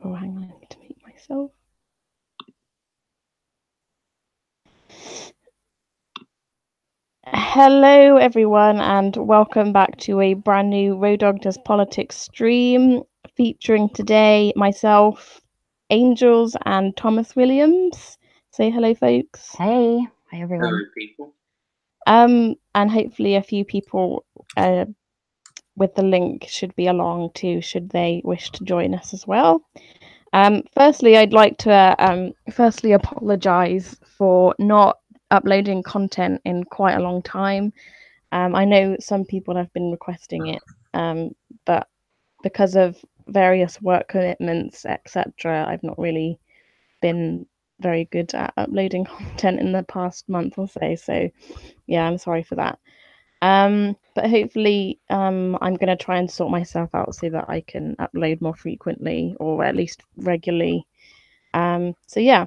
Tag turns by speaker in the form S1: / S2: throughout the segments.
S1: Oh, hang on, I need to mute myself. Hello, everyone, and welcome back to a brand new Road Dog Does Politics stream featuring today myself, Angels, and Thomas Williams. Say hello, folks.
S2: Hey, hi everyone.
S3: Hello, people.
S1: And hopefully a few people with the link should be along too, should they wish to join us as well. Firstly, I'd like to firstly apologise for not uploading content in quite a long time. I know some people have been requesting it, but because of various work commitments, etc., I've not really been very good at uploading content in the past month or so. So, yeah, I'm sorry for that. But hopefully, I'm going to try and sort myself out so that I can upload more frequently or at least regularly. So yeah.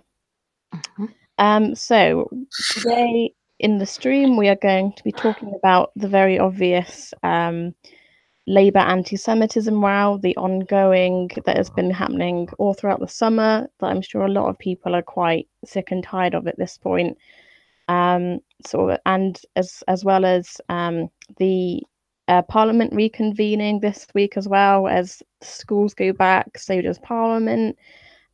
S1: So today in the stream, we are going to be talking about the very obvious Labour anti-Semitism row, the ongoing that has been happening all throughout the summer, that I'm sure a lot of people are quite sick and tired of at this point. And as well as the Parliament reconvening this week as well as schools go back, so does Parliament.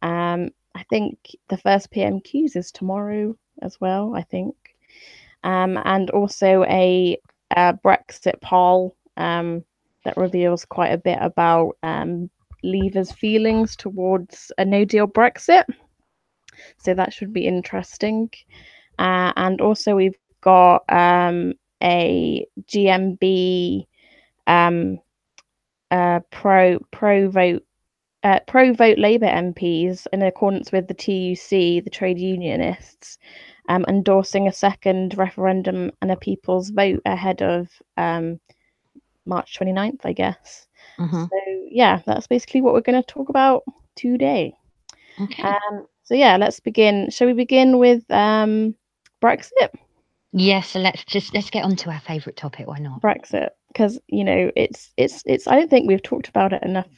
S1: I think the first PMQs is tomorrow as well, I think. And also a Brexit poll that reveals quite a bit about Leaver's feelings towards a no-deal Brexit. So that should be interesting. And also we've got a GMB pro vote Labour MPs in accordance with the TUC, the trade unionists, endorsing a second referendum and a people's vote ahead of March 29th, I guess. So yeah, that's basically what we're going to talk about today.
S2: Okay.
S1: So yeah, let's begin. Shall we begin with Brexit?
S2: Yes, so let's get on to our favourite topic. Why not?
S1: Brexit, because it's. I don't think we've talked about it enough.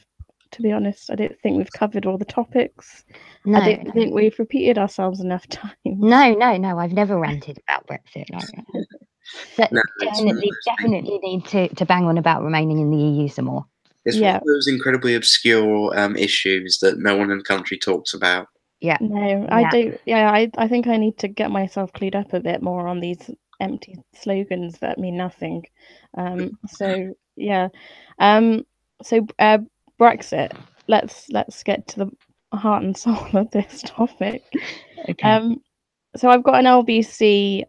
S1: To be honest, I don't think we've covered all the topics.
S2: No,
S1: I don't think we've repeated ourselves enough times.
S2: no. I've never ranted about Brexit. But
S3: No,
S2: definitely need to bang on about remaining in the EU some more.
S3: It's one of those incredibly obscure issues that no one in the country talks about.
S2: Yeah.
S1: No, I don't. Yeah, I think I need to get myself clued up a bit more on these empty slogans that mean nothing. So yeah. So Brexit. Let's get to the heart and soul of this topic.
S2: Okay.
S1: So I've got an LBC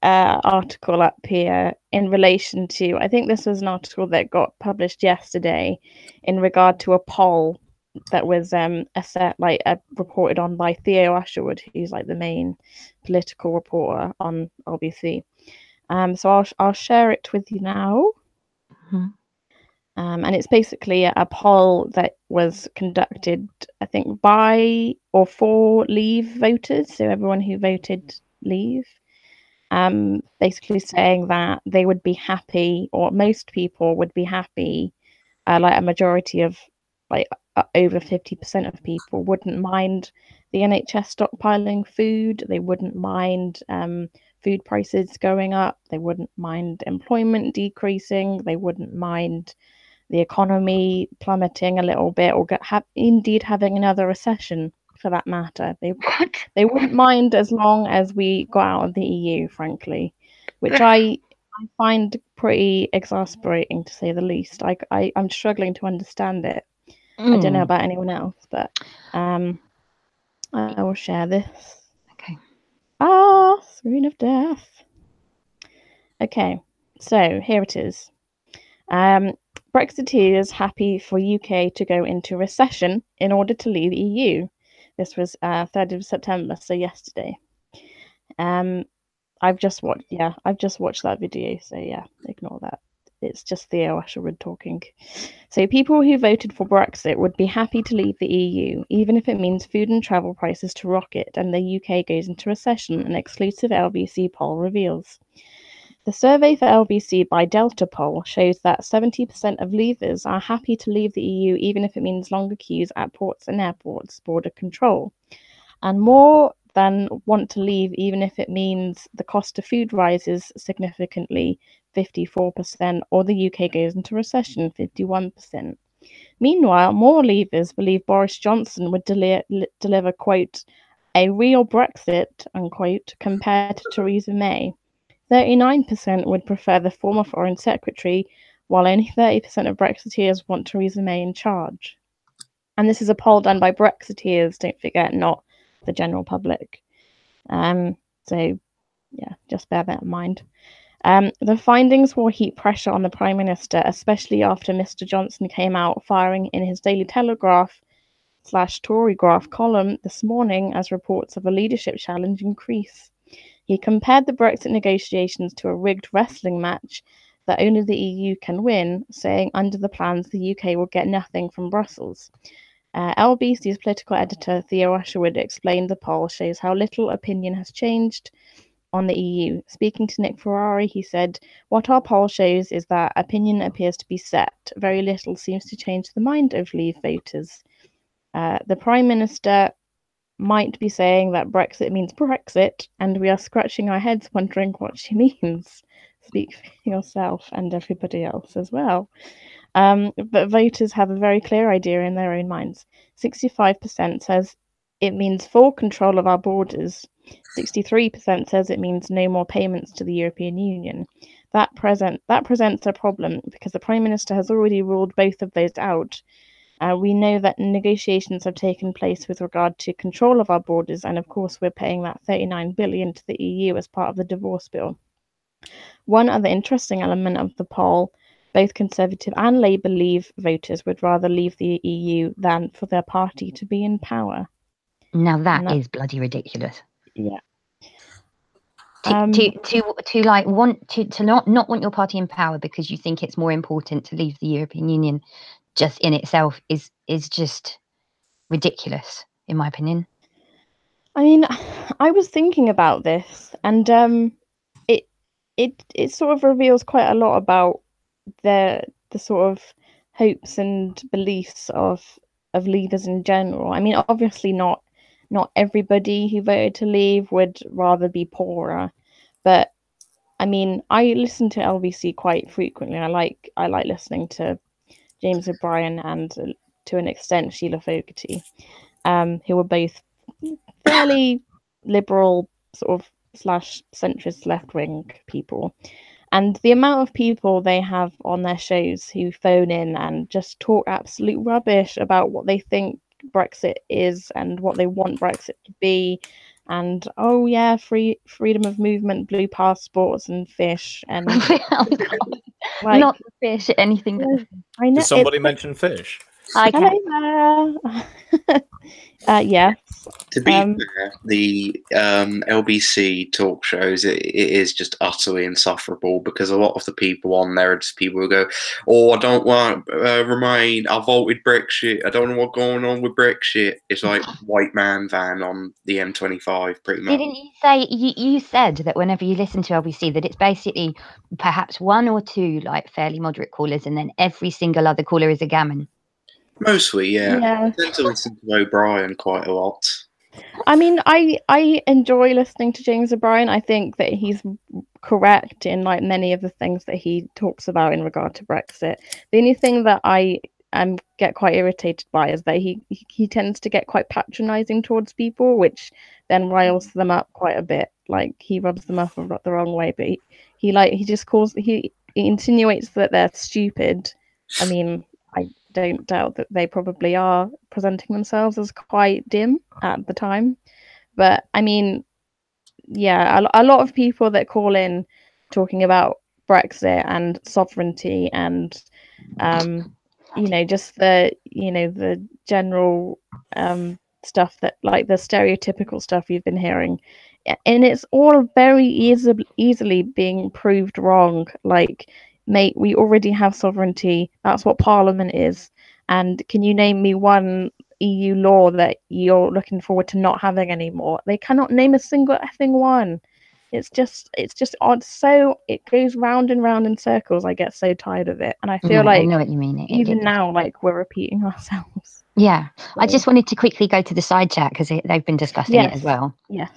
S1: article up here in relation to. I think this was an article that got published yesterday in regard to a poll that was reported on by Theo Asherwood, who's like the main political reporter on LBC. So I'll share it with you now. And it's basically a poll that was conducted, I think, by or for Leave voters, so everyone who voted Leave. Basically saying that they would be happy, or most people would be happy, like a majority of over 50% of people wouldn't mind the NHS stockpiling food. They wouldn't mind food prices going up. They wouldn't mind employment decreasing. They wouldn't mind the economy plummeting a little bit, or indeed having another recession for that matter. They wouldn't mind as long as we got out of the EU, frankly, which I find pretty exasperating to say the least. I'm struggling to understand it. I don't know about anyone else, but I will share this.
S2: Okay.
S1: Screen of death. Okay, so here it is. Brexiteers happy for UK to go into recession in order to leave EU. This was 3rd of September, so yesterday. I've just watched that video, so yeah, ignore that. It's just Theo Asherwood talking. So people who voted for Brexit would be happy to leave the EU, even if it means food and travel prices to rocket and the UK goes into recession, an exclusive LBC poll reveals. The survey for LBC by Delta Poll shows that 70% of leavers are happy to leave the EU even if it means longer queues at ports and airports, border control. And more than want to leave even if it means the cost of food rises significantly, 54%, or the UK goes into recession, 51%. Meanwhile, more leavers believe Boris Johnson would deliver, quote, a real Brexit, unquote, compared to Theresa May. 39% would prefer the former Foreign Secretary, while only 30% of Brexiteers want Theresa May in charge. And this is a poll done by Brexiteers, don't forget, not the general public. So, yeah, just bear that in mind. The findings will heap pressure on the Prime Minister, especially after Mr. Johnson came out firing in his Daily Telegraph / Tory Graph column this morning as reports of a leadership challenge increase. He compared the Brexit negotiations to a rigged wrestling match that only the EU can win, saying under the plans the UK will get nothing from Brussels. LBC's political editor Theo Usherwood explained the poll shows how little opinion has changed on the EU. Speaking to Nick Ferrari, he said, "What our poll shows is that opinion appears to be set. Very little seems to change the mind of Leave voters. The Prime Minister might be saying that Brexit means Brexit, and we are scratching our heads wondering what she means. Speak for yourself and everybody else as well." But voters have a very clear idea in their own minds. 65% says it means full control of our borders. 63% says it means no more payments to the European Union. That presents a problem because the Prime Minister has already ruled both of those out. We know that negotiations have taken place with regard to control of our borders, and of course we're paying that 39 billion to the EU as part of the divorce bill. One other interesting element of the poll, both Conservative and Labour Leave voters would rather leave the EU than for their party to be in power.
S2: Now that is bloody ridiculous.
S1: Yeah.
S2: To like want to not want your party in power because you think it's more important to leave the European Union just in itself is just ridiculous, in my opinion.
S1: I mean, I was thinking about this, and it sort of reveals quite a lot about the sort of hopes and beliefs of leavers in general. I mean, obviously not everybody who voted to leave would rather be poorer, but I mean, I listen to LBC quite frequently. I like listening to James O'Brien and to an extent Sheila Fogarty, who were both fairly liberal sort of / centrist left wing people. And the amount of people they have on their shows who phone in and just talk absolute rubbish about what they think Brexit is and what they want Brexit to be, and oh yeah, freedom of movement, blue passports, and fish, and
S2: oh, like, not fish, anything but
S1: I know.
S4: Did somebody mention fish?
S1: Hello there. Yes.
S3: To be fair, the LBC talk shows, it is just utterly insufferable because a lot of the people on there are just people who go, "Oh, I don't want Remain. I voted Brexit. I don't know what's going on with Brexit." It's like white man van on the M25, pretty much.
S2: Didn't you say you said that whenever you listen to LBC that it's basically perhaps one or two like fairly moderate callers, and then every single other caller is a gammon?
S3: Mostly, yeah. I tend to listen to O'Brien quite a lot.
S1: I mean, I enjoy listening to James O'Brien. I think that he's correct in like many of the things that he talks about in regard to Brexit. The only thing that I get quite irritated by is that he tends to get quite patronizing towards people, which then riles them up quite a bit. Like he rubs them up the wrong way, but he insinuates that they're stupid. I mean, I don't doubt that they probably are presenting themselves as quite dim at the time. But I mean, yeah, a lot of people that call in talking about Brexit and sovereignty and just the general stuff that like the stereotypical stuff you've been hearing, and it's all very easily being proved wrong. Like, mate, we already have sovereignty. That's what Parliament is. And can you name me one EU law that you're looking forward to not having anymore? They cannot name a single effing one. It's just odd. So it goes round and round in circles. I get so tired of it, and I feel
S2: I
S1: like
S2: know what you mean.
S1: even now, like we're repeating ourselves.
S2: Yeah,
S1: So,
S2: I just wanted to quickly go to the side chat because they've been discussing it as well.
S1: Yes.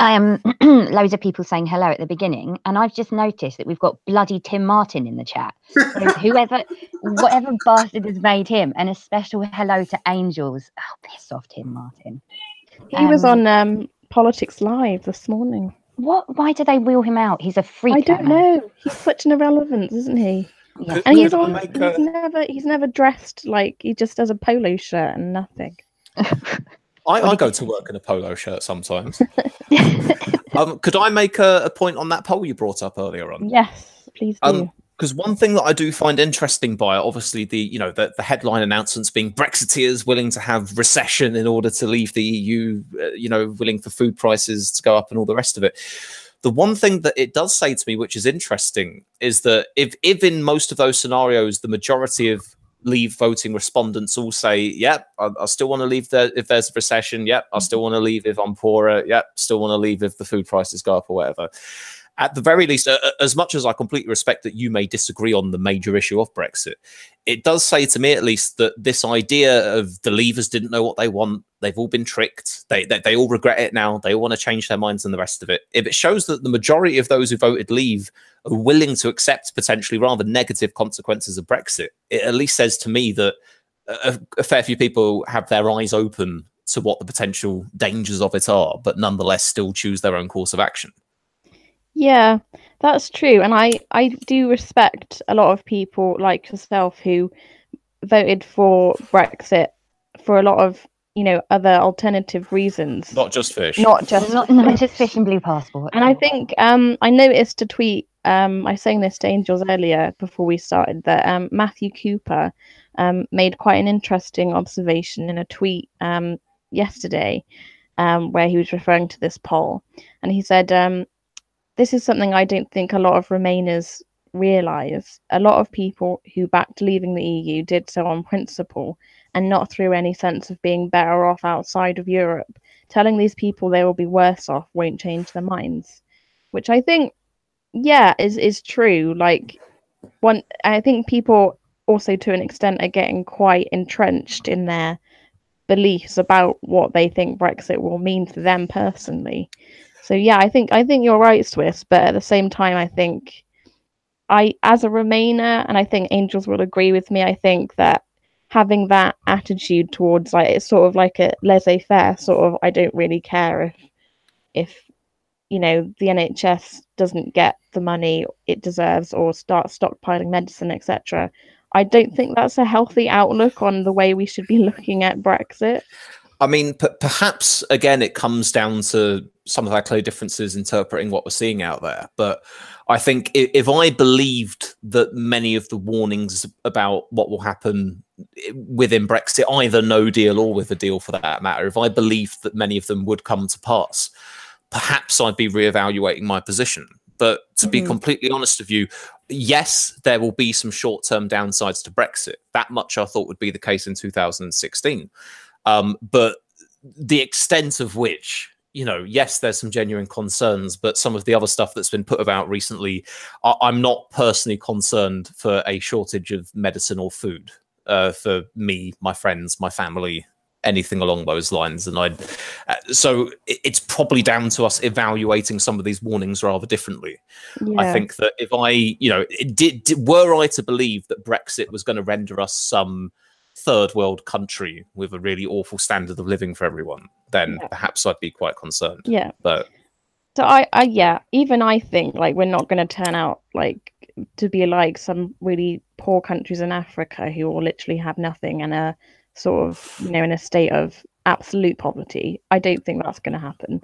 S2: Loads of people saying hello at the beginning, and I've just noticed that we've got bloody Tim Martin in the chat. So whatever bastard has made him, and a special hello to Angels. Oh, piss off, Tim Martin.
S1: He was on Politics Live this morning.
S2: What? Why do they wheel him out? He's a freak.
S1: I don't know. He's such an irrelevance, isn't he?
S2: Yes,
S1: And he's never dressed, like he just does a polo shirt and nothing.
S4: I go to work in a polo shirt sometimes. Could I make a point on that poll you brought up earlier on?
S1: Yes, please do.
S4: Because one thing that I do find interesting by it, obviously the headline announcements being Brexiteers willing to have recession in order to leave the EU, willing for food prices to go up and all the rest of it. The one thing that it does say to me, which is interesting, is that if in most of those scenarios, the majority of leave voting respondents all say, yep, I still want to leave if there's a recession. Yep, I still want to leave if I'm poorer. Yep, still want to leave if the food prices go up or whatever. At the very least, as much as I completely respect that you may disagree on the major issue of Brexit, it does say to me at least that this idea of the leavers didn't know what they want, they've all been tricked, they all regret it now, they all want to change their minds and the rest of it. If it shows that the majority of those who voted leave are willing to accept potentially rather negative consequences of Brexit, it at least says to me that a fair few people have their eyes open to what the potential dangers of it are, but nonetheless still choose their own course of action.
S1: Yeah, that's true. And I do respect a lot of people like yourself who voted for Brexit for a lot of, other alternative reasons.
S4: Not just fish.
S2: Not just fish and blue passport.
S1: And I think I noticed a tweet, I was saying this to Angels earlier before we started, that Matthew Cooper made quite an interesting observation in a tweet yesterday where he was referring to this poll. And he said, this is something I don't think a lot of Remainers realise. A lot of people who backed leaving the EU did so on principle and not through any sense of being better off outside of Europe. Telling these people they will be worse off won't change their minds. Which I think, is true. Like, I think people also to an extent are getting quite entrenched in their beliefs about what they think Brexit will mean to them personally. So yeah, I think you're right, Swiss, but at the same time, I think as a Remainer, and I think Angels will agree with me, I think that having that attitude towards, like, it's sort of like a laissez-faire sort of, I don't really care if the NHS doesn't get the money it deserves or start stockpiling medicine, etc. I don't think that's a healthy outlook on the way we should be looking at Brexit.
S4: I mean, perhaps, again, it comes down to some of our clear differences interpreting what we're seeing out there. But I think if I believed that many of the warnings about what will happen within Brexit, either no deal or with a deal for that matter, if I believed that many of them would come to pass, perhaps I'd be reevaluating my position. But to be completely honest with you, yes, there will be some short-term downsides to Brexit. That much I thought would be the case in 2016. But the extent of which, yes, there's some genuine concerns, but some of the other stuff that's been put about recently, I'm not personally concerned for a shortage of medicine or food for me, my friends, my family, anything along those lines. And so it's probably down to us evaluating some of these warnings rather differently. Yeah. I think that if were I to believe that Brexit was going to render us some third world country with a really awful standard of living for everyone, then perhaps I'd be quite concerned.
S1: Yeah.
S4: But
S1: so even I think, like, we're not going to turn out like to be like some really poor countries in Africa who will literally have nothing and are sort of, in a state of absolute poverty. I don't think that's going to happen.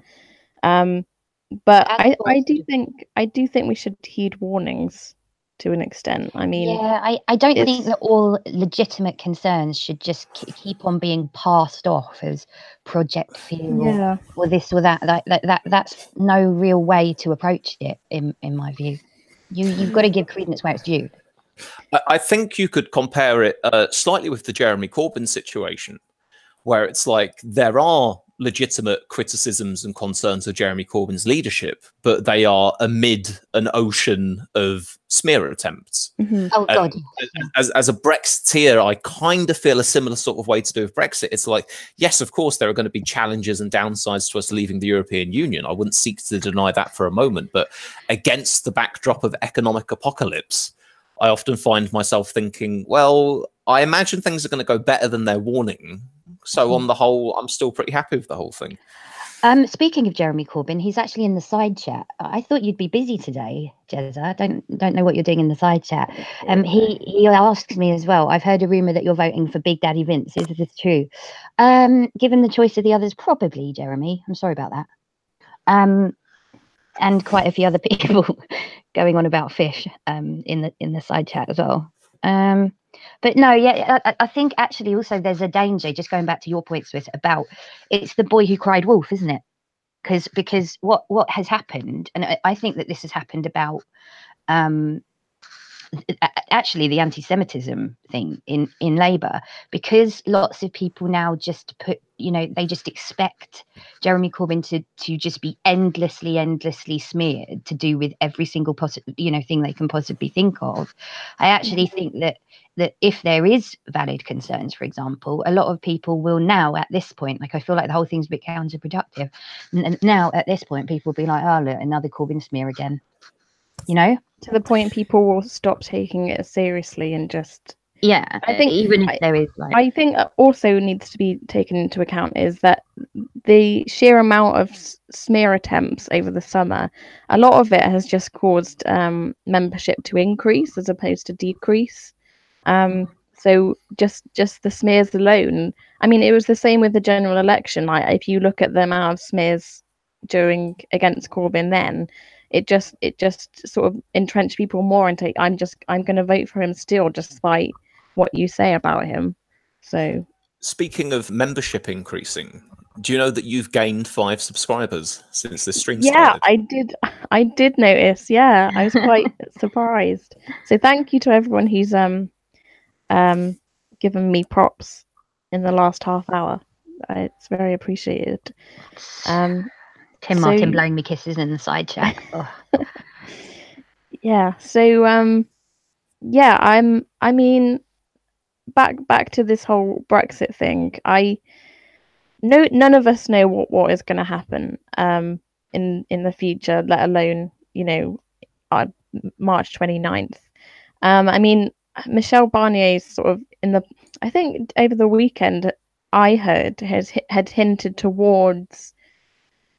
S1: But I do think we should heed warnings to an extent. I mean,
S2: I don't think that all legitimate concerns should just keep on being passed off as Project Fear or this or that. That's no real way to approach it, in my view. You've got to give credence where it's due.
S4: I think you could compare it slightly with the Jeremy Corbyn situation, where it's like there are legitimate criticisms and concerns of Jeremy Corbyn's leadership, but they are amid an ocean of smear attempts.
S2: Oh God!
S4: As a Brexiteer, I kind of feel a similar sort of way to do with Brexit. It's like, yes, of course, there are going to be challenges and downsides to us leaving the European Union. I wouldn't seek to deny that for a moment, but against the backdrop of economic apocalypse, I often find myself thinking, well, I imagine things are going to go better than they're warning. So on the whole, I'm still pretty happy with the whole thing.
S2: Speaking of Jeremy Corbyn, he's actually in the side chat. I thought you'd be busy today, Jezza. I don't know what you're doing in the side chat. He asks me as well. I've heard a rumor that you're voting for Big Daddy Vince. Is this true? Given the choice of the others, probably, Jeremy. I'm sorry about that. And quite a few other people going on about fish in the side chat as well. But no, yeah, I think actually also there's a danger, just going back to your point, Swiss, about it's the boy who cried wolf, isn't it? Because what has happened, and I think that this has happened about actually the anti-Semitism thing in Labour, because lots of people now just they just expect Jeremy Corbyn to just be endlessly smeared to do with every single possible thing they can possibly think of. I actually think that if there is valid concerns, for example, a lot of people will now at this point, like I feel like the whole thing's a bit counterproductive, and now at this point people will be like, oh look, another Corbyn smear again,
S1: to the point people will stop taking it seriously and just
S2: I think even if there is
S1: I think also needs to be taken into account is that the sheer amount of smear attempts over the summer, a lot of it has just caused membership to increase as opposed to decrease. So just the smears alone, I mean, it was the same with the general election. Like if you look at the amount of smears against Corbyn, then it just sort of entrenched people more into I'm going to vote for him still, despite what you say about him. So
S4: speaking of membership increasing, do you know that you've gained 5 subscribers since this stream started?
S1: I did notice. Yeah, I was quite surprised. So thank you to everyone who's given me props in the last half hour. It's very appreciated.
S2: Tim Martin blowing me kisses in the side chat.
S1: Yeah. So yeah, I mean, back to this whole Brexit thing. None of us know what is going to happen in the future, let alone March 29th. I mean, Michel Barnier's sort of I think over the weekend I heard had hinted towards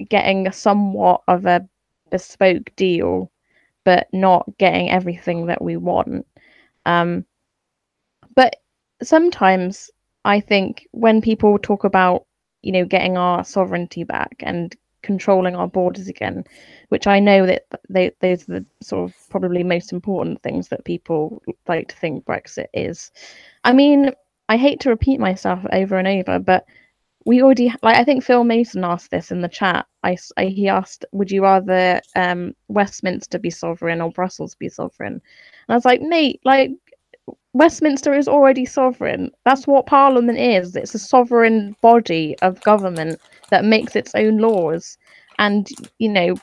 S1: getting somewhat of a bespoke deal, but not getting everything that we want. But sometimes I think when people talk about, getting our sovereignty back and controlling our borders again, which I know that those are the sort of probably most important things that people like to think Brexit is. I mean, I hate to repeat myself over and over, but we already, I think Phil Mason asked this in the chat. He asked, would you rather Westminster be sovereign or Brussels be sovereign? And I was like, mate, Westminster is already sovereign. That's what Parliament is. It's a sovereign body of government that makes its own laws. And,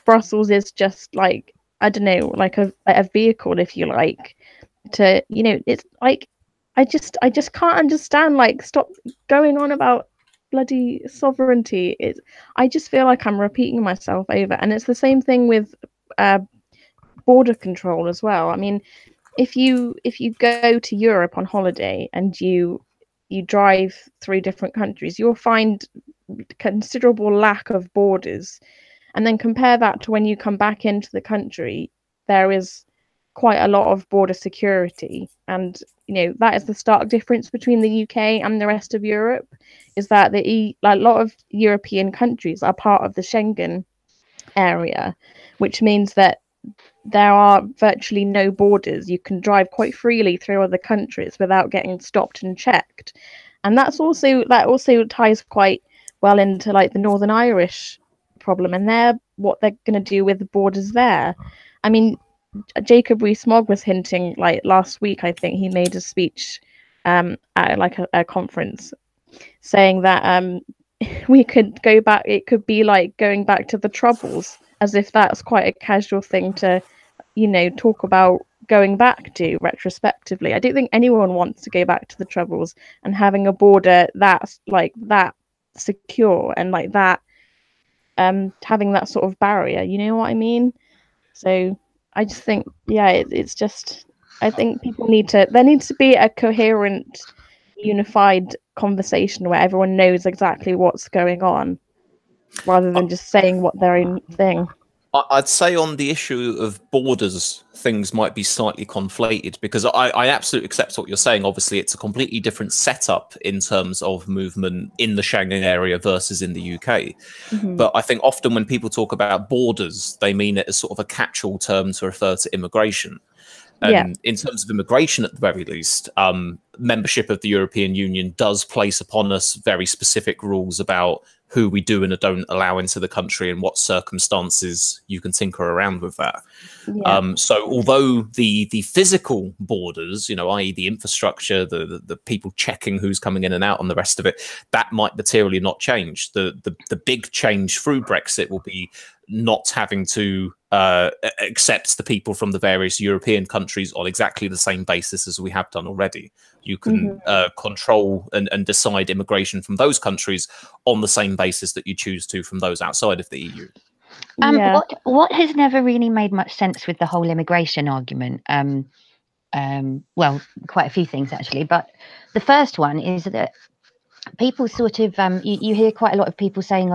S1: Brussels is just I don't know, like a vehicle, if you like, to, it's like, I just can't understand, stop going on about bloody sovereignty. I just feel like I'm repeating myself over. And it's the same thing with border control as well. I mean, if you go to Europe on holiday and you drive through different countries, you'll find considerable lack of borders, and then compare that to when you come back into the country, there is quite a lot of border security. And that is the stark difference between the UK and the rest of Europe, is that a lot of European countries are part of the Schengen area, which means that there are virtually no borders. You can drive quite freely through other countries without getting stopped and checked. And that also ties quite well into the Northern Irish problem, and what they're going to do with the borders there. I mean, Jacob Rees-Mogg was hinting last week, I think he made a speech at a conference saying that we could go back. It could be like going back to the Troubles, as if that's quite a casual thing to, talk about going back to retrospectively. I don't think anyone wants to go back to the Troubles and having a border that's like that secure and like that, having that sort of barrier. You know what I mean? So I just think, it's just. I think there needs to be a coherent, unified conversation where everyone knows exactly what's going on, rather than just saying what their own thing.
S4: I'd say on the issue of borders, things might be slightly conflated, because I absolutely accept what you're saying. Obviously, it's a completely different setup in terms of movement in the Schengen area versus in the UK. But I think often when people talk about borders, they mean it as sort of a catch-all term to refer to immigration. And in terms of immigration, at the very least, membership of the European Union does place upon us very specific rules about who we do and don't allow into the country and what circumstances you can tinker around with that. So although the physical borders, i.e. the infrastructure, the people checking who's coming in and out and the rest of it, that might materially not change. The big change through Brexit will be not having to accept the people from the various European countries on exactly the same basis as we have done already. You can control and decide immigration from those countries on the same basis that you choose to from those outside of the EU.
S2: What has never really made much sense with the whole immigration argument? Well, quite a few things actually, but the first one is that people sort of you hear quite a lot of people saying,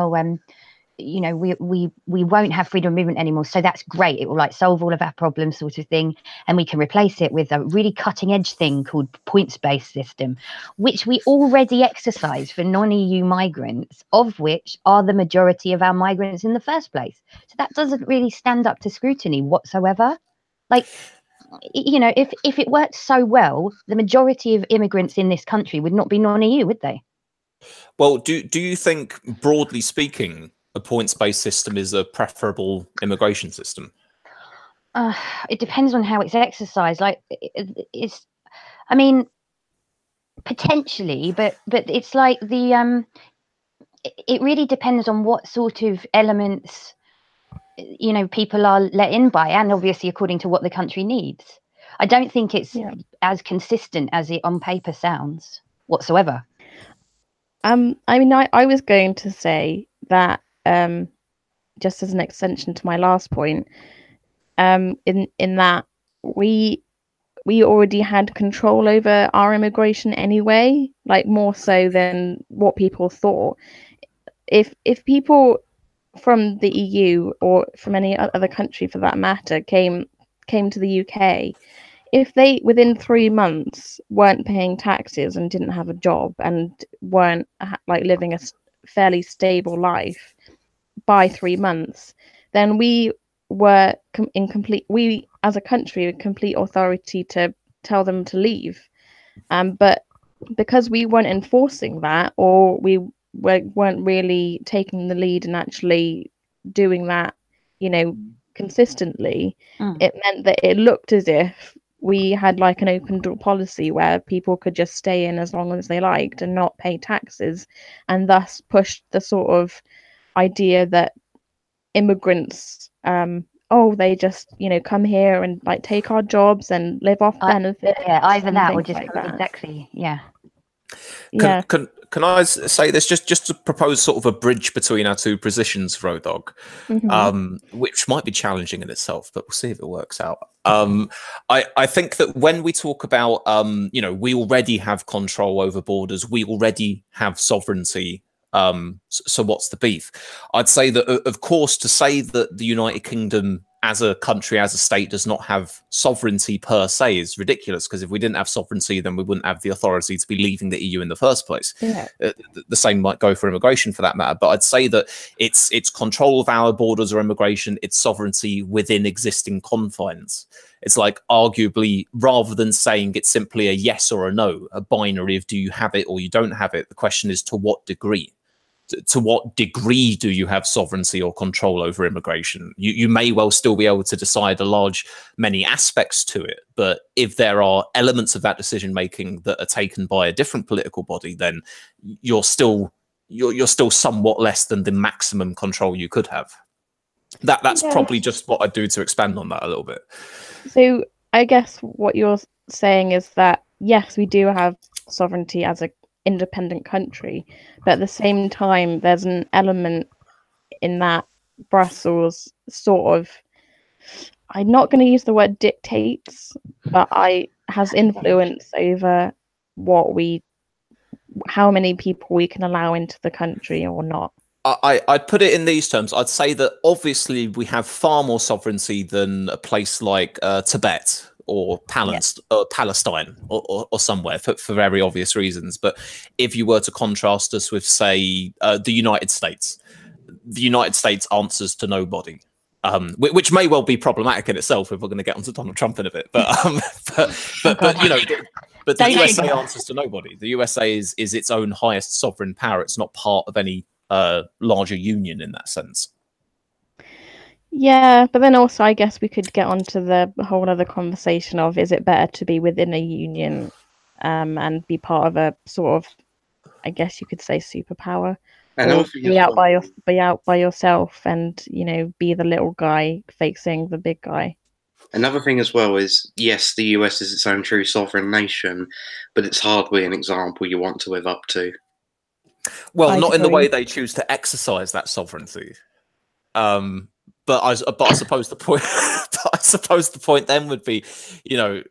S2: we won't have freedom of movement anymore, so that's great, it will like solve all of our problems, sort of thing, and we can replace it with a really cutting edge thing called points-based system, which we already exercise for non-EU migrants, of which are the majority of our migrants in the first place. So that doesn't really stand up to scrutiny whatsoever. Like, if it worked so well, the majority of immigrants in this country would not be non-EU, would they?
S4: Well, do you think, broadly speaking, a points-based system is a preferable immigration system?
S2: It depends on how it's exercised. Like, I mean, potentially, but it's like it really depends on what sort of elements, people are let in by, and obviously according to what the country needs. I don't think it's as consistent as it on paper sounds whatsoever.
S1: I mean, I was going to say that, just as an extension to my last point, in that we already had control over our immigration anyway, like more so than what people thought. If people from the EU or from any other country for that matter came to the UK, if they within 3 months weren't paying taxes and didn't have a job and weren't like living a fairly stable life by 3 months, then we were we as a country with complete authority to tell them to leave. But because we weren't enforcing that, or we weren't really taking the lead and actually doing that, consistently, it meant that it looked as if we had like an open door policy where people could just stay in as long as they liked and not pay taxes, and thus pushed the sort of idea that immigrants, they just come here and like take our jobs and live off benefits.
S2: Either that or just like that. Exactly.
S4: Can I say this, just to propose sort of a bridge between our two positions, Rodog, which might be challenging in itself, but we'll see if it works out. I think that when we talk about, we already have control over borders, we already have sovereignty. So what's the beef? I'd say that, of course, to say that the United Kingdom as a country, as a state, does not have sovereignty per se is ridiculous, because if we didn't have sovereignty, then we wouldn't have the authority to be leaving the EU in the first place. The same might go for immigration for that matter. But I'd say that it's control of our borders or immigration, it's sovereignty within existing confines. It's like, arguably, rather than saying it's simply a yes or a no, a binary of do you have it or you don't have it, the question is to what degree? To what degree do you have sovereignty or control over immigration? You may well still be able to decide many aspects to it, but if there are elements of that decision making that are taken by a different political body, then you're still you're still somewhat less than the maximum control you could have. That's probably just what I'd do to expand on that a little bit.
S1: So I guess what you're saying is that, yes, we do have sovereignty as an independent country, but at the same time, there's an element in that Brussels sort of, I'm not going to use the word dictates, but has influence over how many people we can allow into the country or not.
S4: I'd put it in these terms. I'd say that obviously we have far more sovereignty than a place like Tibet or Palestine or somewhere for very obvious reasons. But if you were to contrast us with, say, the United States answers to nobody. Which may well be problematic in itself if we're going to get onto Donald Trump in a bit, but you know, but the USA answers to nobody. The USA is its own highest sovereign power. It's not part of any larger union in that sense.
S1: Yeah, but then also I guess we could get onto the whole other conversation of, is it better to be within a union and be part of a sort of, I guess you could say, superpower, or be out by yourself and, you know, be the little guy facing the big guy.
S3: Another thing as well is, yes, the US is its own true sovereign nation, but it's hardly an example you want to live up to.
S4: Well, not in the way they choose to exercise that sovereignty. But I suppose the point. I suppose the point then would be, you know,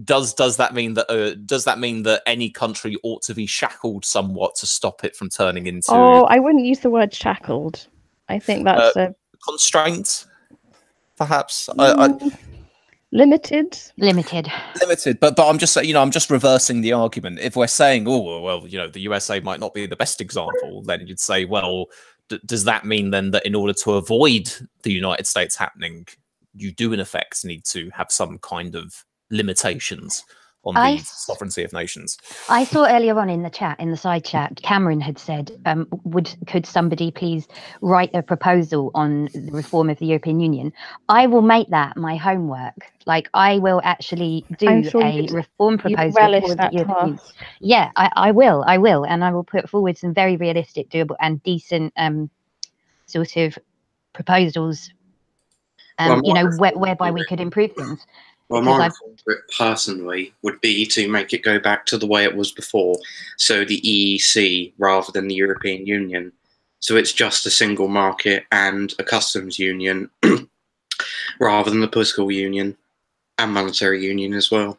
S4: does that mean that any country ought to be shackled somewhat to stop it from turning into?
S1: Oh, I wouldn't use the word shackled. I think that's a
S4: constraint, perhaps.
S1: Limited.
S4: But I'm just saying, you know, I'm just reversing the argument. If we're saying, oh well, you know, the USA might not be the best example, then you'd say, well, does that mean then that in order to avoid the United States happening, you do in effect need to have some kind of limitations on the sovereignty of nations?
S2: I saw earlier on in the chat, in the side chat, Cameron had said, could somebody please write a proposal on the reform of the European Union? I will make that my homework. Like, I will actually do a reform proposal for the European Union. Yeah, I will, and I will put forward some very realistic, doable, and decent sort of proposals. You know, whereby we could improve things.
S3: Well, my favorite personally would be to make it go back to the way it was before, so the EEC rather than the European Union. So it's just a single market and a customs union rather than the political union and monetary union as well.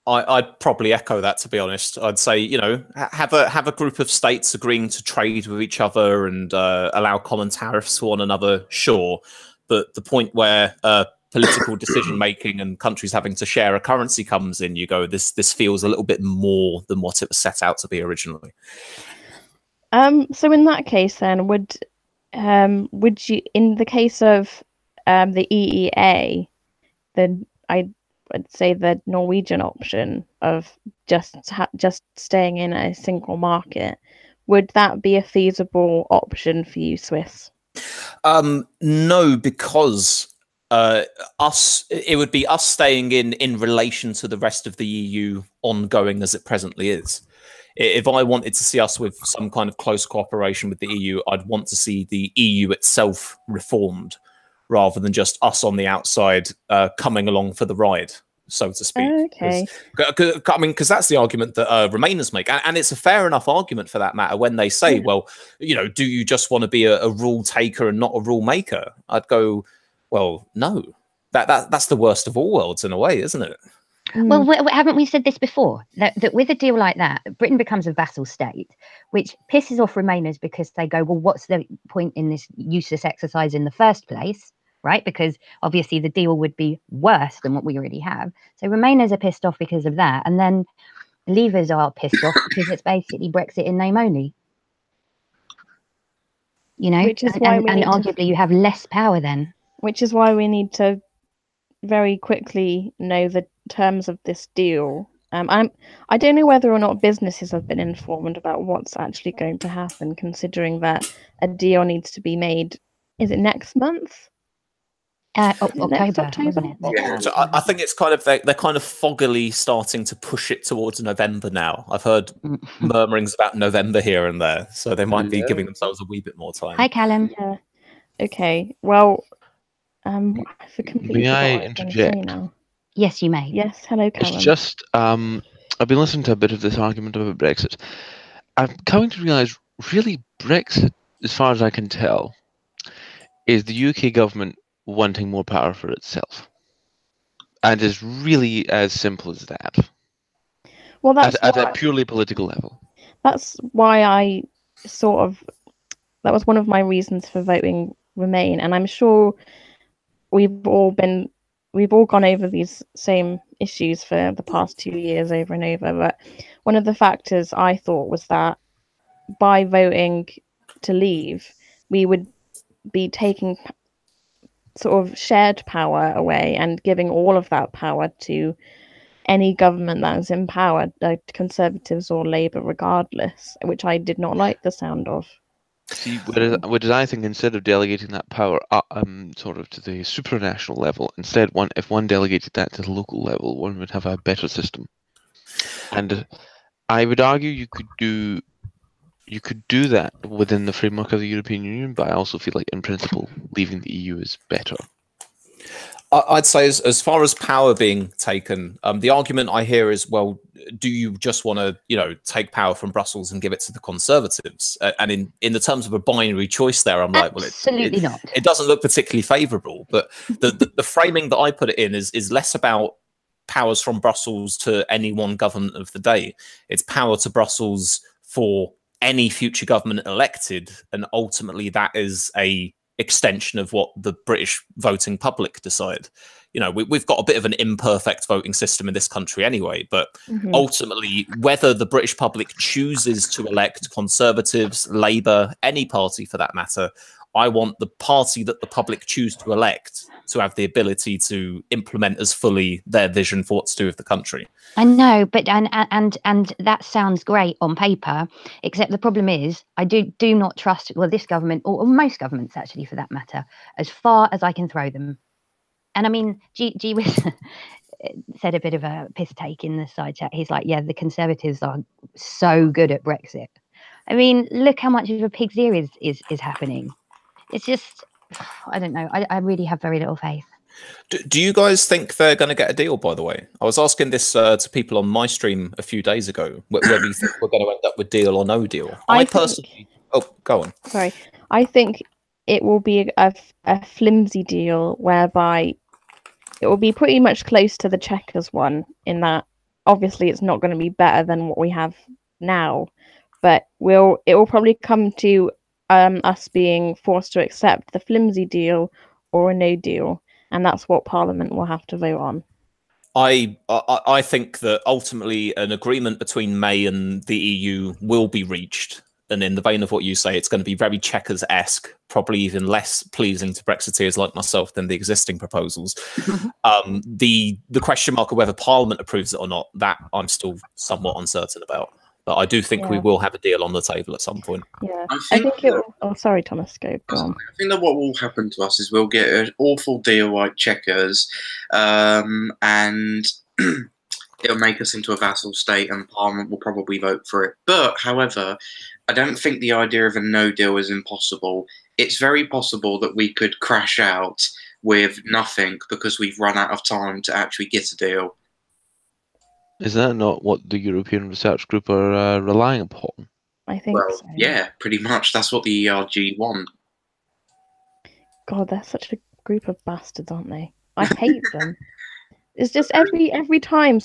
S4: I'd probably echo that, to be honest. I'd say, you know, have a group of states agreeing to trade with each other and allow common tariffs for one another, sure. But the point where political decision making and countries having to share a currency comes in, you go, this feels a little bit more than what it was set out to be originally.
S1: So in that case, then would you, in the case of the EEA, then I would say the Norwegian option of just staying in a single market, would that be a feasible option for you, Swiss?
S4: No, because it would be us staying in relation to the rest of the EU ongoing as it presently is. If I wanted to see us with some kind of close cooperation with the EU, I'd want to see the EU itself reformed rather than just us on the outside coming along for the ride, so to speak.
S1: Okay.
S4: I mean, because that's the argument that Remainers make, and it's a fair enough argument for that matter when they say, well, you know, do you just want to be a rule taker and not a rule maker? I'd go, well, no. That's the worst of all worlds in a way, isn't it?
S2: Well, haven't we said this before? That with a deal like that, Britain becomes a vassal state, which pisses off Remainers because they go, well, what's the point in this useless exercise in the first place, right? Because obviously the deal would be worse than what we already have. So Remainers are pissed off because of that. And then Leavers are pissed off because it's basically Brexit in name only. You know,
S1: which is why
S2: and arguably you have less power then.
S1: Which is why we need to very quickly know the terms of this deal. I don't know whether or not businesses have been informed about what's actually going to happen, considering that a deal needs to be made. Is it next month?
S2: October, wasn't it?
S3: Yeah.
S4: So I think it's kind of they're kind of foggily starting to push it towards November now. I've heard murmurings about November here and there, so they might be giving themselves a wee bit more time.
S2: Hi, Callum.
S1: Yeah. Okay. Well, I completely
S5: May
S1: forgot
S5: I
S1: what I was going to say
S5: interject?
S1: now.
S2: Yes, you may.
S1: Yes. Hello, Callum.
S5: It's just I've been listening to a bit of this argument about Brexit. I'm coming to realise, really, Brexit, as far as I can tell, is the UK government wanting more power for itself, and is really as simple as that.
S1: Well, that's
S5: at a purely political level.
S1: That's why I that was one of my reasons for voting Remain, and I'm sure we've all gone over these same issues for the past 2 years over and over. But one of the factors I thought was that by voting to leave, we would be taking sort of shared power away and giving all of that power to any government that is in power, like Conservatives or Labour, regardless, which I did not like the sound of.
S5: See, whereas I think instead of delegating that power sort of to the supranational level, instead if one delegated that to the local level, one would have a better system. And I would argue you could do that within the framework of the European Union, but I also feel like in principle leaving the EU is better.
S4: I'd say as far as power being taken, the argument I hear is, well, do you just want to, take power from Brussels and give it to the Conservatives? And in the terms of a binary choice there, I'm like, well,
S2: absolutely not.
S4: It doesn't look particularly favourable. But the framing that I put it in is less about powers from Brussels to any one government of the day. It's power to Brussels for any future government elected, and ultimately that is a extension of what the British voting public decide. We've got a bit of an imperfect voting system in this country anyway, but ultimately whether the British public chooses to elect Conservatives, Labour, any party for that matter, I want the party that the public choose to elect to have the ability to implement as fully their vision for what to do with the country.
S2: I know, but and that sounds great on paper, except the problem is I do not trust this government or most governments actually for that matter, as far as I can throw them. And I mean, G said a bit of a piss take in the side chat. He's like, yeah, the Conservatives are so good at Brexit. I mean, look how much of a pig's ear is happening. It's just, I don't know. I really have very little faith.
S4: Do you guys think they're going to get a deal, by the way? I was asking this to people on my stream a few days ago, whether you think we're going to end up with deal or no deal. I personally... Oh, go on.
S1: Sorry. I think it will be a flimsy deal whereby it will be pretty much close to the Chequers one, in that obviously it's not going to be better than what we have now, but it will probably come to us being forced to accept the flimsy deal or a no deal. And that's what Parliament will have to vote on.
S4: I think that ultimately an agreement between May and the EU will be reached. And in the vein of what you say, it's going to be very Chequers-esque, probably even less pleasing to Brexiteers like myself than the existing proposals. The question mark of whether Parliament approves it or not, that I'm still somewhat uncertain about. But I do think we will have a deal on the table at some point.
S1: Yeah, I think it will. Oh, sorry, Thomas, go on.
S3: I think that what will happen to us is we'll get an awful deal like Chequers, and it'll make us into a vassal state, and Parliament will probably vote for it. But, however, I don't think the idea of a no deal is impossible. It's very possible that we could crash out with nothing because we've run out of time to actually get a deal.
S5: Is that not what the European Research Group are relying upon?
S1: I think so.
S3: Yeah, pretty much. That's what the ERG want.
S1: God, they're such a group of bastards, aren't they? I hate them. It's just every time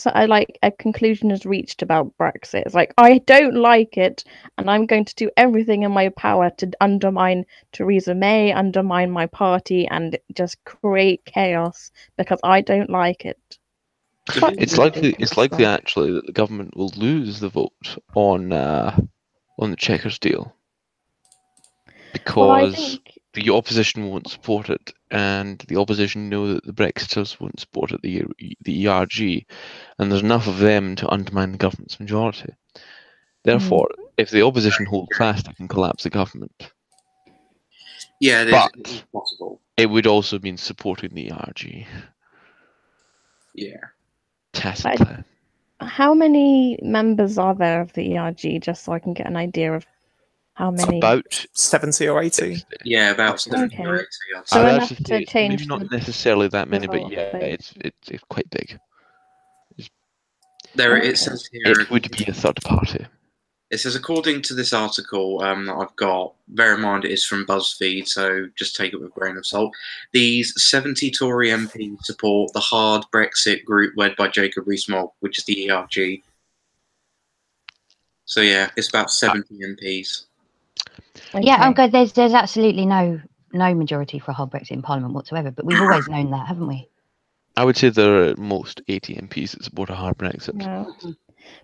S1: a conclusion is reached about Brexit, it's like, I don't like it, and I'm going to do everything in my power to undermine Theresa May, undermine my party, and just create chaos because I don't like it.
S5: It's likely actually that the government will lose the vote on the Chequers deal because the opposition won't support it, and the opposition know that the Brexiters won't support it, the ERG, and there's enough of them to undermine the government's majority. Therefore, if the opposition hold fast, they can collapse the government.
S3: Yeah, it is possible.
S5: It would also mean supporting the ERG.
S3: Yeah.
S5: Tacitly.
S1: How many members are there of the ERG, just so I can get an idea of how many?
S5: About
S4: 70 or 80.
S3: Yeah, about 70
S1: Okay.
S3: or 80.
S1: So
S5: I'd
S1: enough
S5: actually
S1: to
S5: say it's
S1: change
S5: maybe not
S1: the
S5: necessarily that many, but
S1: result,
S5: yeah,
S1: but-
S5: it's quite big.
S3: There
S1: Okay.
S3: it says here.
S5: It would be a third party.
S3: It says, according to this article that I've got, bear in mind it is from BuzzFeed, so just take it with a grain of salt. These 70 Tory MPs support the hard Brexit group led by Jacob Rees-Mogg, which is the ERG. So yeah, it's about 70 MPs.
S1: Okay.
S2: Yeah, I'm good. There's absolutely no majority for a hard Brexit in Parliament whatsoever, but we've always known that, haven't we?
S5: I would say there are at most 80 MPs that support a hard Brexit.
S1: Yeah.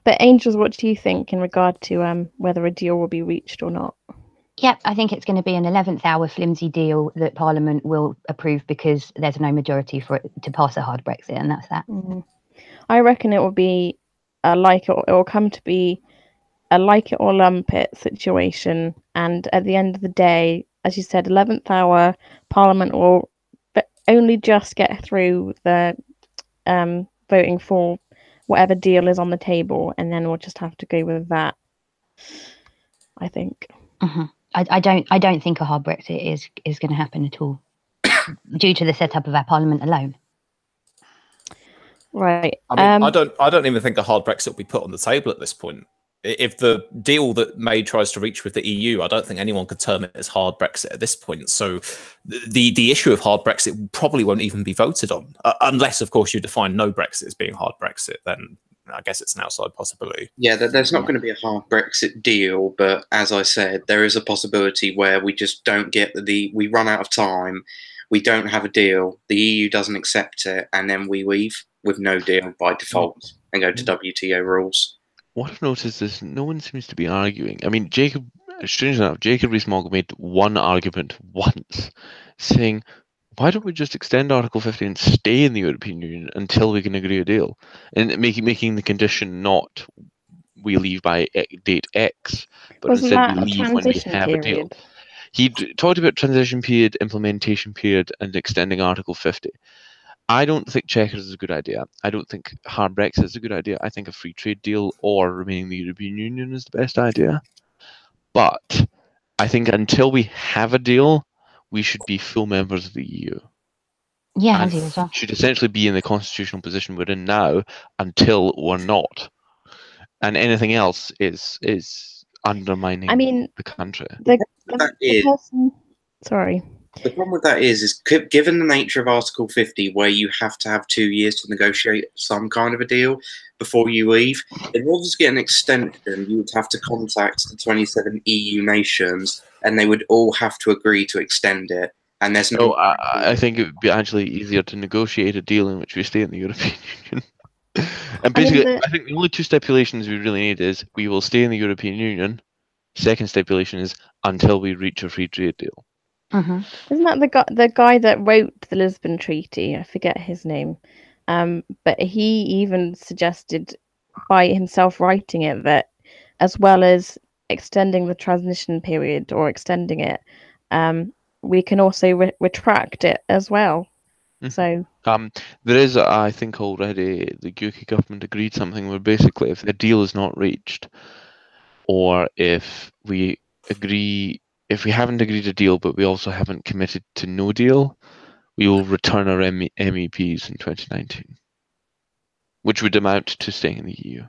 S1: But Angels, what do you think in regard to whether a deal will be reached or not?
S2: Yep, I think it's going to be an 11th hour flimsy deal that Parliament will approve because there's no majority for it to pass a hard Brexit, and that's that.
S1: I reckon it will be it will come to be a like it or lump it situation, and at the end of the day, as you said, 11th hour, Parliament will only just get through the voting for whatever deal is on the table, and then we'll just have to go with that, I think.
S2: I don't think a hard Brexit is going to happen at all due to the setup of our Parliament alone.
S1: Right.
S4: I mean, I don't even think a hard Brexit will be put on the table at this point. If the deal that May tries to reach with the EU, I don't think anyone could term it as hard Brexit at this point. So the issue of hard Brexit probably won't even be voted on, unless, of course, you define no Brexit as being hard Brexit. Then I guess it's an outside possibility.
S3: Yeah, there's not going to be a hard Brexit deal, but as I said, there is a possibility where we just don't get we run out of time, we don't have a deal, the EU doesn't accept it, and then we leave with no deal by default and go to WTO rules.
S5: What I've noticed is no one seems to be arguing. I mean, strange enough, Jacob Rees-Mogg made one argument once, saying, why don't we just extend Article 50 and stay in the European Union until we can agree a deal? And making the condition not we leave by date X, but
S1: Wasn't
S5: instead
S1: that
S5: we
S1: a
S5: leave when we
S1: transition
S5: have a deal.
S1: period?
S5: He talked about transition period, implementation period, and extending Article 50. I don't think Chequers is a good idea. I don't think hard Brexit is a good idea. I think a free trade deal or remaining in the European Union is the best idea. But I think until we have a deal, we should be full members of the EU.
S2: Yeah,
S5: and
S2: I do as well.
S5: should essentially be in the constitutional position we're in now until we're not. And anything else is undermining the country.
S1: Sorry.
S3: The problem with that is given the nature of Article 50, where you have to have 2 years to negotiate some kind of a deal before you leave, in order to get an extension, you would have to contact the 27 EU nations, and they would all have to agree to extend it. And there's no.
S5: I think it would be actually easier to negotiate a deal in which we stay in the European Union. And basically, I think the only two stipulations we really need is we will stay in the European Union. Second stipulation is until we reach a free trade deal.
S1: Isn't that the guy that wrote the Lisbon Treaty? I forget his name. But he even suggested by himself writing it that as well as extending the transition period or extending it, we can also retract it as well. So
S5: there is, I think, already the UK government agreed something where basically if the deal is not reached, or if we haven't agreed a deal but we also haven't committed to no deal, we will return our MEPs in 2019, which would amount to staying in the EU.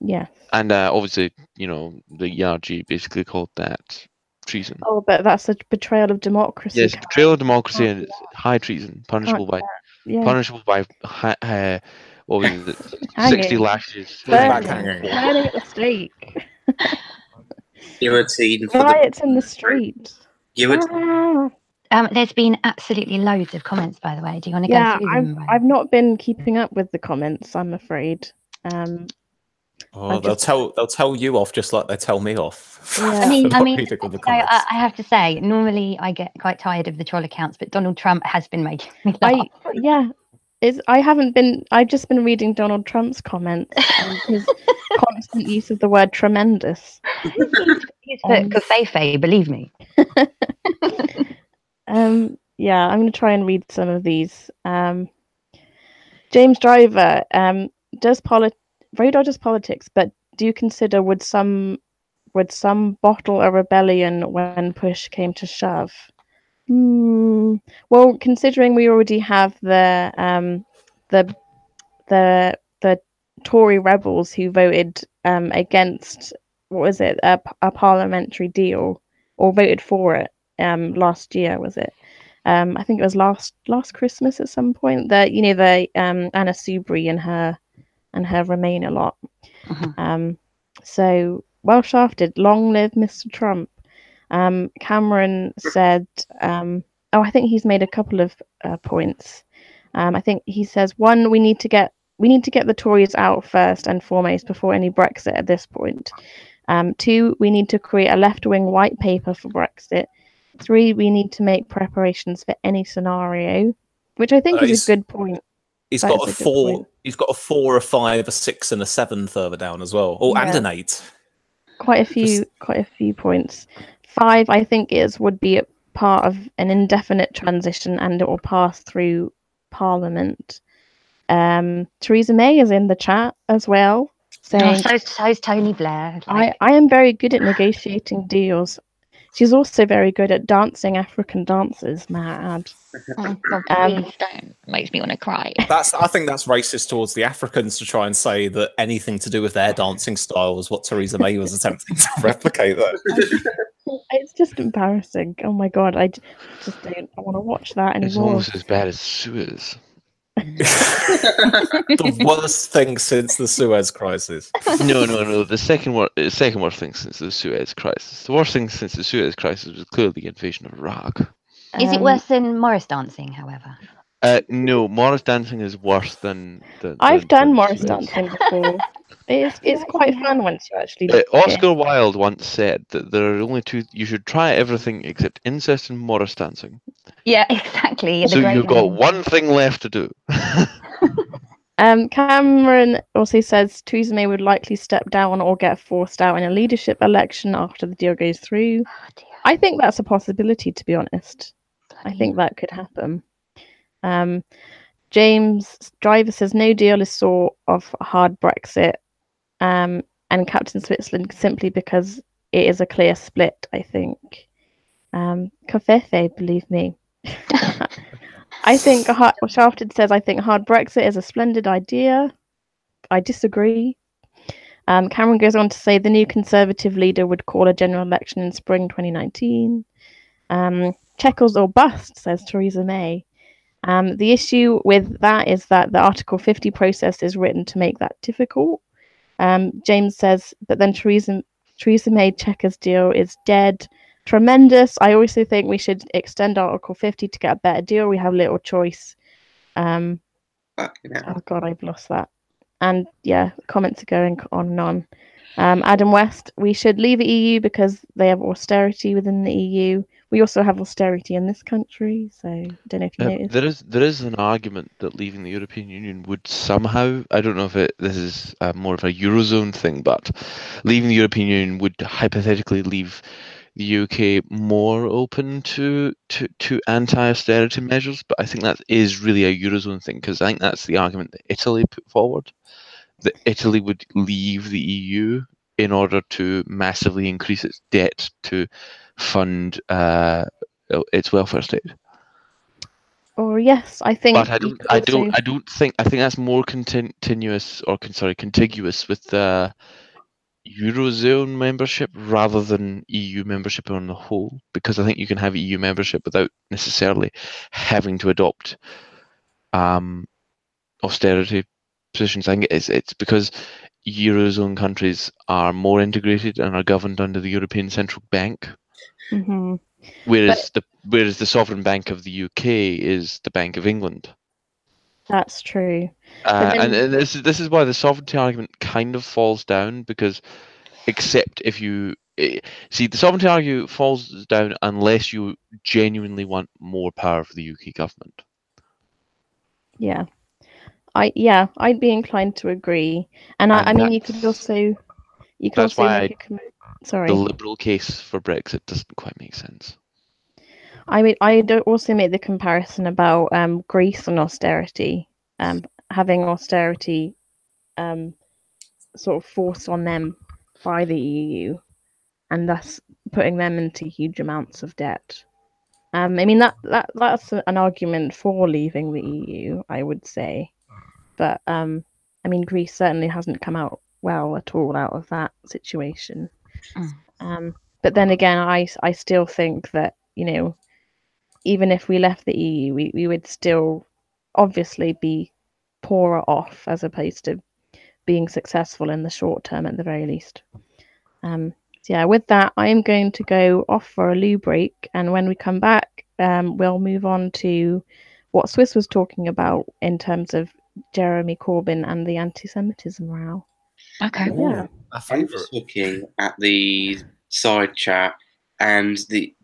S1: Yeah.
S5: And obviously, the ERG basically called that treason.
S1: Oh, but that's a betrayal of democracy.
S5: Yes, betrayal of democracy and it's high treason, punishable by what was it? 60 lashes.
S1: Burning at the stake.
S3: Guillotine.
S1: Riots in the street.
S2: There's been absolutely loads of comments, by the way. Do you want to go through them?
S1: I've not been keeping up with the comments, I'm afraid.
S4: They'll tell you off just like they tell me off.
S2: Yeah. I have to say, normally I get quite tired of the troll accounts, but Donald Trump has been making me laugh.
S1: I've just been reading Donald Trump's comments and his constant use of the word tremendous.
S2: He's covfefe, believe me.
S1: Yeah, I'm going to try and read some of these. James Driver very dodges politics, but do you consider would some bottle a rebellion when push came to shove? Well, considering we already have the the Tory rebels who voted against, what was it, a parliamentary deal, or voted for it last year, was it? I think it was last Christmas at some point. The Anna Soubry and her Remain a lot. So well shafted. Long live Mr. Trump. Cameron said, I think he's made a couple of points. I think he says, one, we need to get the Tories out first and foremost before any Brexit at this point. Two, we need to create a left-wing white paper for Brexit. Three, we need to make preparations for any scenario, which I think is a good point.
S4: He's got a 4. He's got a 4, a 5, a 6, and a 7 further down as well. Oh, and an 8.
S1: Quite a few points. 5, I think, would be a part of an indefinite transition, and it will pass through Parliament. Theresa May is in the chat as well, saying,
S2: so is Tony Blair.
S1: I am very good at negotiating deals. She's also very good at dancing African dances, mad.
S2: Oh, God, please don't. Makes me want to cry.
S4: I think that's racist towards the Africans to try and say that anything to do with their dancing style was what Theresa May was attempting to replicate.
S1: It's just embarrassing. Oh my God, I just don't want to watch that anymore.
S5: It's almost as bad as Suez.
S4: The worst thing since the Suez Crisis.
S5: No. The second worst thing since the Suez Crisis. The worst thing since the Suez Crisis was clearly the invasion of Iraq.
S2: Is it worse than Morris dancing, however?
S5: No, Morris dancing is worse than
S1: I've done Morris dancing before. It's quite fun once you actually do
S5: Oscar Wilde once said that there are only 2. You should try everything except incest and Morris dancing.
S2: Yeah, exactly.
S5: So you've got one thing left to do.
S1: Cameron also says Theresa May would likely step down or get forced out in a leadership election after the deal goes through. I think that's a possibility, to be honest. I think that could happen. James Driver says no deal is sort of a hard Brexit, and Captain Switzerland simply because it is a clear split, I think. Covfefe, believe me. I think Shafted says, I think hard Brexit is a splendid idea. I disagree. Cameron goes on to say the new Conservative leader would call a general election in spring 2019. Checkers or bust, says Theresa May. The issue with that is that the Article 50 process is written to make that difficult. James says, but then Theresa May Chequers deal is dead. Tremendous. I also think we should extend Article 50 to get a better deal. We have little choice. Oh God, I've lost that. And yeah, comments are going on and on. Adam West, we should leave the EU because they have austerity within the EU. We also have austerity in this country, so I don't know if you noticed.
S5: There is an argument that leaving the European Union would somehow, I don't know if this is more of a Eurozone thing, but leaving the European Union would hypothetically leave the UK more open to anti-austerity measures, but I think that is really a Eurozone thing, because I think that's the argument that Italy put forward, that Italy would leave the EU in order to massively increase its debt to fund its welfare state.
S1: Or yes, I think.
S5: But I think that's more contiguous with Eurozone membership rather than EU membership on the whole, because I think you can have EU membership without necessarily having to adopt austerity positions. I think it's because Eurozone countries are more integrated and are governed under the European Central Bank, whereas the sovereign bank of the UK is the Bank of England.
S1: That's true.
S5: And this is why the sovereignty argument kind of falls down, because except if you see, the sovereignty argument falls down unless you genuinely want more power for the UK government.
S1: Yeah. I'd be inclined to agree. And I mean, you could also make a comment. Sorry.
S5: The liberal case for Brexit doesn't quite make sense.
S1: I mean, I do also make the comparison about Greece and austerity, having austerity sort of forced on them by the EU, and thus putting them into huge amounts of debt. I mean that's an argument for leaving the EU, I would say, but I mean Greece certainly hasn't come out well at all out of that situation. But then again, I still think that, you know, even if we left the EU, we would still obviously be poorer off as opposed to being successful in the short term at the very least. So yeah, with that, I'm going to go off for a loo break, and when we come back, we'll move on to what Swiss was talking about in terms of Jeremy Corbyn and the anti-Semitism row.
S2: Okay.
S1: Yeah.
S3: I'm just looking at the side chat, and the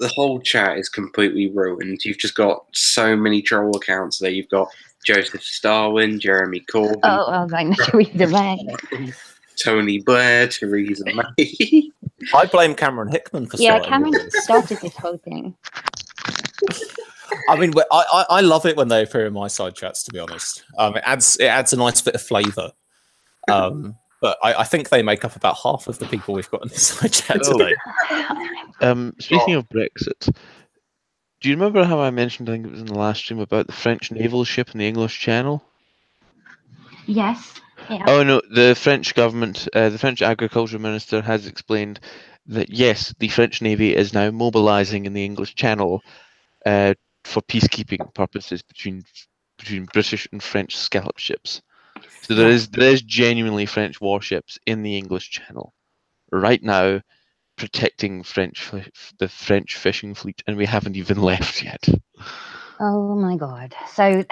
S3: whole chat is completely ruined. You've just got so many troll accounts there. You've got Joseph Stalin, Jeremy Corbyn.
S2: Oh, I was like, Theresa May.
S3: Tony Blair, Theresa May.
S4: I blame Cameron Hickman for
S2: Yeah,
S4: starting
S2: Cameron
S4: all this.
S2: started this whole thing.
S4: I mean, I love it when they appear in my side chats. To be honest, it adds a nice bit of flavour. But I think they make up about half of the people we've got in the side chat today.
S5: Speaking of Brexit, do you remember how I mentioned, I think it was in the last stream, about the French naval ship in the English Channel?
S2: Yes. Yeah.
S5: Oh no, the French government, the French agriculture minister has explained that yes, the French Navy is now mobilising in the English Channel for peacekeeping purposes between British and French scallop ships. So there is genuinely French warships in the English Channel right now, protecting the French fishing fleet, and we haven't even left yet.
S2: Oh my god! So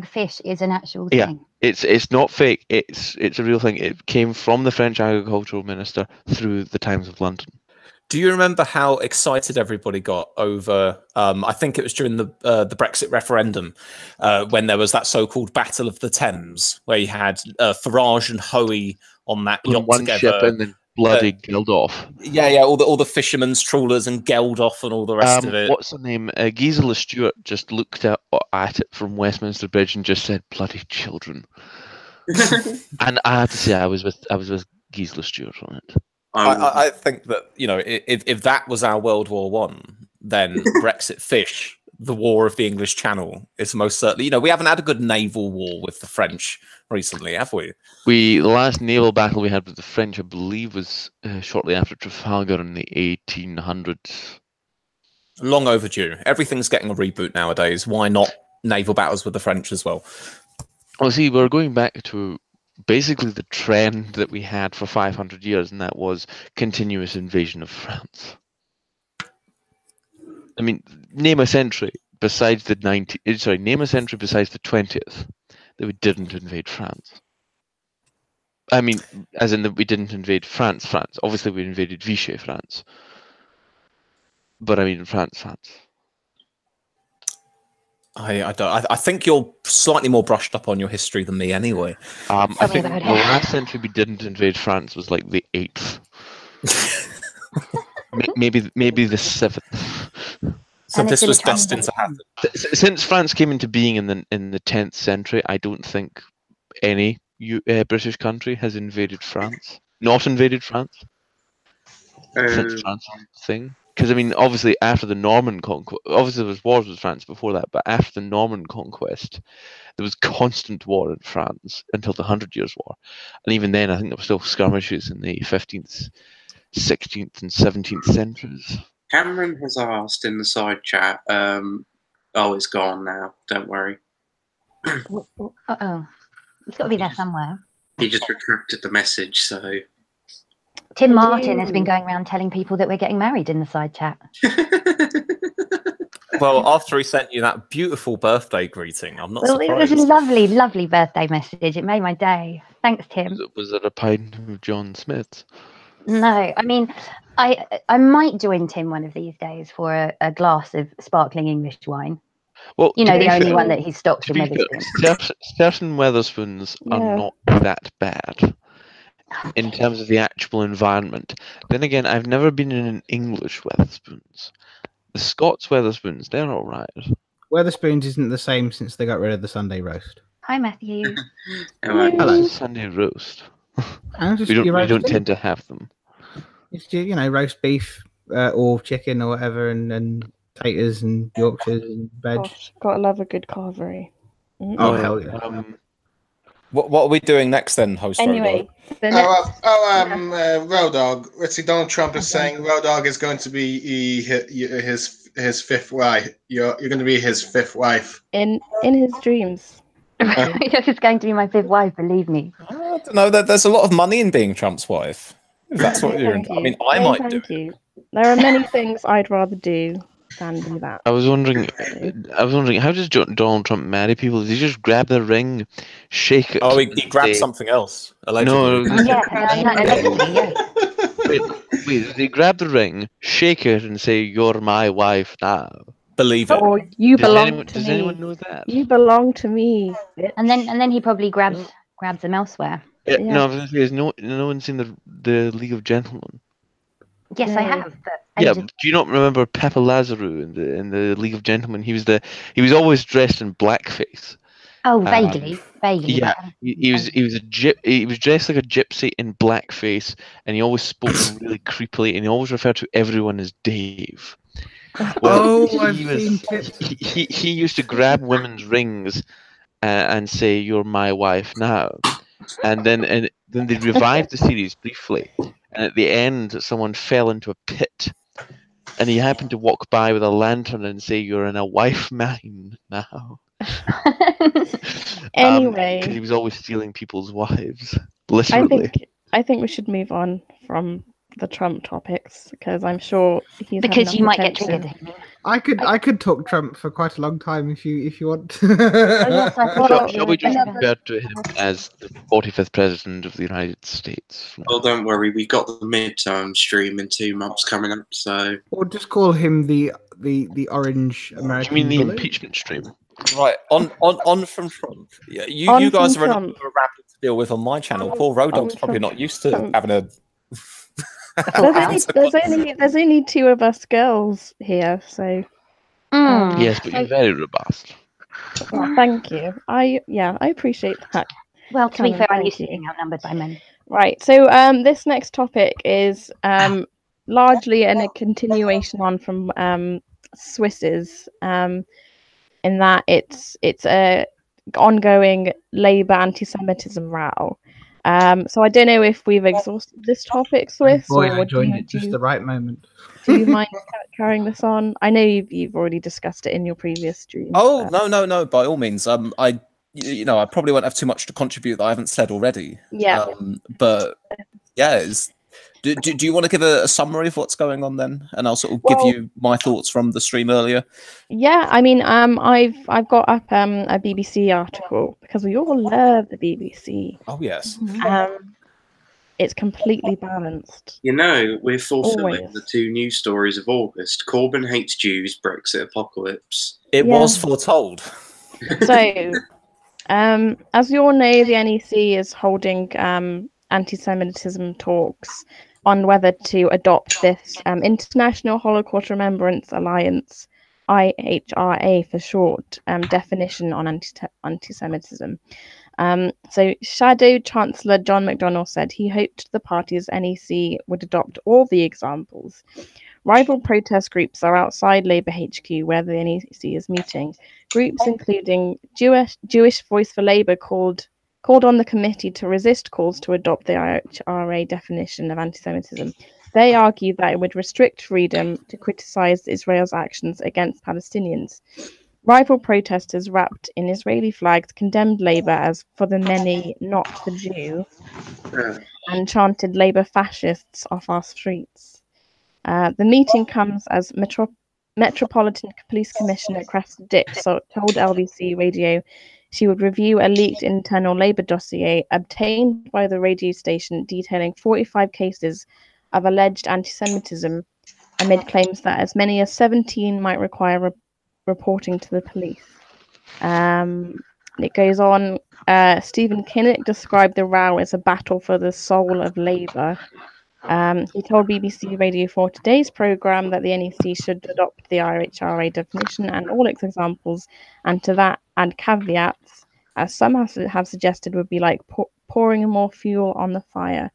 S2: #fish is an actual thing.
S5: It's not fake. It's a real thing. It came from the French agricultural minister through the Times of London.
S4: Do you remember how excited everybody got over? I think it was during the Brexit referendum when there was that so-called Battle of the Thames, where you had Farage and Hoey on that yacht
S5: one
S4: together,
S5: ship and then bloody Geldof.
S4: Yeah, all the fishermen's trawlers and Geldof and all the rest of it.
S5: What's the name? Gisela Stewart just looked at it from Westminster Bridge and just said, "Bloody children." And I have to say, I was with Gisela Stewart on it.
S4: I think that, you know, if that was our World War One, then Brexit fish, the War of the English Channel, is most certainly. You know, we haven't had a good naval war with the French recently, have we?
S5: The last naval battle we had with the French, I believe, was shortly after Trafalgar in the 1800s.
S4: Long overdue. Everything's getting a reboot nowadays. Why not naval battles with the French as well?
S5: Well, see, we're going back to basically the trend that we had for 500 years, and that was continuous invasion of France. I mean, name a century besides the 20th that we didn't invade France. I mean, as in that we didn't invade France. Obviously, we invaded Vichy France. But I mean, France.
S4: I think you're slightly more brushed up on your history than me, anyway.
S5: I think the last century we didn't invade France was like the 8th, maybe the 7th.
S4: So this was destined to happen.
S5: Since France came into being in the 10th century, I don't think any British country has invaded France. Not invaded France. Since France thing. Because, I mean, obviously, after the Norman conquest, obviously there was wars with France before that, but after the Norman conquest, there was constant war in France until the 100 Years' War. And even then, I think there were still skirmishes in the 15th, 16th, and 17th centuries.
S3: Cameron has asked in the side chat, it's gone now, don't worry.
S2: Uh-oh. It's got to be there somewhere.
S3: He just retracted the message, so...
S2: Tim Martin has been going around telling people that we're getting married in the side chat.
S4: Well, after he sent you that beautiful birthday greeting, I'm not surprised.
S2: It was a lovely, lovely birthday message. It made my day. Thanks, Tim.
S5: Was it a pint of John Smith's?
S2: No, I mean, I might join Tim one of these days for a glass of sparkling English wine.
S5: Well,
S2: you know, the only one that he stocks in
S5: Wetherspoons. Certain Wetherspoons are not that bad in terms of the actual environment. Then again, I've never been in an English Wetherspoons, The Scots Weatherspoons, they're all right.
S6: Weatherspoons isn't the same since they got rid of the Sunday roast.
S2: Hi, Matthew.
S6: Hello.
S5: Sunday roast.
S6: And just
S5: We
S6: your roast
S5: don't
S6: beef.
S5: tend to have them.
S6: It's you know, roast beef or chicken or whatever, and taters and Yorkshires and veg.
S1: Gosh, gotta love a good carvery.
S6: Oh hell yeah!
S4: What are we doing next then, host
S1: Anyway,
S4: Rodog?
S1: the next.
S7: Road Dogg. Let's see. Donald Trump is saying Road Dogg is going to be his fifth wife. You're going to be his fifth wife.
S1: In his dreams.
S2: It's going to be my fifth wife, believe me.
S4: I don't know. There's a lot of money in being Trump's wife. If that's what you're into. I mean, I might do it.
S1: There are many things I'd rather do than do that.
S5: I was wondering, how does Donald Trump marry people? Does he just grab the ring, shake it?
S4: Oh, he grabbed something else. Allegedly.
S5: No.
S2: Allegedly, yeah.
S5: Wait, does he grab the ring, shake it, and say, "You're my wife now"?
S4: Believe it.
S1: Or you belong to me.
S5: Does anyone know that?
S1: You belong to me.
S2: And then he probably grabs them elsewhere.
S5: Yeah.
S1: Yeah.
S5: No, I was going to say, has no one's seen the League of Gentlemen?
S2: Yes,
S1: No.
S2: I have. But
S5: Yeah, do you not remember Pepe Lazarou in the League of Gentlemen? He was always dressed in blackface.
S2: Oh, vaguely.
S5: Yeah, he was dressed like a gypsy in blackface, and he always spoke really creepily, and he always referred to everyone as Dave.
S6: Well, I've seen clips.
S5: He used to grab women's rings and say, "You're my wife now," and then they revived the series briefly, and at the end, someone fell into a pit, and he happened to walk by with a lantern and say, "You're in a wife mine now."
S1: Anyway,
S5: 'cause he was always stealing people's wives, literally.
S1: I think we should move on from the Trump topics because I'm sure he's
S2: because you might get
S1: attention.
S2: triggered.
S6: I could talk Trump for quite a long time if you want.
S2: Yes, I thought
S5: Shall we just refer to him as the 45th president of the United States?
S3: Well, don't worry, we got the midterm stream in 2 months coming up, so.
S6: Or just call him the orange
S5: Do
S6: American.
S5: you mean the
S6: bully.
S5: impeachment stream?
S4: Right, on from Trump. Yeah, you guys are
S1: Trump.
S4: a rapid to deal with on my channel. Poor Road Dogg's probably not used to
S1: Trump.
S4: having a.
S1: There's only two of us girls here, so
S5: Yes, but you're very robust.
S1: well, thank you. I appreciate that.
S2: Well, to be
S1: Colin,
S2: fair, I'm
S1: thank
S2: used to
S1: you.
S2: being outnumbered by men.
S1: Right, so this next topic is largely a continuation on from Swiss's in that it's a ongoing Labour anti-Semitism row. So I don't know if we've exhausted this topic, Swiss,
S6: Boy,
S1: or
S6: I joined at just the right moment.
S1: do you mind carrying this on? I know you've already discussed it in your previous stream.
S4: Oh no! By all means, I probably won't have too much to contribute that I haven't said already.
S1: Yeah.
S4: But yeah, do you want to give a summary of what's going on then, and I'll sort of give you my thoughts from the stream earlier.
S1: Yeah, I mean, I've got up a BBC article because we all love the BBC.
S4: Oh yes.
S1: It's completely balanced.
S3: You know, we're fulfilling
S1: Always.
S3: the 2 news stories of August. Corbyn hates Jews, Brexit apocalypse.
S4: It was foretold.
S1: So, as you all know, the NEC is holding anti-Semitism talks on whether to adopt this International Holocaust Remembrance Alliance, IHRA for short, definition on anti-Semitism. So Shadow Chancellor John McDonnell said he hoped the party's NEC would adopt all the examples. Rival protest groups are outside Labour HQ where the NEC is meeting. Groups including Jewish Voice for Labour called on the committee to resist calls to adopt the IHRA definition of anti-Semitism. They argue that it would restrict freedom to criticise Israel's actions against Palestinians. Rival protesters wrapped in Israeli flags condemned Labour as for the many, not the Jew, and chanted Labour fascists off our streets. The meeting comes as Metropolitan Police Commissioner Cressida Dick told LBC Radio she would review a leaked internal Labour dossier obtained by the radio station detailing 45 cases of alleged anti-Semitism amid claims that as many as 17 might require reporting to the police. It goes on. Stephen Kinnock described the row as a battle for the soul of Labour. He told BBC Radio 4 Today's programme that the NEC should adopt the IHRA definition and all its examples, and to that add caveats, as some have suggested would be like pouring more fuel on the fire.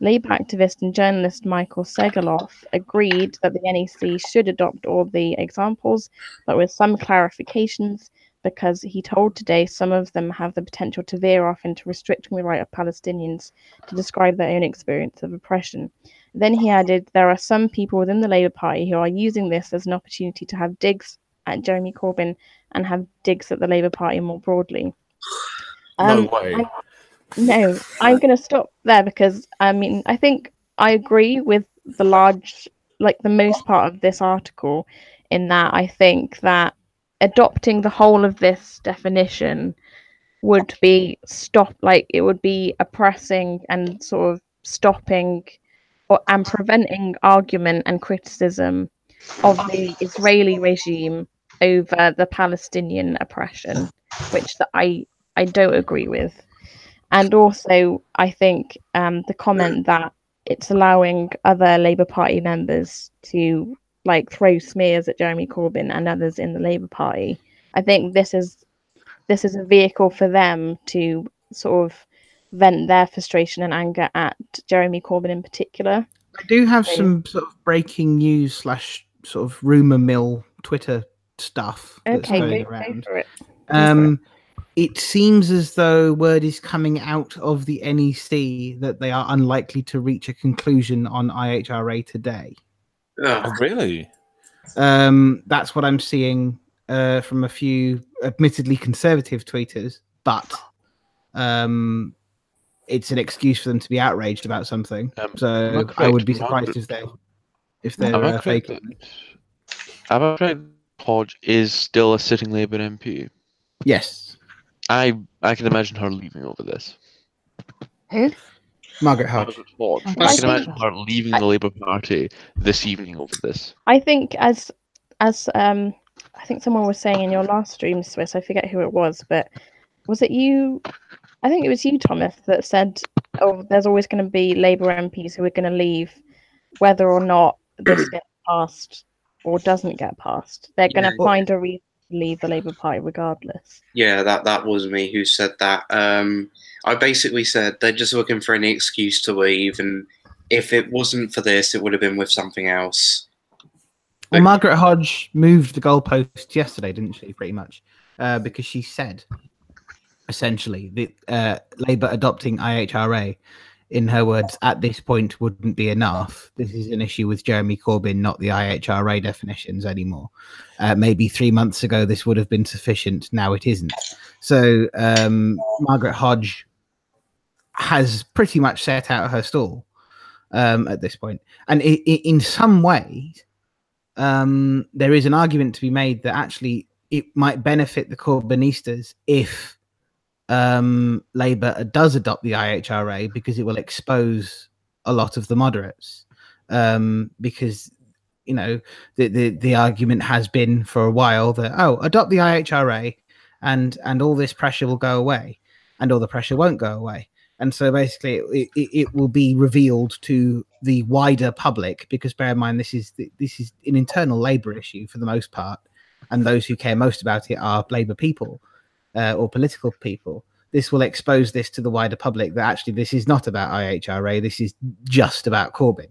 S1: Labour activist and journalist Michael Segaloff agreed that the NEC should adopt all the examples, but with some clarifications, because he told Today some of them have the potential to veer off into restricting the right of Palestinians to describe their own experience of oppression. Then he added, there are some people within the Labour Party who are using this as an opportunity to have digs at Jeremy Corbyn and have digs at the Labour Party more broadly.
S4: No way.
S1: No, I'm going to stop there because, I mean, I think I agree with the most part of this article, in that I think that adopting the whole of this definition would be it would be oppressing and sort of stopping and preventing argument and criticism of the Israeli regime over the Palestinian oppression, which I don't agree with. And also, I think the comment that it's allowing other Labour Party members to throw smears at Jeremy Corbyn and others in the Labour Party. I think this is a vehicle for them to sort of vent their frustration and anger at Jeremy Corbyn in particular.
S6: I do have some sort of breaking news / sort of rumor mill Twitter stuff that's going around.
S1: Go for it.
S6: It seems as though word is coming out of the NEC that they are unlikely to reach a conclusion on IHRA today.
S4: Oh, really?
S6: That's what I'm seeing from a few admittedly conservative tweeters, but it's an excuse for them to be outraged about something. So I would be surprised if they're fake.
S5: Am I correct? Hodge is still a sitting Labour MP.
S6: Yes.
S5: I can imagine her leaving over this.
S2: Who?
S6: Margaret Hodge.
S5: I can imagine her leaving the Labour Party this evening over this.
S1: I think as I think someone was saying in your last stream, Swiss, I forget who it was, but was it you? I think it was you, Thomas, that said, "Oh, there's always going to be Labour MPs who are going to leave, whether or not this gets passed or doesn't get passed. They're going to find a reason to leave the Labour Party regardless."
S3: Yeah, that was me who said that. I basically said they're just looking for any excuse to leave, and if it wasn't for this, it would have been with something else.
S6: Well, Margaret Hodge moved the goalpost yesterday, didn't she? Pretty much, because she said, essentially, that Labour adopting IHRA, in her words, at this point wouldn't be enough. This is an issue with Jeremy Corbyn, not the IHRA definitions anymore. Maybe 3 months ago, this would have been sufficient. Now it isn't. So Margaret Hodge has pretty much set out her stall at this point. And in some ways, there is an argument to be made that actually it might benefit the Corbynistas if Labour does adopt the IHRA, because it will expose a lot of the moderates. Because, you know, the argument has been for a while that, adopt the IHRA and all this pressure will go away, and all the pressure won't go away. And so basically it will be revealed to the wider public, because bear in mind, this is an internal Labour issue for the most part. And those who care most about it are Labour people or political people. This will expose this to the wider public, that actually this is not about IHRA. This is just about Corbyn.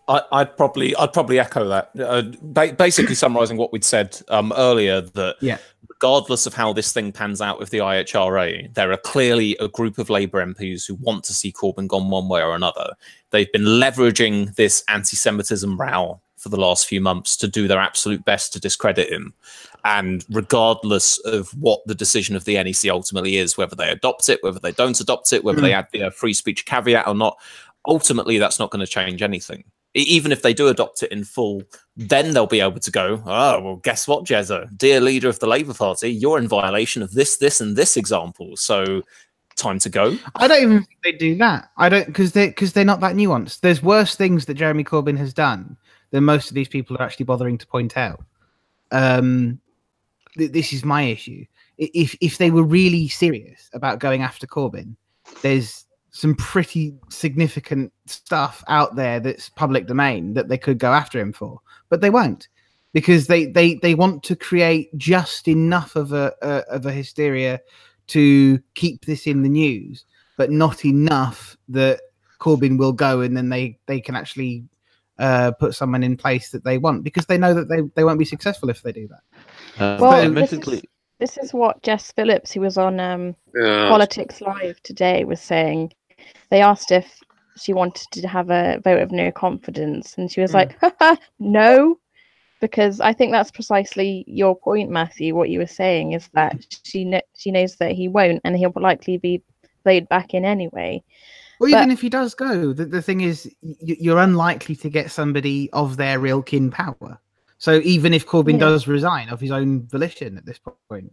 S4: I'd probably echo that. Basically, summarising what we'd said earlier, that regardless of how this thing pans out with the IHRA, there are clearly a group of Labour MPs who want to see Corbyn gone one way or another. They've been leveraging this anti-Semitism row for the last few months to do their absolute best to discredit him. And regardless of what the decision of the NEC ultimately is, whether they adopt it, whether they don't adopt it, whether they add the free speech caveat or not, ultimately that's not going to change anything. Even if they do adopt it in full, then they'll be able to go, oh, well, guess what, Jezza? Dear leader of the Labour Party, you're in violation of this, and this example. So time to go.
S6: I don't even think they do that. I don't, because they're not that nuanced. There's worse things that Jeremy Corbyn has done than most of these people are actually bothering to point out. This is my issue. If they were really serious about going after Corbyn, there's some pretty significant stuff out there that's public domain that they could go after him for, but they won't, because they want to create just enough of a hysteria to keep this in the news, but not enough that Corbyn will go and then they can actually put someone in place that they want, because they know that they won't be successful if they do that.
S1: Well, this is what Jess Phillips, who was on Politics Live today, was saying. They asked if she wanted to have a vote of no confidence, and she was like, no, because I think that's precisely your point, Matthew. What you were saying is that she knows that he won't, and he'll likely be played back in anyway.
S6: Well, even if he does go, the thing is, you're unlikely to get somebody of their real kin power. So even if Corbyn does resign of his own volition at this point,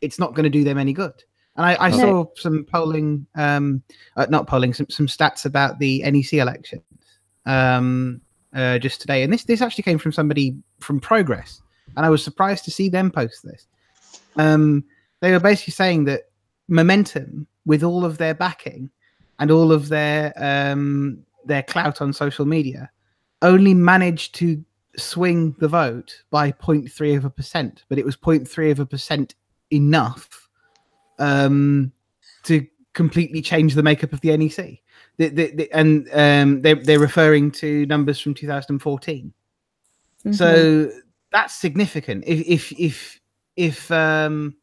S6: it's not going to do them any good. And I saw some polling, some stats about the NEC elections just today. And this actually came from somebody from Progress. And I was surprised to see them post this. They were basically saying that Momentum, with all of their backing and all of their clout on social media, only managed to swing the vote by 0.3%. But it was 0.3% enough to completely change the makeup of the NEC. They're referring to numbers from 2014. Mm-hmm. So that's significant. If the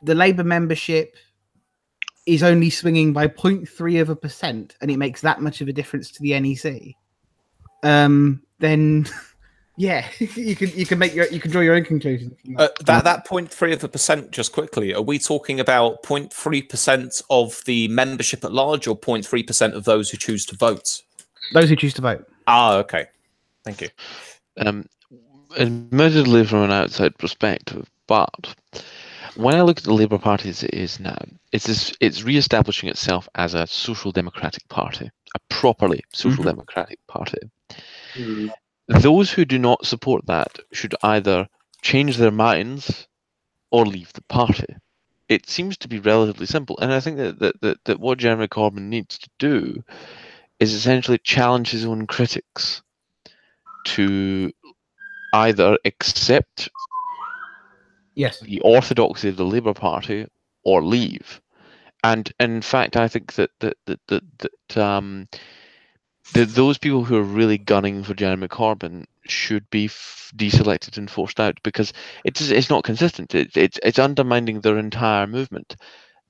S6: Labour membership is only swinging by 0.3% and it makes that much of a difference to the NEC, then yeah, you can draw your own conclusions.
S4: That 0.3%, just quickly, are we talking about 0.3% of the membership at large, or 0.3% of those who choose to vote?
S6: Those who choose to vote.
S4: Ah, okay. Thank you.
S5: Admittedly, from an outside perspective, but when I look at the Labour Party as it is now, it's re-establishing itself as a social democratic party, a properly social democratic party. Mm. Those who do not support that should either change their minds or leave the party. It seems to be relatively simple, and I think that what Jeremy Corbyn needs to do is essentially challenge his own critics to either accept the orthodoxy of the Labour Party or leave. And in fact, I think that those people who are really gunning for Jeremy Corbyn should be deselected and forced out, because it's not consistent. It's undermining their entire movement.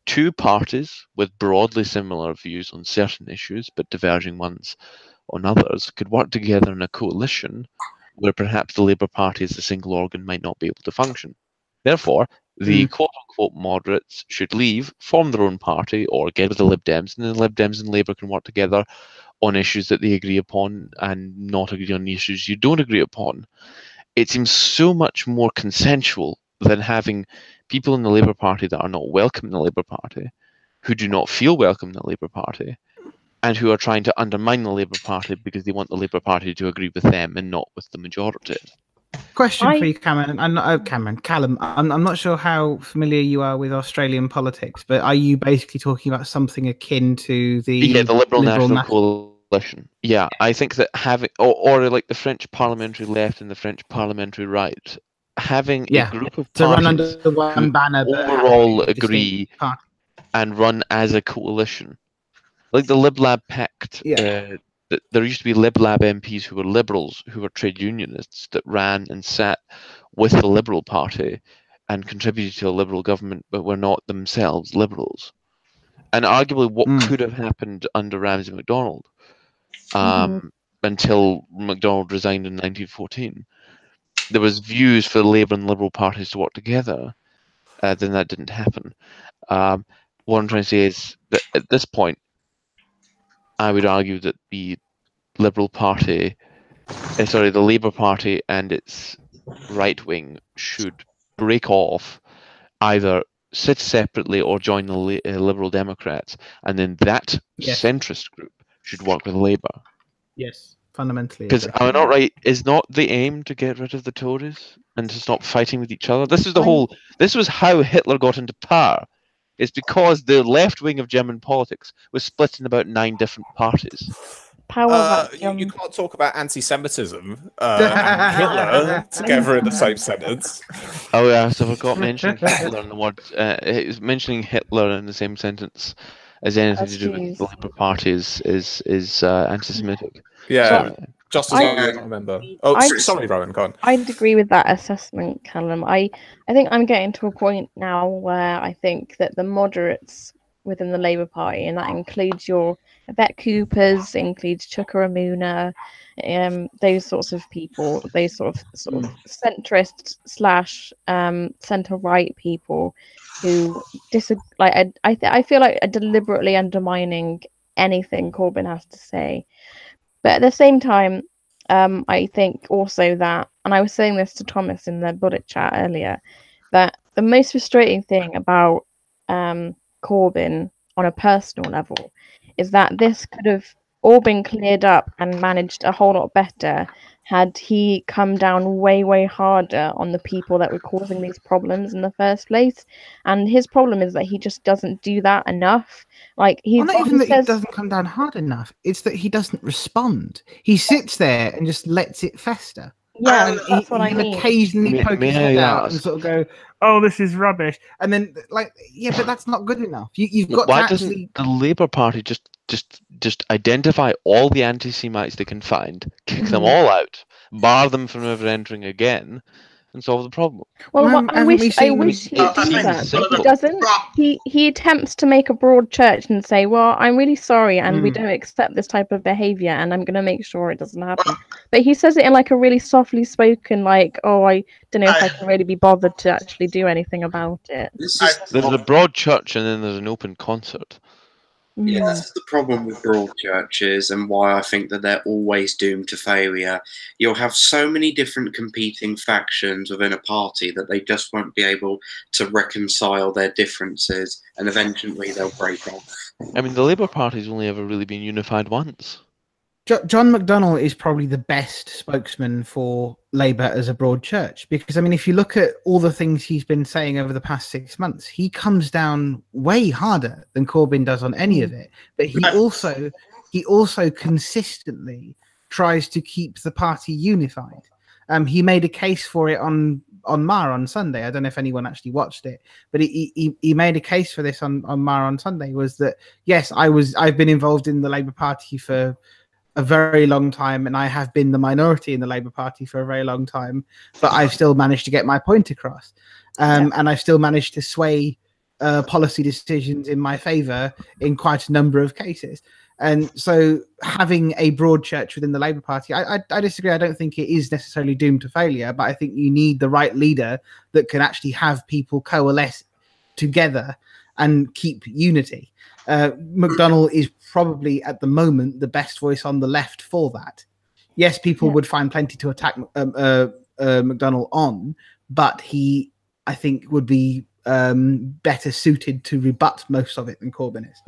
S5: Two parties with broadly similar views on certain issues, but diverging ones on others, could work together in a coalition where perhaps the Labour Party as a single organ might not be able to function. Therefore, the quote-unquote moderates should leave, form their own party, or get with the Lib Dems, and the Lib Dems and Labour can work together on issues that they agree upon and not agree on the issues you don't agree upon. It seems so much more consensual than having people in the Labour Party that are not welcome in the Labour Party, who do not feel welcome in the Labour Party, and who are trying to undermine the Labour Party because they want the Labour Party to agree with them and not with the majority.
S6: Question for you, Callum. I'm not sure how familiar you are with Australian politics, but are you basically talking about something akin to the
S5: Liberal National Coalition? Yeah, I think that having, or like the French parliamentary left and the French parliamentary right, having a group of
S6: to run under the one banner
S5: overall agree and run as a coalition, like the Lib Lab Pact. There used to be Lib Lab MPs who were liberals, who were trade unionists, that ran and sat with the Liberal Party and contributed to a Liberal government, but were not themselves liberals. And arguably what could have happened under Ramsay MacDonald until MacDonald resigned in 1914. There was views for the Labour and Liberal parties to work together. Then that didn't happen. What I'm trying to say is that at this point, I would argue that the Liberal Party, the Labour Party and its right wing should break off, either sit separately or join the Liberal Democrats, and then that centrist group should work with Labour.
S6: Yes, fundamentally.
S5: Because am I not right? Is not the aim to get rid of the Tories and to stop fighting with each other? This is the whole. This was how Hitler got into power. It's because the left wing of German politics was split in about 9 different parties.
S4: You can't talk about anti-Semitism and Hitler together in the same sentence.
S5: Oh yeah, so I forgot mentioning Hitler in the word. Mentioning Hitler in the same sentence as anything to do with the Labour Party is anti-Semitic.
S4: Yeah,
S5: Sorry.
S4: just as I don't remember. Oh, sorry, Rowan, go on.
S1: I'd agree with that assessment, Callum. I think I'm getting to a point now where I think that the moderates within the Labour Party, and that includes your Yvette Coopers, includes Chuka Ramuna, those sorts of people, those sort of centrist / centre-right people who disagree. Like I feel like are deliberately undermining anything Corbyn has to say. But at the same time, I think also that, and I was saying this to Thomas in the bullet chat earlier, that the most frustrating thing about Corbyn on a personal level is that this could have all been cleared up and managed a whole lot better had he come down way harder on the people that were causing these problems in the first place. And his problem is that he just doesn't do that enough. Like he
S6: doesn't come down hard enough. It's that he doesn't respond. He sits there and just lets it fester.
S1: Yeah, that's what I mean.
S6: Occasionally poke his head out and sort of go, "Oh, this is rubbish," and then but that's not good enough. You've got
S5: Why
S6: to
S5: doesn't the Labour Party just identify all the anti-Semites they can find, kick them all out, bar them from ever entering again, and solve the problem?
S1: Well, I wish he'd do that, but he doesn't. He attempts to make a broad church and say, "Well, I'm really sorry, and we don't accept this type of behaviour, and I'm going to make sure it doesn't happen." But he says it in like a really softly spoken, like, "Oh, I don't know if I can really be bothered to actually do anything about it."
S5: There's a broad church, and then there's an open concert.
S3: Yeah, that's the problem with broad churches, and why I think that they're always doomed to failure. You'll have so many different competing factions within a party that they just won't be able to reconcile their differences, and eventually they'll break off.
S5: I mean, the Labour Party's only ever really been unified once.
S6: John McDonnell is probably the best spokesman for Labour as a broad church, because I mean, if you look at all the things he's been saying over the past 6 months, he comes down way harder than Corbyn does on any of it. But he also consistently tries to keep the party unified. He made a case for it on Mar on Sunday. I don't know if anyone actually watched it, but he made a case for this on Mar on Sunday. Was that, yes, I've been involved in the Labour Party for a very long time, and I have been the minority in the Labour Party for a very long time, but I've still managed to get my point across, and I've still managed to sway policy decisions in my favour in quite a number of cases. And so having a broad church within the Labour Party, I disagree. I don't think it is necessarily doomed to failure, but I think you need the right leader that can actually have people coalesce together and keep unity. McDonnell is probably at the moment the best voice on the left for that. Yes, people would find plenty to attack McDonnell on, but he, I think, would be better suited to rebut most of it than Corbyn is.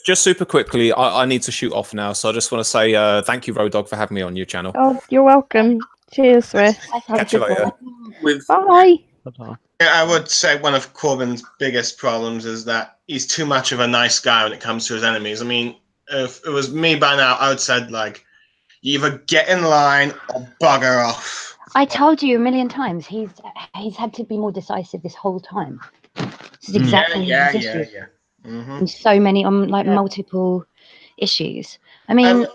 S4: Just super quickly, I need to shoot off now, so I just want to say thank you, Road Dog, for having me on your channel.
S1: Oh, you're welcome. Cheers, Swiss.
S4: Catch you later.
S1: Bye.
S7: I would say one of Corbyn's biggest problems is that he's too much of a nice guy when it comes to his enemies. I mean, if it was me by now, I would said, like, you either get in line or bugger off.
S2: I told you a million times he's had to be more decisive this whole time. This is exactly his issue.
S7: Mm-hmm.
S2: And so many multiple issues. I mean,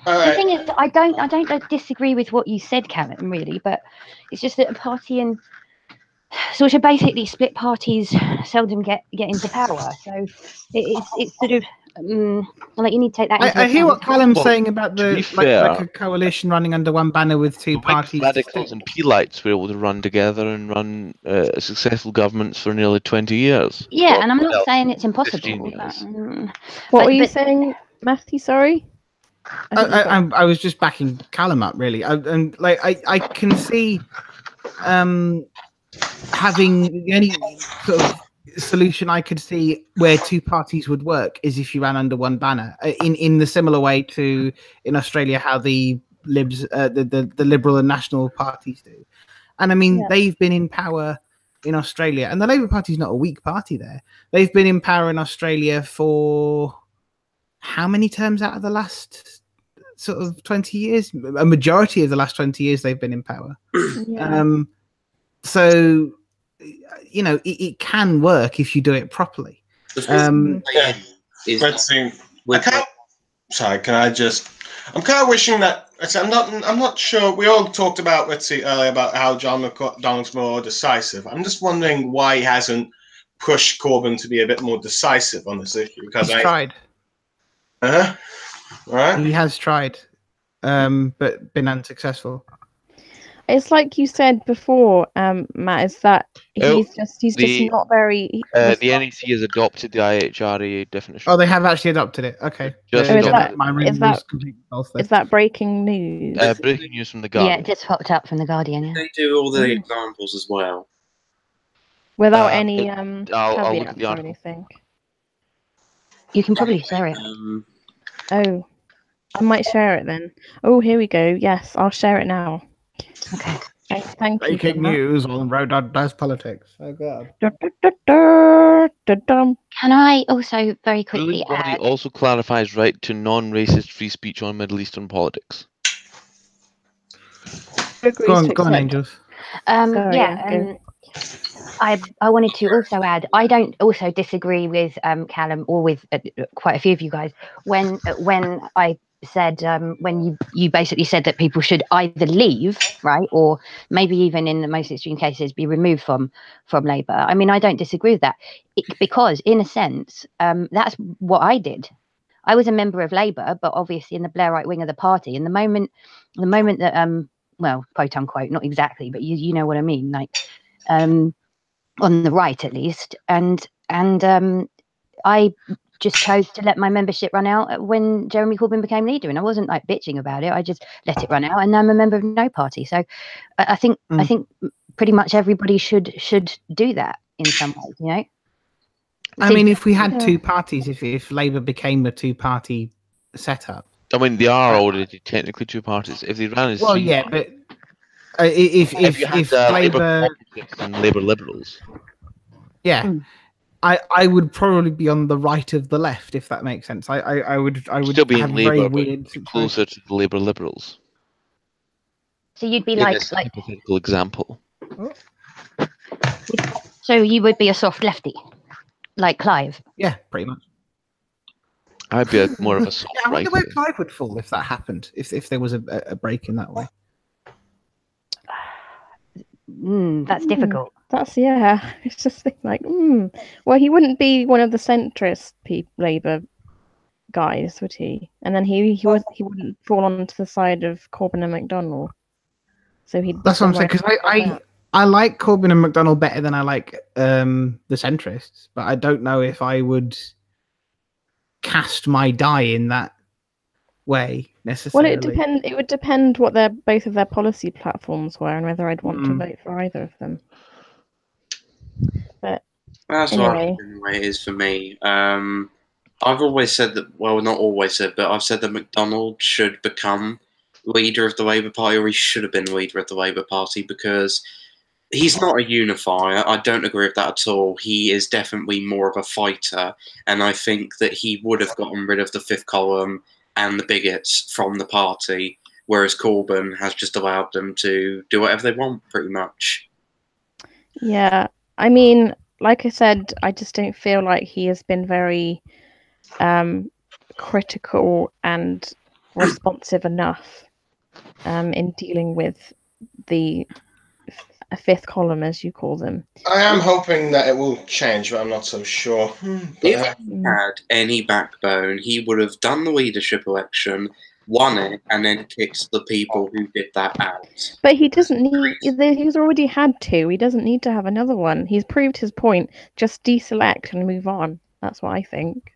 S2: the thing is, I don't disagree with what you said, Callum, really, but it's just that a party and sort of basically split parties seldom get into power. So it's sort of like you need to take that into account.
S6: I hear what Callum's saying about the like a coalition running under one banner with two parties.
S5: Radicals and Peelites were able to run together and run successful governments for nearly 20 years.
S2: Yeah, and I'm not saying it's impossible.
S1: What were you saying, Matthew? Sorry.
S6: I was just backing Callum up, really. I can see having the only sort of solution I could see where two parties would work is if you ran under one banner, in the similar way to in Australia how the Libs, the Liberal and National parties do. And I mean, they've been in power in Australia, and the Labour Party is not a weak party there. They've been in power in Australia for how many terms out of the last sort of 20 years? A majority of the last 20 years they've been in power.
S1: Yeah.
S6: So, you know, it can work if you do it properly.
S7: Let's see. Sorry, can I just? I'm kind of wishing that. I'm not sure. We all talked about, let's see, earlier about how John McDonnell's more decisive. I'm just wondering why he hasn't pushed Corbyn to be a bit more decisive on this issue. Because
S6: he's tried.
S7: All right.
S6: He has tried, but been unsuccessful.
S1: It's like you said before, Matt, is that he's just not very.
S5: The NEC has adopted the IHRA definition.
S6: Oh, they have actually adopted it. Okay.
S1: Is that breaking news?
S5: Breaking news from the Guardian.
S2: Yeah, it just popped up from the Guardian. Yeah.
S3: They do all the examples as well.
S1: Without any
S5: I'll look at the
S1: caveats or
S5: article.
S1: anything.
S2: You can probably share it.
S1: Oh, I might share it then. Oh, here we go. Yes, I'll share it now.
S2: Okay.
S1: Thank you.
S6: Breaking news on Road Does Politics. Oh God.
S2: Can I also very quickly
S5: Body
S2: add?
S5: also clarifies right to non-racist free speech on Middle Eastern politics.
S6: Go on, Angels.
S2: I wanted to also add, I don't also disagree with Callum or with quite a few of you guys when I said when you basically said that people should either leave, right, or maybe even in the most extreme cases be removed from Labour. I mean, I don't disagree with that because in a sense that's what I did. I was a member of Labour, but obviously in the Blairite wing of the party. And the moment that well, quote unquote, not exactly, but you know what I mean, like on the right at least, and I just chose to let my membership run out when Jeremy Corbyn became leader, and I wasn't like bitching about it. I just let it run out, and I'm a member of no party. So I think pretty much everybody should do that in some ways, you know.
S6: I mean, if we had two parties, if Labour became a two-party setup,
S5: I mean, they are already technically two parties. If they ran as three,
S6: yeah, but if Labour
S5: and Labour Liberals,
S6: yeah. I would probably be on the right of the left, if that makes sense. I would
S5: still be
S6: have
S5: in Labour,
S6: very weird
S5: closer to the Labour Liberals.
S2: So you'd be like
S5: hypothetical example.
S2: So you would be a soft lefty, like Clive.
S6: Yeah, pretty much.
S5: I'd be more of a soft
S6: I wonder
S5: right.
S6: where Clive would fall if that happened. If there was a break in that way.
S2: That's difficult.
S1: It's just like, well, he wouldn't be one of the centrist Labour guys, would he? And then he wouldn't fall onto the side of Corbyn and McDonnell. So
S6: that's what I'm saying, because I like Corbyn and McDonnell better than I like the centrists, but I don't know if I would cast my die in that way necessarily.
S1: Well, it would depend what both of their policy platforms were and whether I'd want to vote for either of them. But
S3: that's
S1: anyway.
S3: what the way it is for me. I've always said that, well, not always said, but I've said that McDonnell should become leader of the Labour Party, or he should have been leader of the Labour Party, because he's not a unifier. I don't agree with that at all. He is definitely more of a fighter, and I think that he would have gotten rid of the fifth column and the bigots from the party, whereas Corbyn has just allowed them to do whatever they want, pretty much.
S1: Yeah, I mean, like I said, I just don't feel like he has been very critical and responsive enough in dealing with the fifth column, as you call them.
S7: I am hoping that it will change, but I'm not so sure.
S3: If he had any backbone, he would have done the leadership election, won it, and then kicked the people who did that out.
S1: But he doesn't need. He's already had two. He doesn't need to have another one. He's proved his point. Just deselect and move on. That's what I think.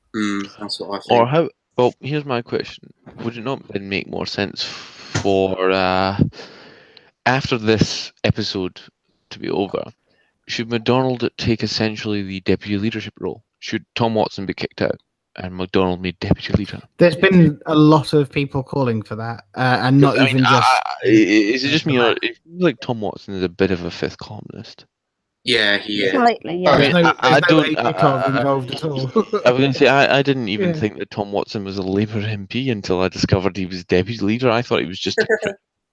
S3: That's what I think.
S5: Or how? Well, here's my question: would it not then make more sense for after this episode to be over, should McDonnell take essentially the deputy leadership role? Should Tom Watson be kicked out and McDonnell made deputy leader?
S6: There's been a lot of people calling for that, and not even just.
S5: Is it just me, or it feels like Tom Watson is a bit of a fifth columnist?
S3: Yeah, he is.
S1: Slightly,
S6: Oh,
S1: yeah.
S6: there's no Labour involved at all.
S5: I was going to say, I didn't even
S6: Yeah.
S5: think that Tom Watson was a Labour MP until I discovered he was deputy leader. I thought he was just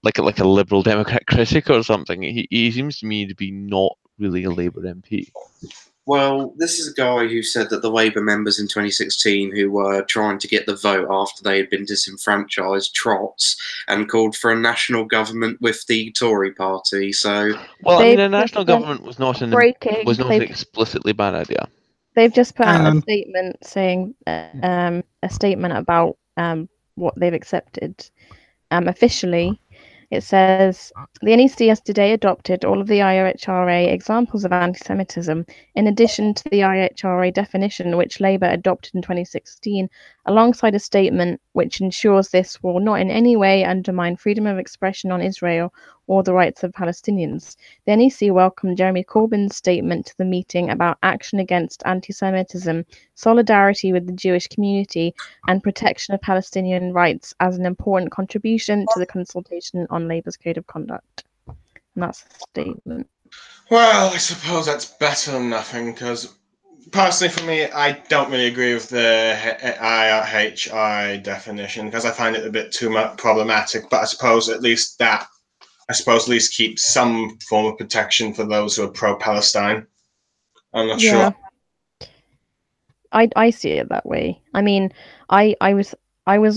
S5: like a Liberal Democrat critic or something. He seems to me to be not really a Labour MP.
S3: Well, this is a guy who said that the Labour members in 2016 who were trying to get the vote after they had been disenfranchised trots and called for a national government with the Tory party. So,
S5: well, I mean, a
S1: They've
S5: national
S1: just been
S5: government was not an
S1: they've-
S5: explicitly bad idea.
S1: They've just put
S6: Hang
S1: out
S6: on.
S1: a statement saying a statement about what they've accepted. Officially, it says the NEC has today adopted all of the IHRA examples of anti-Semitism, in addition to the IHRA definition which Labour adopted in 2016, alongside a statement which ensures this will not in any way undermine freedom of expression on Israel or the rights of Palestinians. The NEC welcomed Jeremy Corbyn's statement to the meeting about action against anti-Semitism, solidarity with the Jewish community, and protection of Palestinian rights as an important contribution to the consultation on Labour's Code of Conduct. And that's the statement.
S7: Well, I suppose that's better than nothing, because personally for me, I don't really agree with the IHI definition, because I find it a bit too problematic, but I suppose at least keeps some form of protection for those who are pro-Palestine. I'm not sure.
S1: I see it that way. I mean, I was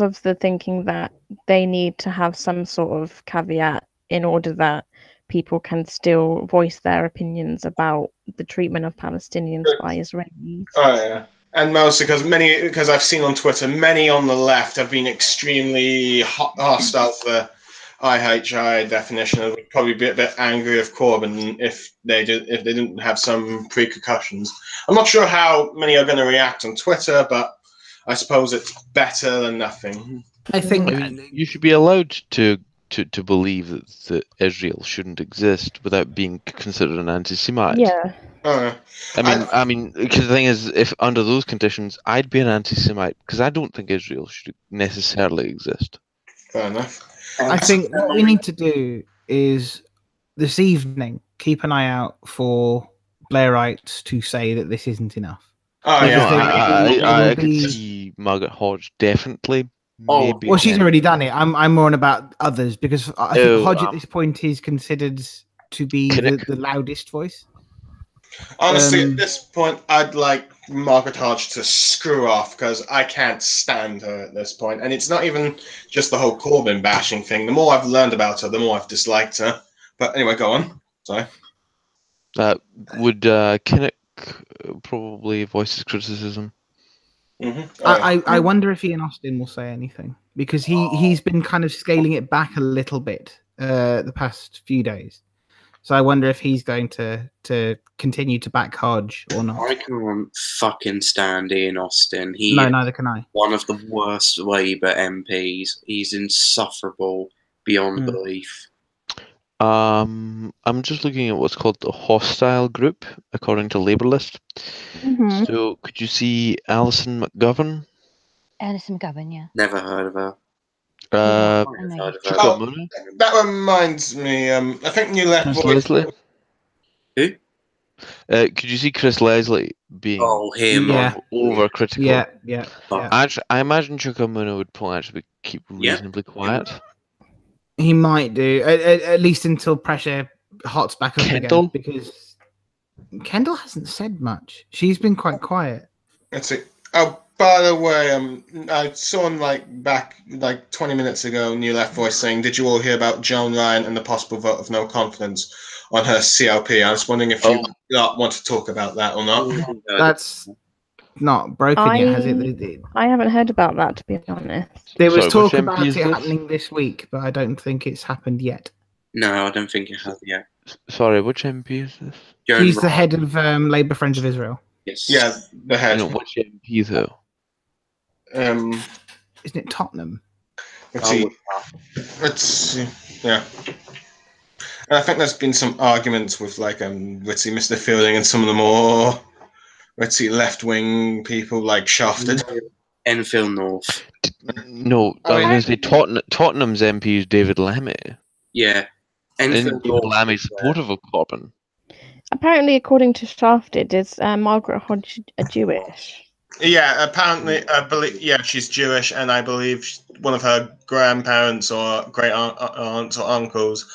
S1: of the thinking that they need to have some sort of caveat in order that people can still voice their opinions about the treatment of Palestinians by Israelis.
S7: Oh yeah, and mostly because I've seen on Twitter many on the left have been extremely hostile to the IHI definition, and would probably be a bit angry with Corbyn if they didn't have some repercussions. I'm not sure how many are going to react on Twitter, but I suppose it's better than nothing.
S6: I think
S5: you should be allowed to believe that Israel shouldn't exist without being considered an anti-Semite.
S1: Yeah.
S5: I mean, because the thing is, if under those conditions, I'd be an anti-Semite because I don't think Israel should necessarily exist.
S7: Fair enough.
S6: I think what we need to do is this evening keep an eye out for Blairites to say that this isn't enough.
S7: Oh yeah,
S5: I could see Margaret Hodge definitely. Maybe
S6: well, she's already done it. I'm more on about others because I think Hodge at this point is considered to be the loudest voice.
S7: Honestly, at this point, I'd like Margaret Hodge to screw off because I can't stand her at this point. And it's not even just the whole Corbyn bashing thing. The more I've learned about her, the more I've disliked her. But anyway, go on. Sorry.
S5: Would Kinnock probably voice his criticism?
S7: Mm-hmm.
S6: I wonder if Ian Austin will say anything because he's been kind of scaling it back a little bit the past few days. So I wonder if he's going to continue to back Hodge or not.
S3: I can't fucking stand Ian Austin.
S6: No, neither can I.
S3: One of the worst Labour MPs. He's insufferable beyond belief.
S5: I'm just looking at what's called the hostile group, according to Labour List.
S1: Mm-hmm.
S5: So could you see Alison McGovern?
S2: Alison McGovern, yeah.
S3: Never heard of her.
S7: That reminds me. I think New Left
S5: Chris
S7: Voice.
S5: Leslie.
S3: Who?
S5: Could you see Chris Leslie being overcritical?
S6: Yeah.
S5: Actually, I imagine Chuka Umunna would probably actually keep reasonably quiet.
S6: He might do, at least until pressure hots back up again. Because Kendall hasn't said much. She's been quite quiet.
S7: That's it. Oh, by the way, I saw him back 20 minutes ago, New Left Voice saying, "Did you all hear about Joan Ryan and the possible vote of no confidence on her CLP?" I was wondering if you want to talk about that or not.
S6: That's not broken yet, has it?
S1: I haven't heard about that, to be honest.
S6: There was talk about it happening this week, but I don't think it's happened yet.
S3: No, I don't think it has yet.
S5: Sorry, which MP is this?
S6: He's the head of Labour Friends of Israel.
S7: Yes. Yeah, the head.
S5: Which MP though?
S6: Isn't it Tottenham?
S7: Let's see. Yeah. And I think there's been some arguments with Mr. Fielding and some of the more left-wing people shafted.
S3: Enfield North.
S5: No, I was going to say Tottenham's MP is David Lammy.
S3: Yeah.
S5: Enfield North. Lammy's supportive of Corbyn.
S1: apparently, according to Shafted, is Margaret Hodge a Jewish?
S7: Yeah, apparently, I believe. Yeah, she's Jewish, and I believe one of her grandparents or great aunts or uncles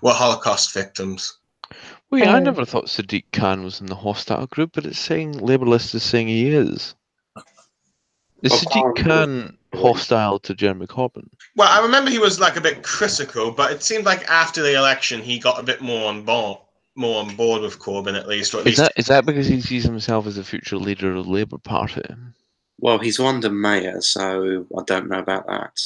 S7: were Holocaust victims.
S5: Well, yeah, I
S1: Oh.
S5: never thought Sadiq Khan was in the hostile group, but it's saying Labour list is saying he is. Is Sadiq Khan hostile to Jeremy Corbyn?
S7: Well, I remember he was like a bit critical, but it seemed like after the election he got a bit more on board with Corbyn, at least. Or at least
S5: Is that because he sees himself as the future leader of the Labour Party?
S3: Well, he's London mayor, so I don't know about that.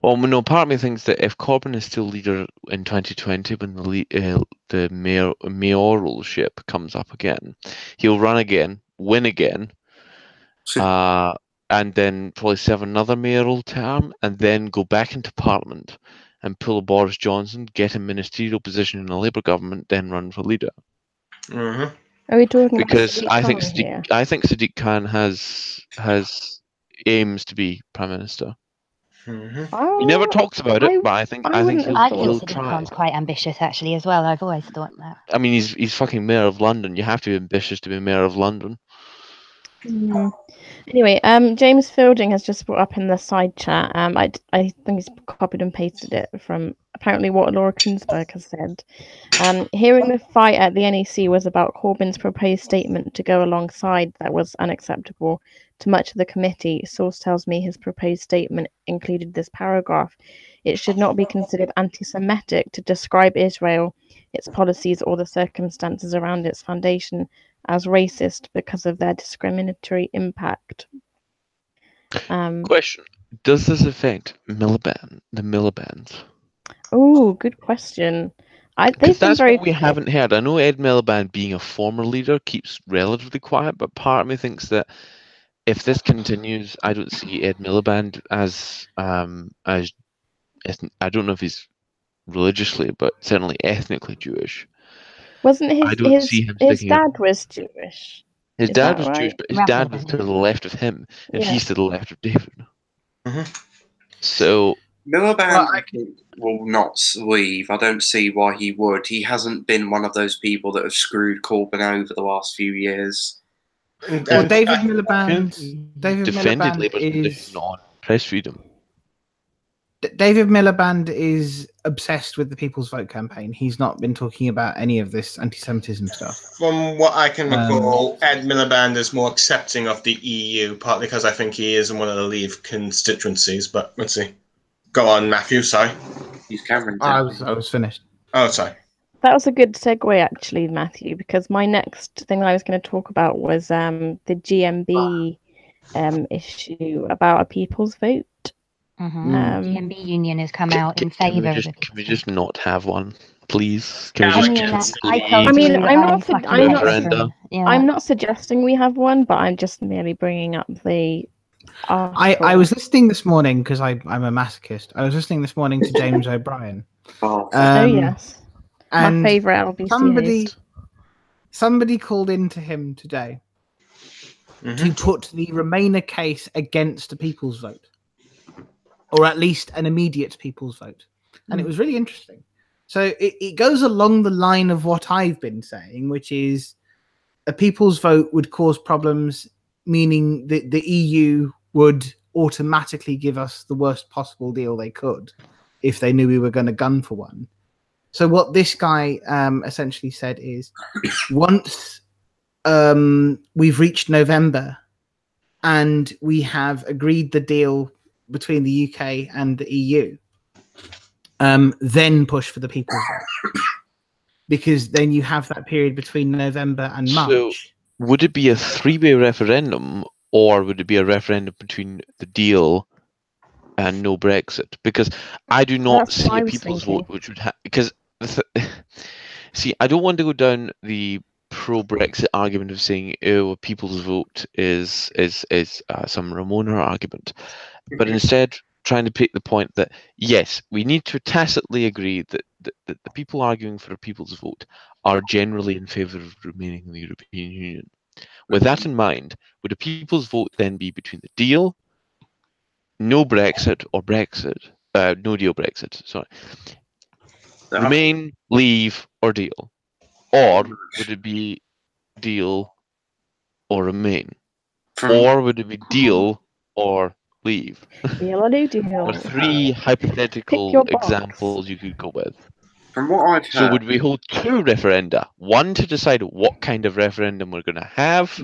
S5: Well, no, part of me thinks that if Corbyn is still leader in 2020, when the mayoralship comes up again, he'll run again, win again, and then probably serve another mayoral term, and then go back into Parliament and pull a Boris Johnson, get a ministerial position in a Labour government, then run for leader.
S7: Mm-hmm.
S1: Are we talking
S5: Because
S1: about
S5: I think Sadiq Khan has aims to be prime minister.
S7: Mm-hmm.
S5: He never talks about it, but I think
S2: I think
S5: he'll
S2: Sadiq
S5: try.
S2: Khan's quite ambitious, actually, as well. I've always thought that.
S5: I mean, he's fucking mayor of London. You have to be ambitious to be mayor of London.
S1: Anyway, James Fielding has just brought up in the side chat. I think he's copied and pasted it from apparently what Laura Kunsberg has said. Hearing the fight at the NEC was about Corbyn's proposed statement to go alongside that was unacceptable to much of the committee. Source tells me his proposed statement included this paragraph. It should not be considered anti-Semitic to describe Israel, its policies, or the circumstances around its foundation as racist because of their discriminatory impact.
S5: Question: does this affect the Miliband?
S1: Oh, good question.
S5: Because that's what we haven't heard. I know Ed Miliband, being a former leader, keeps relatively quiet, but part of me thinks that if this continues, I don't see Ed Miliband as I don't know if he's religiously, but certainly ethnically Jewish.
S1: Wasn't his dad was Jewish?
S5: His dad was Jewish, but his dad was to the left of him, and he's to the left of David.
S7: Mm-hmm.
S5: So
S3: Miliband will not leave. I don't see why he would. He hasn't been one of those people that have screwed Corbyn over the last few years.
S6: Well, David Miliband
S5: defended Labour's
S6: is
S5: position on press freedom.
S6: David Miliband is obsessed with the People's Vote campaign. He's not been talking about any of this anti-Semitism stuff.
S7: From what I can recall, Ed Miliband is more accepting of the EU, partly because I think he is in one of the Leave constituencies. But let's see. Go on, Matthew. Sorry.
S3: He's Cameron.
S6: I was finished.
S7: Oh, sorry.
S1: That was a good segue, actually, Matthew, because my next thing I was going to talk about was the GMB issue about a People's Vote.
S2: GMB Union has come out in favour of it.
S5: Can we just not have one, please?
S1: I'm not suggesting we have one, but I'm just merely bringing up the article.
S6: I was listening this morning because I'm a masochist. I was listening this morning to James O'Brien.
S1: Oh yes, my favourite LBC host.
S6: Somebody called into him today to put the Remainer case against a People's Vote. Or at least an immediate People's Vote. And it was really interesting. So it goes along the line of what I've been saying, which is a People's Vote would cause problems, meaning that the EU would automatically give us the worst possible deal they could if they knew we were going to gun for one. So what this guy essentially said is, once we've reached November and we have agreed the deal between the UK and the EU, then push for the People's Vote. Because then you have that period between November and March.
S5: So would it be a three-way referendum, or would it be a referendum between the deal and no Brexit? Because I do not see a People's Vote which would have... Because, see, I don't want to go down the pro-Brexit argument of saying, oh, a People's Vote is some Ramona argument. But instead, trying to pick the point that, yes, we need to tacitly agree that the people arguing for a People's Vote are generally in favour of remaining in the European Union. With that in mind, would a People's Vote then be between the deal, no Brexit, or Brexit? No deal Brexit, sorry. Remain, leave, or deal? Or would it be deal or remain?
S3: From
S5: Or would it be deal or leave?
S1: Deal or no
S5: There
S1: deal?
S5: are three
S1: Pick
S5: hypothetical
S1: your box.
S5: examples you could go with.
S3: from what I've
S5: So
S3: heard,
S5: would we hold two referenda? One to decide what kind of referendum we're going to have.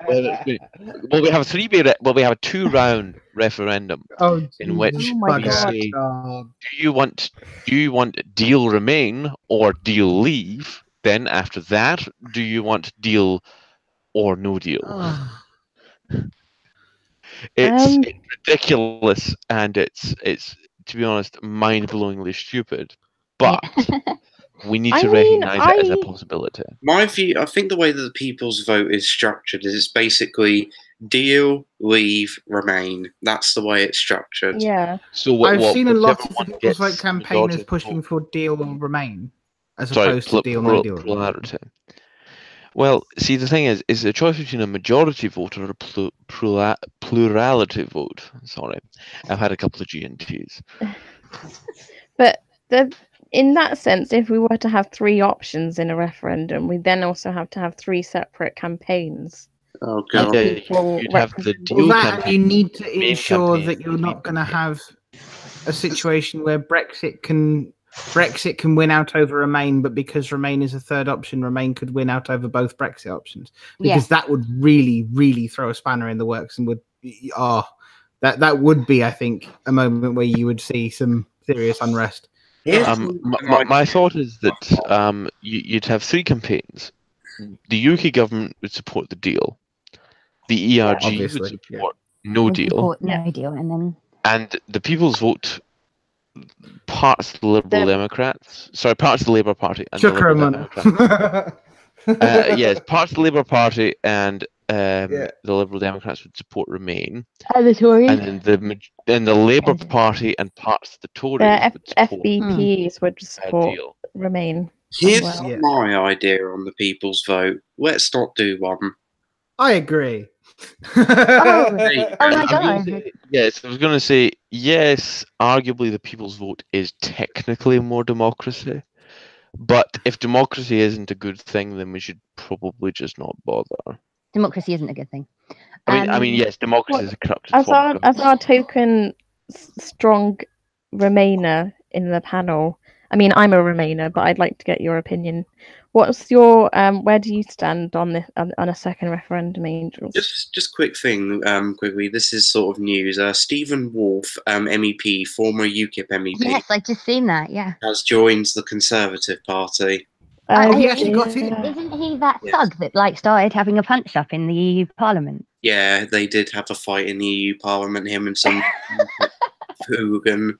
S5: Well, we have we have a 2-round referendum
S6: Oh,
S5: in which
S6: Jesus,
S1: Oh my
S5: we
S1: God.
S5: say,
S6: God.
S5: do you want deal remain or deal leave? Then after that, do you want deal or no deal?
S6: Oh.
S5: It's
S1: Um,
S5: ridiculous, and it's to be honest mind-blowingly stupid. But we need
S1: I
S5: to
S1: mean,
S5: recognise it as a possibility.
S3: my view, I think the way that the people's vote is structured is it's basically deal, leave, remain. That's the way it's structured.
S1: yeah.
S5: So
S6: I've seen a lot
S5: whichever
S6: of the
S5: one
S6: people's vote
S5: gets
S6: campaigners
S5: majority
S6: pushing for deal or remain, as
S5: sorry,
S6: opposed to deal no deal.
S5: plurality. Well, see, the thing is a choice between a majority vote or a plurality vote. Sorry, I've had a couple of G&Ts.
S1: But in that sense, if we were to have 3 options in a referendum, we then also have to have 3 separate campaigns.
S3: Oh
S5: Yeah,
S3: god.
S5: you'd have the
S1: representing-
S5: deal
S6: Well, that and you
S5: campaign.
S6: need to
S5: main
S6: ensure
S5: campaign,
S6: that you're
S5: and
S6: not going to
S5: campaign.
S6: have a situation where Brexit can win out over Remain, but because Remain is a third option, Remain could win out over both Brexit options, because that would really, really throw a spanner in the works, and would that would be, I think, a moment where you would see some serious unrest.
S5: My thought is that you'd have 3 campaigns. The UK government would support the deal. The ERG would support no deal.
S2: No deal, and then
S5: the people's vote, parts of the Liberal Democrats, parts of the Labour Party and the Liberal Democrats. Yes, parts of the Labour Party and the Liberal Democrats would support Remain.
S2: And the Tories.
S5: And then the Labour Party and parts of the Tories would support
S1: FBPs would support
S5: deal.
S1: Remain.
S3: Here's my idea on the people's vote. Let's not do one.
S6: I agree.
S2: Oh my God.
S5: Yes, I was going to say, yes, arguably the people's vote is technically more democracy. But if democracy isn't a good thing, then we should probably just not bother.
S2: Democracy isn't a good thing.
S5: I mean, yes, democracy is a corrupted
S1: as
S5: form.
S1: as our token strong Remainer in the panel. I mean, I'm a Remainer, but I'd like to get your opinion. What's your where do you stand on this on a second referendum, Angels?
S3: Just quick thing, quickly. This is sort of news. Stephen Wolfe, MEP, former UKIP MEP.
S2: Yes, I just seen that. Yeah,
S3: has joined the Conservative Party.
S6: He actually got in.
S2: Isn't he that thug that started having a punch up in the EU Parliament?
S3: Yeah, they did have a fight in the EU Parliament. Him and some hooligan.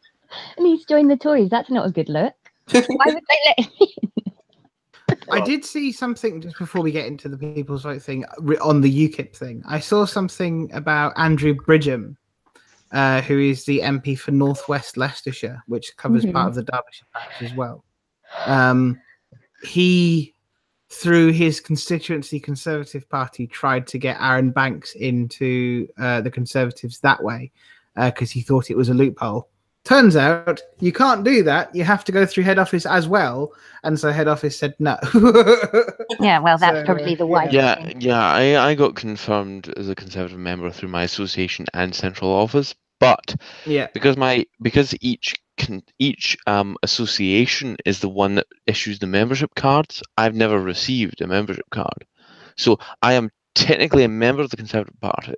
S2: And he's joined the Tories. That's not a good look. Why would they let him in?
S6: I did see something just before we get into the people's vote thing on the UKIP thing. I saw something about Andrew Bridgham, who is the MP for North West Leicestershire, which covers part of the Derbyshire patch as well. He, through his constituency Conservative Party, tried to get Aaron Banks into the Conservatives that way because he thought it was a loophole. Turns out you can't do that. You have to go through head office as well. And so head office said no.
S2: Yeah, well, that's probably the way.
S5: I got confirmed as a Conservative member through my association and central office. But because each association is the one that issues the membership cards, I've never received a membership card. So I am technically a member of the Conservative Party,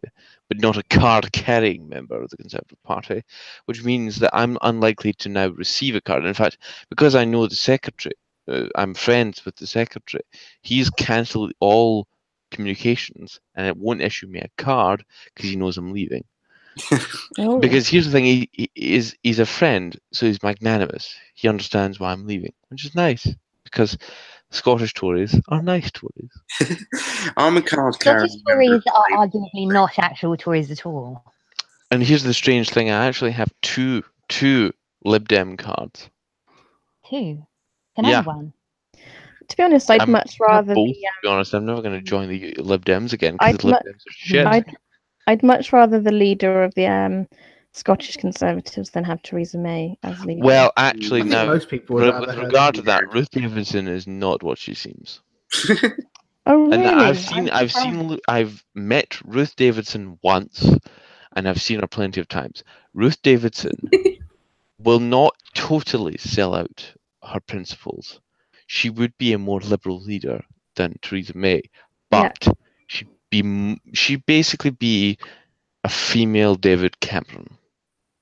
S5: but not a card-carrying member of the Conservative Party, which means that I'm unlikely to now receive a card. In fact, because I know the secretary, I'm friends with the secretary, he's cancelled all communications and it won't issue me a card because he knows I'm leaving. Because here's the thing, he's a friend, so he's magnanimous. He understands why I'm leaving, which is nice, because Scottish Tories are nice Tories.
S3: I'm a card carrying.
S2: Scottish Tories are arguably not actual Tories at all.
S5: And here's the strange thing, I actually have two Lib Dem cards.
S2: 2? Can I have one?
S1: To be honest, I'd much rather
S5: both, to be honest, I'm never going to join the Lib Dems again because the Lib Dems are shit.
S1: I'd much rather the leader of the Scottish Conservatives then have Theresa May as leader.
S5: Well, actually,
S6: I think
S5: now,
S6: most people would rather
S5: with
S6: her
S5: regard
S6: than-
S5: to that, Ruth Davidson is not what she seems.
S1: Oh
S5: And
S1: really?
S5: I've met Ruth Davidson once, and I've seen her plenty of times. Ruth Davidson will not totally sell out her principles. She would be a more liberal leader than Theresa May, but she'd basically be a female David Cameron.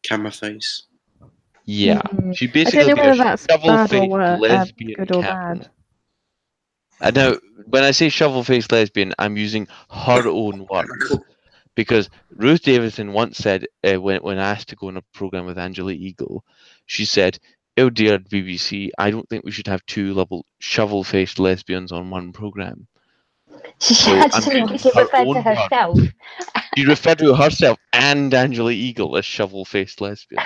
S3: Camera face.
S5: Yeah, she
S1: I don't
S5: basically
S1: know
S5: be
S1: whether
S5: a
S1: that's bad or
S5: shovel-faced
S1: worse,
S5: lesbian
S1: good or
S5: Cameron.
S1: bad.
S5: And now, when I say shovel-faced lesbian, I'm using her own words. Because Ruth Davidson once said, when asked to go on a program with Angela Eagle, she said, "Oh dear BBC, I don't think we should have two shovel-faced lesbians on one program."
S2: She
S5: So
S2: actually referred to herself.
S5: She referred to herself and Angela Eagle as shovel-faced lesbians.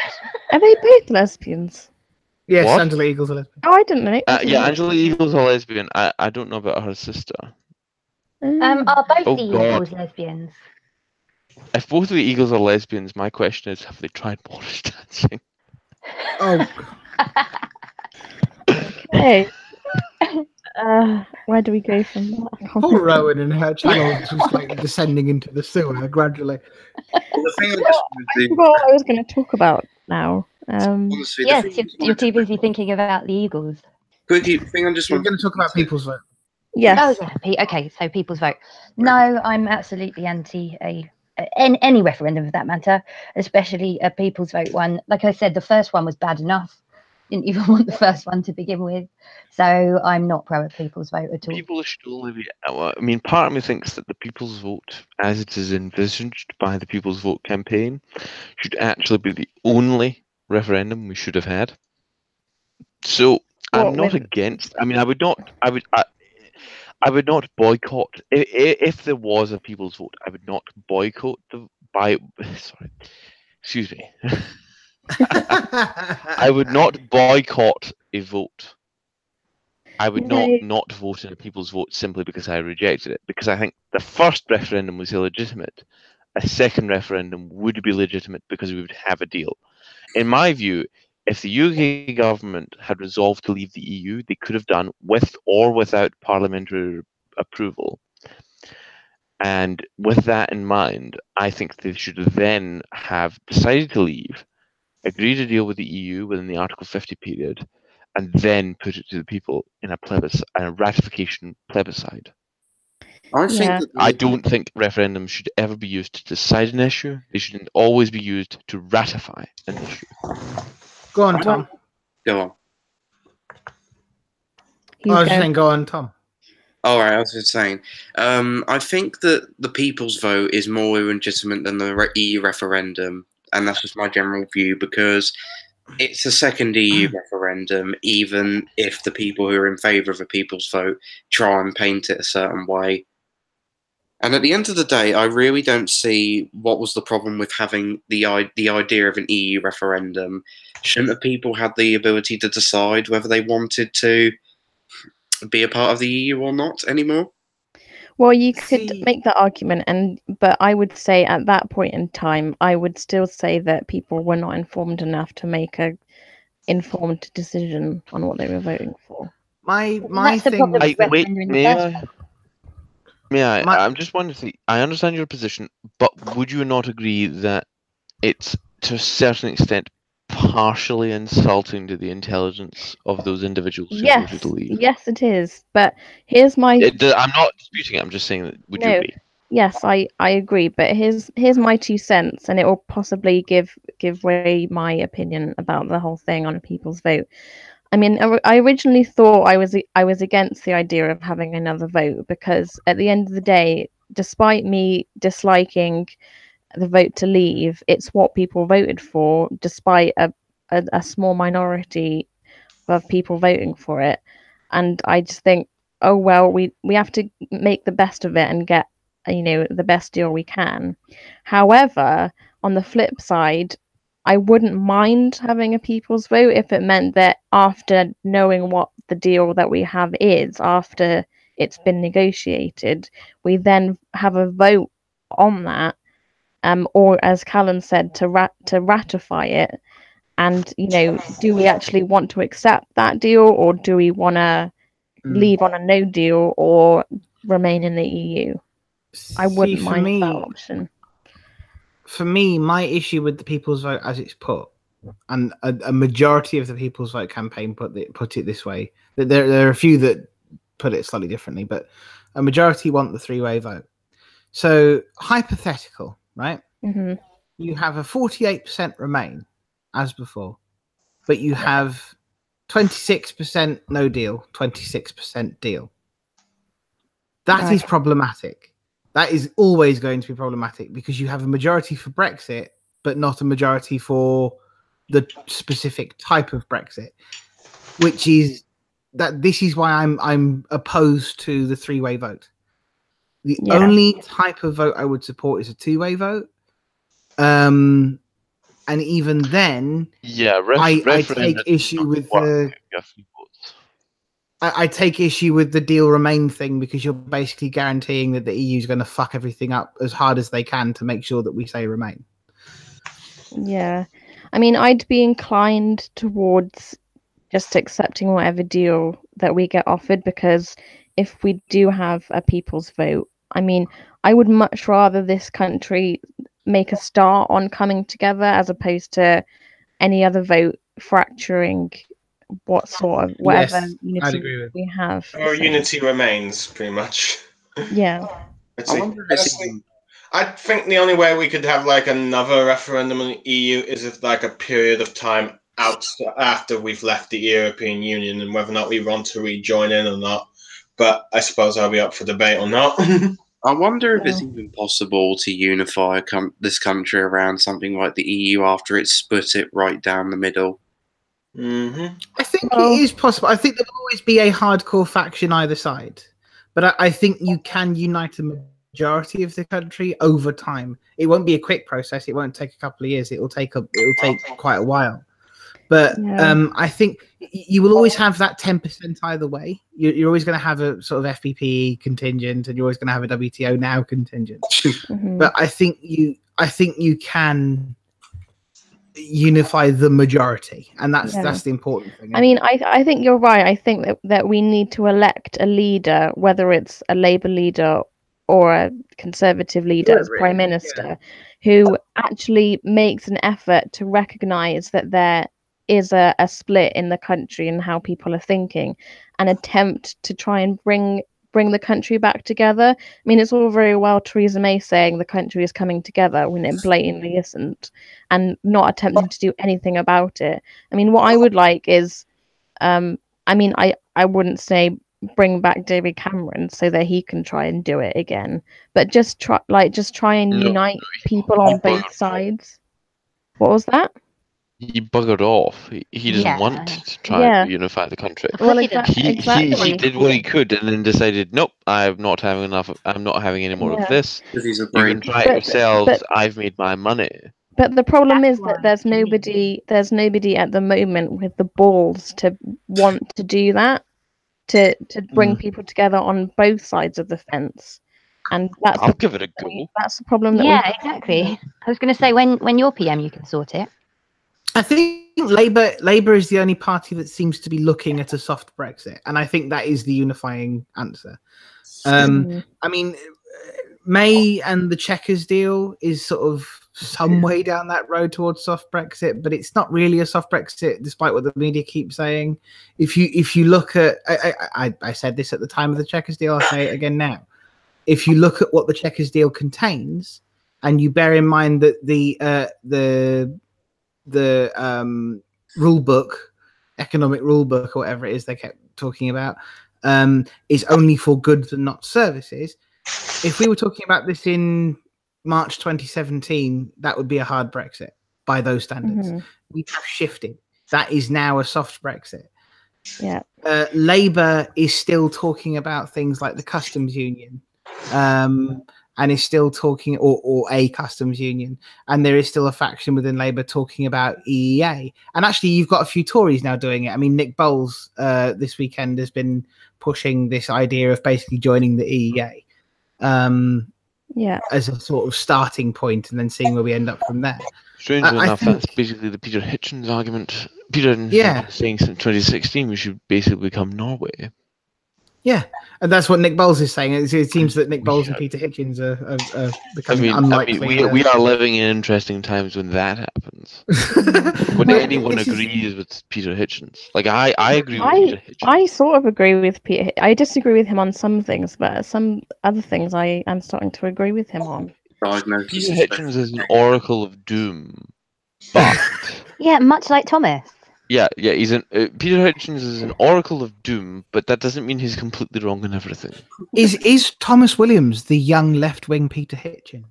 S1: Are they both lesbians?
S6: Yes,
S5: What?
S6: Angela Eagle's a lesbian.
S1: Oh, I didn't know.
S5: Yeah, Angela Eagle's a lesbian. I don't know about her sister.
S2: Are both
S5: Oh,
S2: the
S5: God.
S2: Eagles lesbians?
S5: If both of the Eagles are lesbians, my question is, have they tried Morris dancing?
S6: Oh,
S1: Okay. Where do we go from that?
S6: poor Rowan and her channel just like descending into the sewer gradually.
S3: Well, the thing I just wanted
S1: I
S3: to
S1: forgot what I was going to talk about now.
S3: honestly, the
S2: Yes,
S3: thing I just
S2: you're
S3: wanted
S2: too
S3: to-
S2: busy thinking about the Eagles.
S3: Quickie thing I just
S6: We're
S3: wanted
S6: going to talk about people's vote.
S1: Yes.
S2: Oh yeah. Okay, so people's vote. No, I'm absolutely anti any referendum for that matter, especially a people's vote one. Like I said, the first one was bad enough. Didn't even want the first one to begin with, so I'm not pro a people's vote at all.
S5: People should only be. I mean, part of me thinks that the People's Vote, as it is envisaged by the People's Vote campaign, should actually be the only referendum we should have had. So I'm not against. I mean, I would not. I would not boycott if there was a People's Vote. I would not boycott Sorry, excuse me. I would not boycott a vote. I would not vote in a People's Vote simply because I rejected it. Because I think the first referendum was illegitimate. A second referendum would be legitimate because we would have a deal. In my view, if the UK government had resolved to leave the EU, they could have done with or without parliamentary approval. And with that in mind, I think they should then have decided to leave, agreed to deal with the EU within the Article 50 period, and then put it to the people in a ratification plebiscite. I don't think referendums should ever be used to decide an issue. They should always be used to ratify an issue.
S6: Go on, Tom.
S3: Go on.
S6: I was just saying, go on, Tom.
S3: All right, I was just saying. I think that the people's vote is more legitimate than the EU referendum, and that's just my general view because it's a second EU referendum, even if the people who are in favour of a people's vote try and paint it a certain way. And at the end of the day, I really don't see what was the problem with having the idea of an EU referendum. Shouldn't the people have the ability to decide whether they wanted to be a part of the EU or not anymore?
S1: Well, you could make that argument, but I would say at that point in time, I would still say that people were not informed enough to make a informed decision on what they were voting for.
S6: My
S2: that's the
S6: thing.
S2: problem with referendum in the first place.
S5: I'm just wondering. I understand your position, but would you not agree that it's to a certain extent partially insulting to the intelligence of those individuals who voted to leave?
S1: Yes, it is. But here's my.
S5: I'm not disputing it. I'm just saying that. Would you agree?
S1: Yes, I agree. But here's my 2 cents, and it will possibly give way my opinion about the whole thing on a people's vote. I mean, I originally thought I was against the idea of having another vote because at the end of the day, despite me disliking the vote to leave, it's what people voted for, despite a small minority of people voting for it. And I just think, oh well, we have to make the best of it and get the best deal we can. However, on the flip side, I wouldn't mind having a people's vote if it meant that after knowing what the deal that we have is, after it's been negotiated, we then have a vote on that or as Callan said, to ratify it. And do we actually want to accept that deal, or do we want to leave on a no deal or remain in the EU? I wouldn't mind that option.
S6: For me, my issue with the People's Vote as it's put, and a majority of the People's Vote campaign put it this way. There are a few that put it slightly differently, but a majority want the three-way vote. So hypothetical, right?
S1: Mm-hmm.
S6: You have a 48% Remain as before, but you have 26% no deal, 26% deal. That is problematic. That is always going to be problematic because you have a majority for Brexit, but not a majority for the specific type of Brexit, which is that this is why I'm opposed to the three-way vote. The only type of vote I would support is a two-way vote. And even then, I take issue with I take issue with the deal Remain thing because you're basically guaranteeing that the EU is going to fuck everything up as hard as they can to make sure that we say Remain.
S1: Yeah, I mean, I'd be inclined towards just accepting whatever deal that we get offered, because if we do have a People's Vote, I mean, I would much rather this country make a start on coming together as opposed to any other vote fracturing what sort of whatever unity we have.
S7: Or unity remains, pretty much.
S1: Yeah.
S7: I think the only way we could have like another referendum in the EU is if like a period of time out after we've left the European Union, and whether or not we want to rejoin in or not. But I suppose I'll be up for debate or not.
S3: I wonder if it's even possible to unify this country around something like the EU after it's split it right down the middle.
S7: Mm-hmm.
S6: I think it is possible. I think there will always be a hardcore faction either side, but I think you can unite a majority of the country over time. It won't be a quick process. It won't take a couple of years. It will take quite a while. But I think you will always have that 10% either way. You're always going to have a sort of FPP contingent, and you're always going to have a WTO now contingent.
S1: Mm-hmm.
S6: But I think you can unify the majority, and that's the important thing.
S1: I mean, I think you're right. I think that we need to elect a leader, whether it's a Labour leader or a Conservative leader as Prime Minister, who actually makes an effort to recognise that there is a split in the country and how people are thinking, and attempt to try and bring the country back together. I mean, it's all very well Theresa May saying the country is coming together when it blatantly isn't, and not attempting to do anything about it. I mean, what I would like is, I mean, I wouldn't say bring back David Cameron so that he can try and do it again, but just try and unite people on both sides. What was that?
S5: He buggered off. He doesn't want to try and unify the country.
S1: Well,
S5: He did what he could, and then decided, nope, I'm not having enough. I'm not having any more of this. You can try it yourselves. I've made my money.
S1: But the problem is that there's nobody at the moment with the balls to want to do that, to bring people together on both sides of the fence. And
S5: I'll give it a go.
S1: That's the problem.
S2: Exactly. I was going to say, when you're PM, you can sort it.
S6: I think Labour is the only party that seems to be looking at a soft Brexit, and I think that is the unifying answer. I mean, May and the Chequers deal is sort of some way down that road towards soft Brexit, but it's not really a soft Brexit, despite what the media keeps saying. If you look at, I said this at the time of the Chequers deal, I'll say it again now. If you look at what the Chequers deal contains, and you bear in mind that the rule book, economic rule book, or whatever it is they kept talking about, is only for goods and not services. If we were talking about this in March 2017, that would be a hard Brexit by those standards. We have shifted. That is now a soft Brexit.
S1: Yeah.
S6: Labour is still talking about things like the customs union, and is still talking, or a customs union, and there is still a faction within Labour talking about EEA. And actually, you've got a few Tories now doing it. I mean, Nick Bowles this weekend has been pushing this idea of basically joining the EEA.
S1: Yeah.
S6: as a sort of starting point, and then seeing where we end up from there.
S5: Strangely
S6: I
S5: enough,
S6: think-
S5: that's basically the Peter Hitchens argument. Peter Hitchens
S6: Yeah.
S5: has been saying since 2016 we should basically become Norway.
S6: Yeah, and that's what Nick Bowles is saying. It seems that Nick Bowles and Peter Hitchens are becoming unlikely.
S5: We are living in interesting times when that happens. When anyone agrees with Peter Hitchens. Like, I agree with Peter Hitchens.
S1: I sort of agree with Peter. I disagree with him on some things, but some other things I am starting to agree with him on.
S5: Peter Hitchens is an oracle of doom, but
S2: Yeah, much like Thomas.
S5: yeah, he's Peter Hitchens is an oracle of doom, but that doesn't mean he's completely wrong in everything.
S6: Is Thomas Williams the young left-wing Peter Hitchens?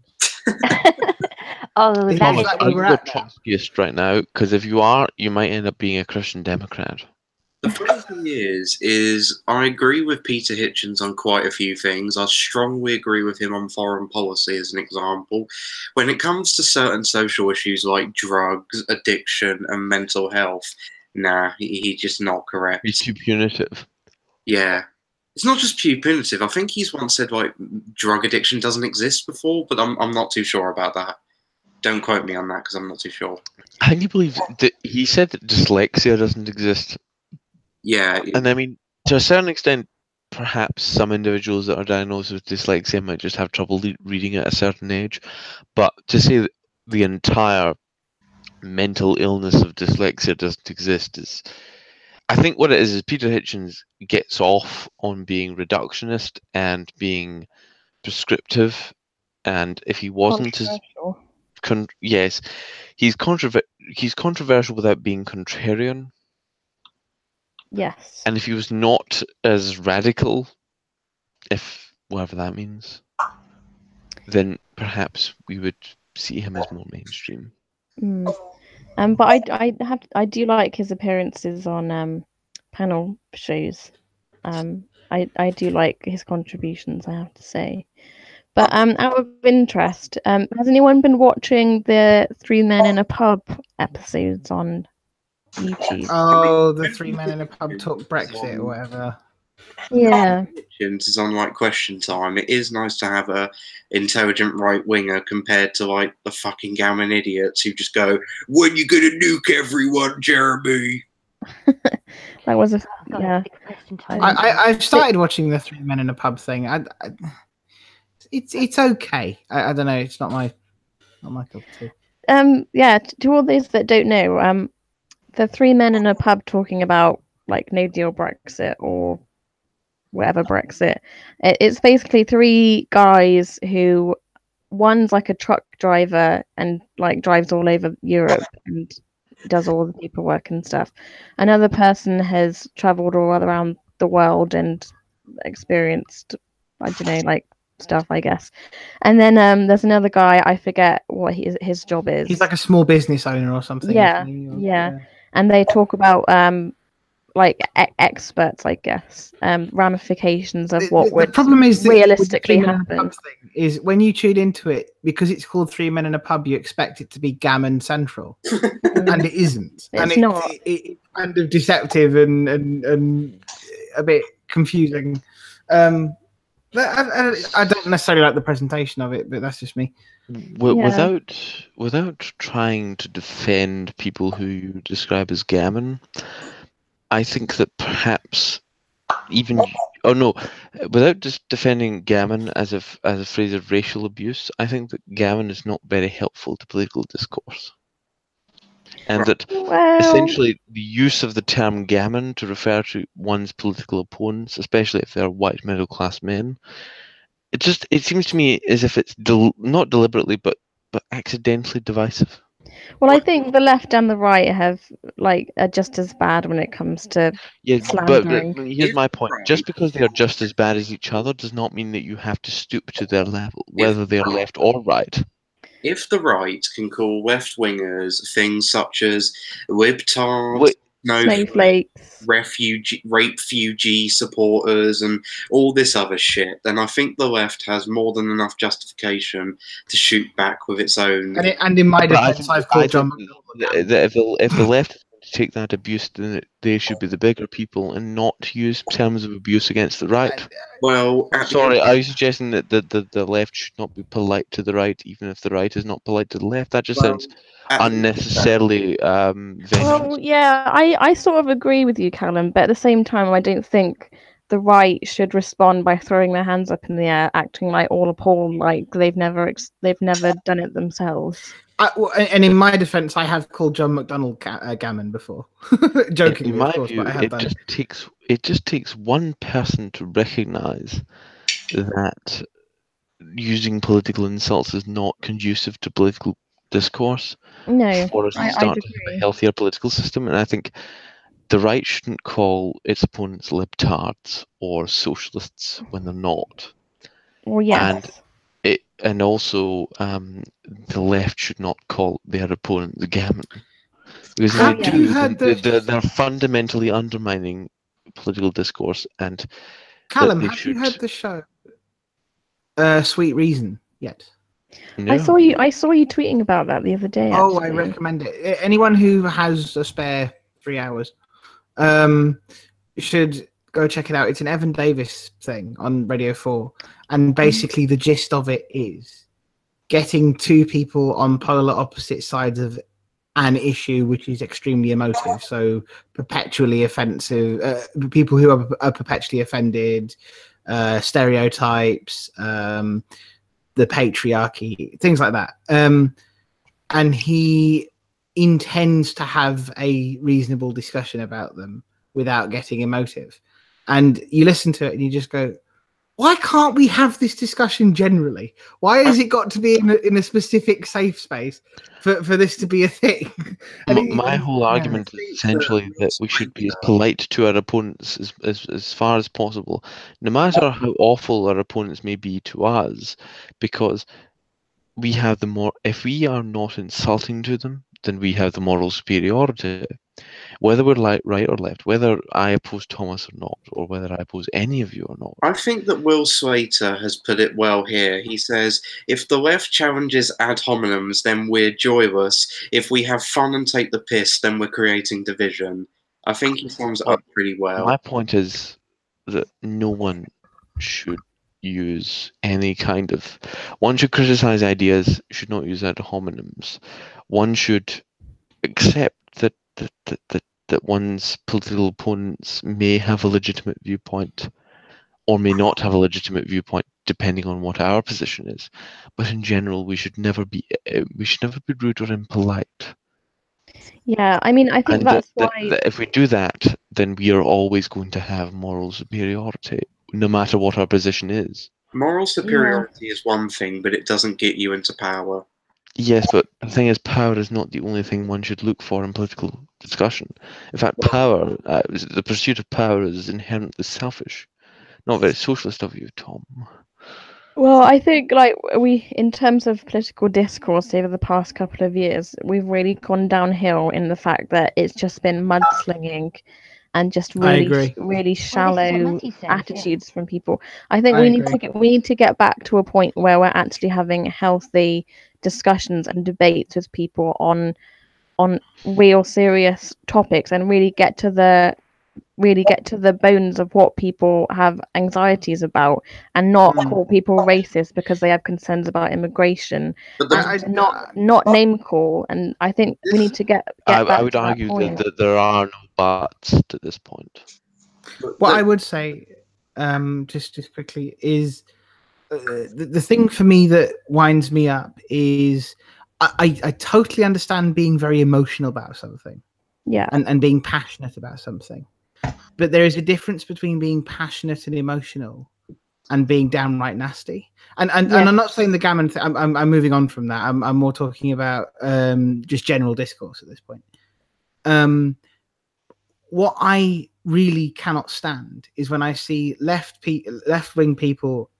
S2: Oh,
S6: Thomas,
S2: that
S5: Are
S2: is
S5: you a Trotskyist right now? Because if you are, you might end up being a Christian Democrat.
S3: The funny thing is I agree with Peter Hitchens on quite a few things. I strongly agree with him on foreign policy, as an example. When it comes to certain social issues like drugs, addiction, and mental health, nah, he's just not correct.
S5: He's too punitive.
S3: Yeah. It's not just punitive. I think he's once said, like, drug addiction doesn't exist before, but I'm not too sure about that. Don't quote me on that, because I'm not too sure.
S5: I think he believes that he said that dyslexia doesn't exist.
S3: Yeah.
S5: And I mean, to a certain extent, perhaps some individuals that are diagnosed with dyslexia might just have trouble reading at a certain age. But to say that the entire mental illness of dyslexia doesn't exist is... I think what it is Peter Hitchens gets off on being reductionist and being prescriptive. And if he wasn't as... yes, he's controversial without being contrarian.
S1: Yes.
S5: And if he was not as radical, if whatever that means, then perhaps we would see him as more mainstream.
S1: But I do like his appearances on panel shows. I do like his contributions, I have to say. But out of interest, has anyone been watching the 3 Men in a Pub episodes on YouTube?
S6: Oh, the 3 Men in a Pub talk Brexit or whatever.
S1: Yeah.
S3: Is on like Question Time. It is nice to have a intelligent right winger compared to like the fucking gammon idiots who just go, "When you gonna nuke everyone, Jeremy?"
S1: That was yeah.
S6: I've started watching the 3 Men in a Pub thing. It's okay. I don't know. It's not my cup of tea.
S1: Yeah. To all those that don't know, the 3 Men in a Pub talking about like no deal Brexit or whatever Brexit. It's basically 3 guys who, one's like a truck driver and like drives all over Europe and does all the paperwork and stuff. Another person has traveled all around the world and experienced, I don't know, like stuff, I guess. And then there's another guy, I forget what his job is.
S6: He's like a small business owner or something.
S1: Yeah, yeah. And they talk about like experts, I guess, ramifications of what would
S6: the problem is
S1: realistically happen.
S6: Is when you tune into it, because it's called 3 Men in a Pub, you expect it to be gammon central, and it isn't.
S1: It's not.
S6: It's kind of deceptive and a bit confusing. But I don't necessarily like the presentation of it, but that's just me.
S5: Without trying to defend people who you describe as gammon, I think that perhaps without just defending gammon as a phrase of racial abuse, I think that gammon is not very helpful to political discourse. And that essentially the use of the term gammon to refer to one's political opponents, especially if they're white middle class men, it seems to me as if it's not deliberately but accidentally divisive.
S1: Well, I think the left and the right are just as bad when it comes to slandering.
S5: But here's my point: just because they are just as bad as each other does not mean that you have to stoop to their level, whether they are left or right.
S3: If the right can call left wingers things such as libtards,
S1: snowflakes,
S3: refugee supporters, and all this other shit, then I think the left has more than enough justification to shoot back with its own.
S6: And in my defense, I've called John.
S5: If the left has been take that abuse, then they should be the bigger people and not use terms of abuse against the right.
S3: Well,
S5: Sorry, are you suggesting that the left should not be polite to the right, even if the right is not polite to the left? That just sounds unnecessarily vengeance.
S1: Well, yeah, I sort of agree with you, Callum, but at the same time, I don't think the right should respond by throwing their hands up in the air, acting like all appalled, like they've never done it themselves.
S6: And in my defense, I have called John McDonnell gammon before, jokingly, of course.
S5: View,
S6: but I have done
S5: it just takes one person to recognise that using political insults is not conducive to political discourse.
S1: No,
S5: for us to start to have a healthier political system, and I think the right shouldn't call its opponents libtards or socialists when they're not.
S1: Well, yes.
S5: And also the left should not call their opponent the gammon, because if they do, they're fundamentally undermining political discourse. And
S6: Callum, have you heard the show Sweet Reason yet?
S5: No.
S1: I saw you tweeting about that the other day.
S6: Oh, I recommend it. Anyone who has a spare 3 hours should go check it out. It's an Evan Davis thing on Radio 4, and basically the gist of it is getting two people on polar opposite sides of an issue which is extremely emotive, so perpetually offensive, people who are perpetually offended, stereotypes, the patriarchy, things like that. And he intends to have a reasonable discussion about them without getting emotive. And you listen to it and you just go, why can't we have this discussion generally? Why has it got to be in a specific safe space for this to be a thing?
S5: My whole argument is essentially that we should be as polite to our opponents as far as possible, no matter how awful our opponents may be to us, because we have if we are not insulting to them, then we have the moral superiority. Whether we're right or left, whether I oppose Thomas or not, or whether I oppose any of you or not.
S3: I think that Will Slater has put it well here. He says, if the left challenges ad hominems, then we're joyless. If we have fun and take the piss, then we're creating division. I think he sums it up pretty well.
S5: My point is that no one should use any kind of... One should criticize ideas, should not use ad hominems. One should accept that one's political opponents may have a legitimate viewpoint or may not have a legitimate viewpoint, depending on what our position is. But in general, we should never be rude or impolite.
S1: Yeah, I mean, I think that's why
S5: if we do that, then we are always going to have moral superiority, no matter what our position is.
S3: Moral superiority is one thing, but it doesn't get you into power.
S5: Yes, but the thing is, power is not the only thing one should look for in political discussion. In fact, power, the pursuit of power is inherently selfish. Not very socialist of you, Tom.
S1: Well, I think in terms of political discourse over the past couple of years, we've really gone downhill in the fact that it's just been mudslinging and just really shallow attitudes from people. I think we need to get back to a point where we're actually having healthy discussions and debates with people on real serious topics and really get to the bones of what people have anxieties about, and not call people racist because they have concerns about immigration, not name call. And I think we need to get back
S5: I would
S1: to
S5: argue
S1: that point.
S5: that there are no buts to this point.
S6: What I would say, just quickly, is the thing for me that winds me up is I totally understand being very emotional about something, and being passionate about something. But there is a difference between being passionate and emotional and being downright nasty. And I'm not saying the gammon thing. I'm moving on from that. I'm more talking about just general discourse at this point. What I really cannot stand is when I see left-wing people,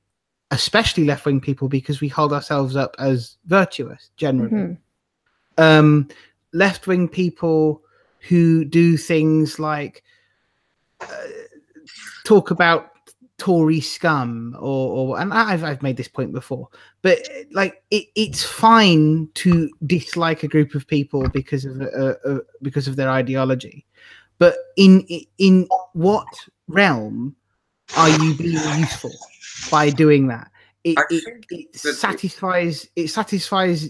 S6: especially left-wing people, because we hold ourselves up as virtuous generally. Left-wing people who do things like talk about Tory scum, or and I've made this point before, but like it's fine to dislike a group of people because of their ideology, but in what realm are you being useful by doing that? It satisfies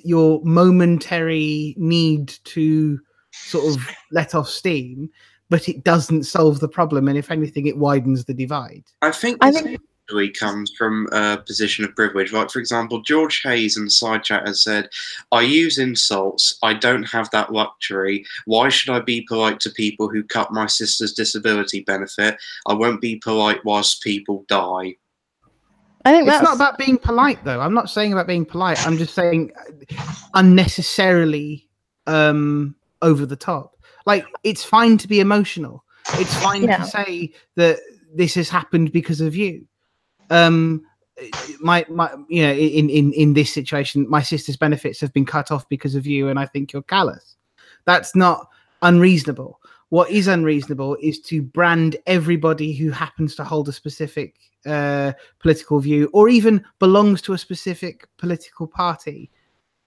S6: your momentary need to sort of let off steam, but it doesn't solve the problem, and if anything, it widens the divide.
S3: I think this usually comes from a position of privilege. Like, for example, George Hayes in the side chat has said, I use insults. I don't have that luxury. Why should I be polite to people who cut my sister's disability benefit? I won't be polite whilst people die.
S1: I think
S6: it's not about being polite, though. I'm not saying about being polite. I'm just saying unnecessarily over the top. Like, it's fine to be emotional. It's fine to say that this has happened because of you. My you know, in this situation, my sister's benefits have been cut off because of you, and I think you're callous. That's not unreasonable. What is unreasonable is to brand everybody who happens to hold a specific political view or even belongs to a specific political party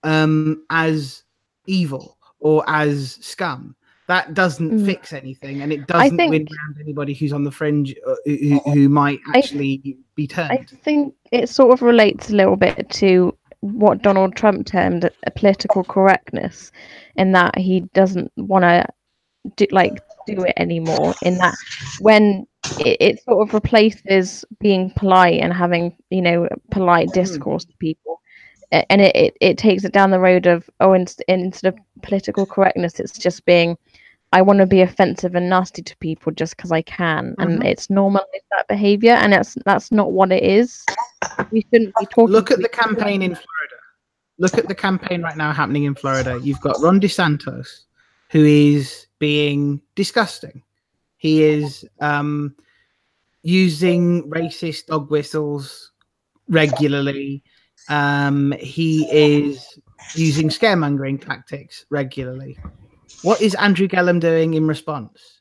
S6: as evil or as scum. That doesn't fix anything, and it doesn't win around anybody who's on the fringe who might actually be turned.
S1: I think it sort of relates a little bit to what Donald Trump termed a political correctness, in that he doesn't want to do it anymore. In that, when it sort of replaces being polite and having, you know, polite discourse to people, and it takes it down the road of instead of political correctness, it's just being, I want to be offensive and nasty to people just because I can, and it's normalized that behavior, and that's not what it is. We shouldn't be talking.
S6: Look at the campaign in Florida. Look at the campaign right now happening in Florida. You've got Ron DeSantis, who is being disgusting. He is using racist dog whistles regularly. He is using scaremongering tactics regularly. What is Andrew Gillum doing in response?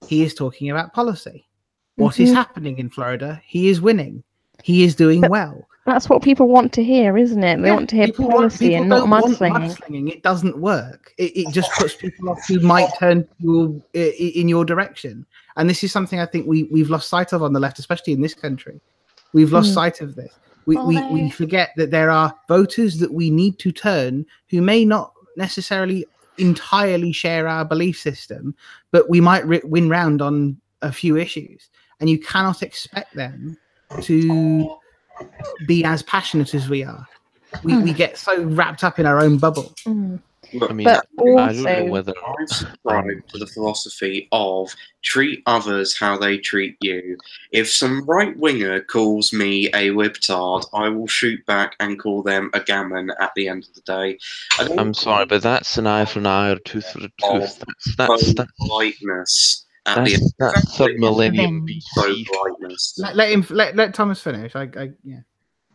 S6: He is talking about policy. What is happening in Florida? He is winning. He is doing well.
S1: That's what people want to hear, isn't it? They want to hear policy and not mudslinging.
S6: It doesn't work. It just puts people off who might turn in your direction. And this is something I think we've lost sight of on the left, especially in this country. We've lost sight of this. We forget that there are voters that we need to turn who may not necessarily entirely share our belief system, but we might win round on a few issues, and you cannot expect them to be as passionate as we are. We get so wrapped up in our own bubble.
S3: Look,
S5: I mean, I don't know whether
S3: I subscribe to the philosophy of treat others how they treat you. If some right winger calls me a libtard, I will shoot back and call them a gammon at the end of the day.
S5: I'm sorry, but that's an eye for an eye or a tooth for a tooth. That's
S3: politeness.
S5: That's third millennium BC.
S6: Let Thomas finish. Yeah.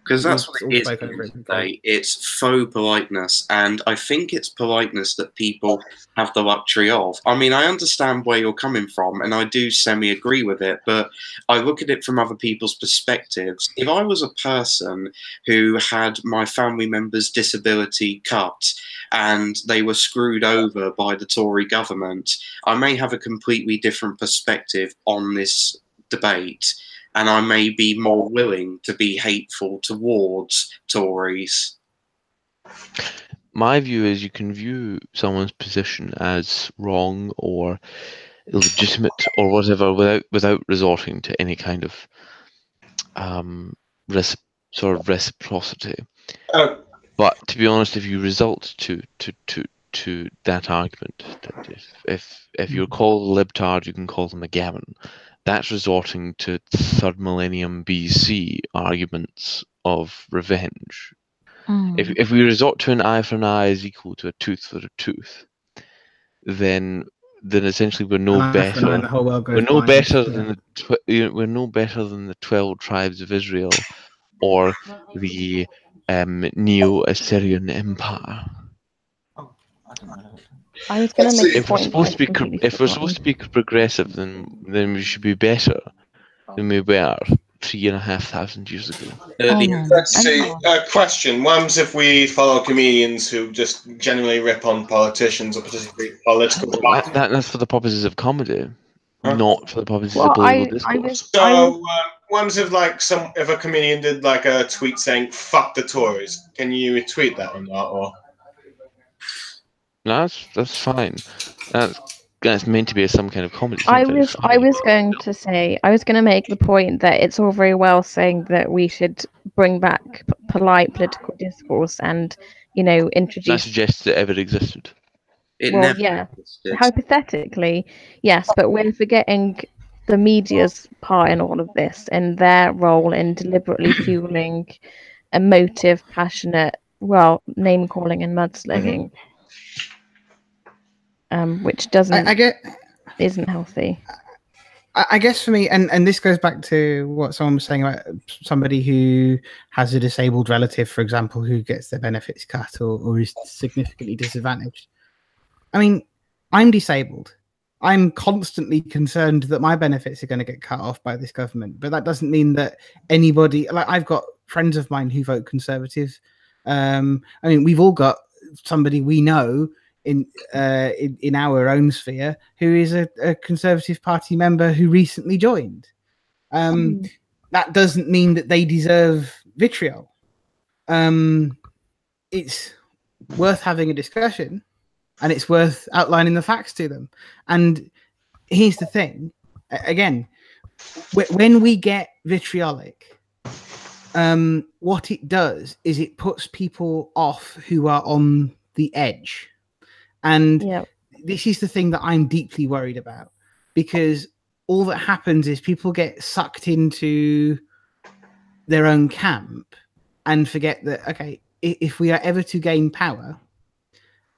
S3: Because that's what it is today. It's faux politeness, and I think it's politeness that people have the luxury of. I mean, I understand where you're coming from, and I do semi-agree with it, but I look at it from other people's perspectives. If I was a person who had my family member's disability cut and they were screwed over by the Tory government, I may have a completely different perspective on this debate. And I may be more willing to be hateful towards Tories.
S5: My view is you can view someone's position as wrong or illegitimate or whatever without resorting to any kind of reciprocity. But to be honest, if you result to that argument, that if you're called a libtard, you can call them a gammon. That's resorting to third millennium BC arguments of revenge. If we resort to an eye for an eye is equal to a tooth for a tooth, then essentially we're no better. We're no better than we're no better than the 12 tribes of Israel or the Neo-Assyrian Empire.
S1: I was going to make
S5: if we're supposed to be progressive, then we should be better than we were 3,500 years ago.
S7: Let's see. Question. What if we follow comedians who just generally rip on politicians or particularly political parties?
S5: That's for the purposes of comedy, not for the purposes
S1: Well,
S5: of political discourse.
S7: So, what if if a comedian did like a tweet saying "fuck the Tories"? Can you retweet that or not? Or
S5: No, that's fine. That's meant to be some kind of comedy.
S1: I was going to make the point that it's all very well saying that we should bring back polite political discourse and, introduce.
S5: That suggests it ever existed.
S3: It never
S1: existed. Hypothetically, yes, but we're forgetting the media's part in all of this and their role in deliberately fueling emotive, passionate, name calling and mudslinging. Which isn't healthy.
S6: I guess for me, and this goes back to what someone was saying about somebody who has a disabled relative, for example, who gets their benefits cut or is significantly disadvantaged. I mean, I'm disabled. I'm constantly concerned that my benefits are going to get cut off by this government, but that doesn't mean that anybody, like I've got friends of mine who vote Conservative. I mean, we've all got somebody we know in our own sphere who is a Conservative Party member who recently joined. That doesn't mean that they deserve vitriol. It's worth having a discussion and it's worth outlining the facts to them. And here's the thing, again, when we get vitriolic, what it does is it puts people off who are on the edge. And this is the thing that I'm deeply worried about, because all that happens is people get sucked into their own camp and forget that, okay, if we are ever to gain power,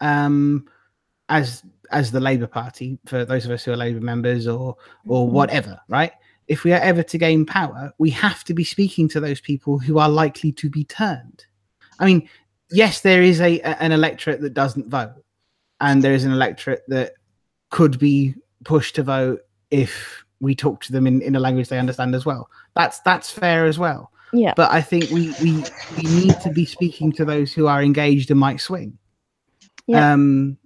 S6: as the Labour Party, for those of us who are Labour members or whatever, right? If we are ever to gain power, we have to be speaking to those people who are likely to be turned. I mean, yes, there is an electorate that doesn't vote. And there is an electorate that could be pushed to vote if we talk to them in a language they understand as well. That's fair as well.
S1: Yeah.
S6: But I think we need to be speaking to those who are engaged and might swing.
S1: Yeah.
S6: And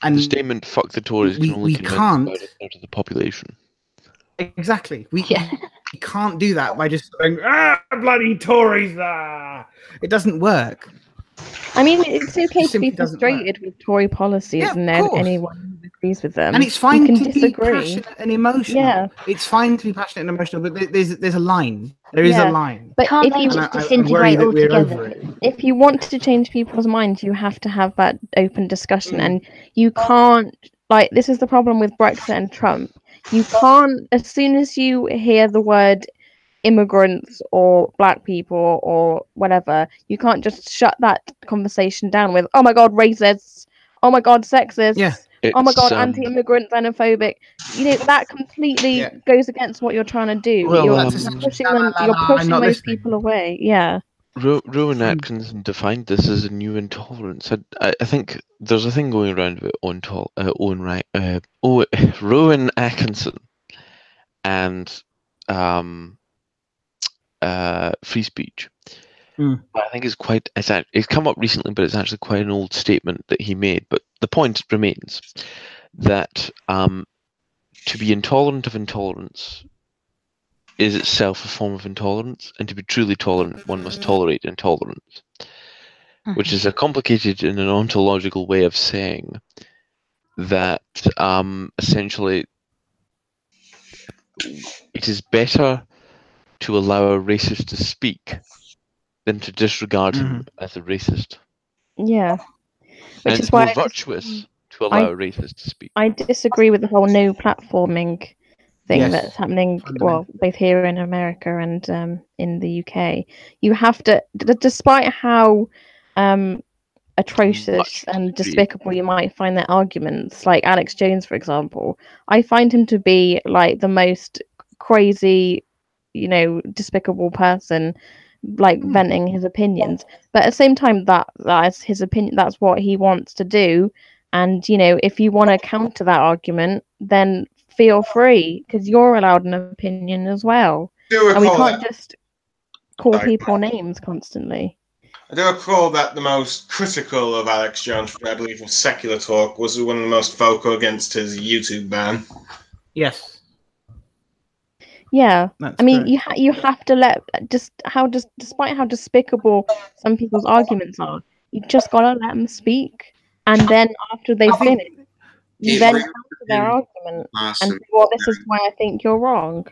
S5: the statement "fuck the Tories" can only convince about of the population.
S6: Exactly. We can't do that by just going, bloody Tories! It doesn't work.
S1: I mean, it's okay to be frustrated with Tory policies and anyone who agrees with them.
S6: And it's fine to
S1: disagree.
S6: be passionate and emotional.
S1: Yeah.
S6: It's fine to be passionate and emotional, but there's a line. There is a line.
S2: But if you just disintegrate altogether.
S1: If you want to change people's minds, you have to have that open discussion. And you can't, this is the problem with Brexit and Trump. You can't, as soon as you hear the word immigrants or black people or whatever, you can't just shut that conversation down with, oh my god, racists, oh my god, sexist, oh my god, anti-immigrant, xenophobic. That completely goes against what you're trying to do.
S5: Well,
S1: you're pushing those people away.
S5: Rowan Atkinson defined this as a new intolerance. I think there's a thing going around about Rowan Atkinson and free speech. I think it's come up recently, but it's actually quite an old statement that he made. But the point remains that to be intolerant of intolerance is itself a form of intolerance, and to be truly tolerant, one must tolerate intolerance, which is a complicated and an ontological way of saying that essentially it is better to allow a racist to speak than to disregard him as a racist.
S1: Yeah.
S5: Which is why it's more virtuous to allow a racist to speak.
S1: I disagree with the whole no platforming thing that's happening, both here in America and in the UK. You have to, despite how atrocious and despicable you might find their arguments, like Alex Jones, for example, I find him to be the most crazy, despicable person, venting his opinions. But at the same time, that's his opinion, that's what he wants to do. And if you want to counter that argument, then feel free, because you're allowed an opinion as well. And we
S7: recall
S1: can't
S7: that.
S1: just call
S7: Sorry.
S1: people names constantly.
S7: I do recall that the most critical of Alex Jones, I believe, from Secular Talk, was one of the most vocal against his YouTube ban.
S6: Yes.
S1: Yeah,
S6: That's
S1: I mean,
S6: correct.
S1: you have to let despite how despicable some people's arguments are, you just gotta let them speak, and then after they finish, you
S3: It
S1: then
S3: really
S1: counter their
S3: depends
S1: argument
S3: on the
S1: and
S3: person.
S1: say, "Well, this is why I think you're wrong."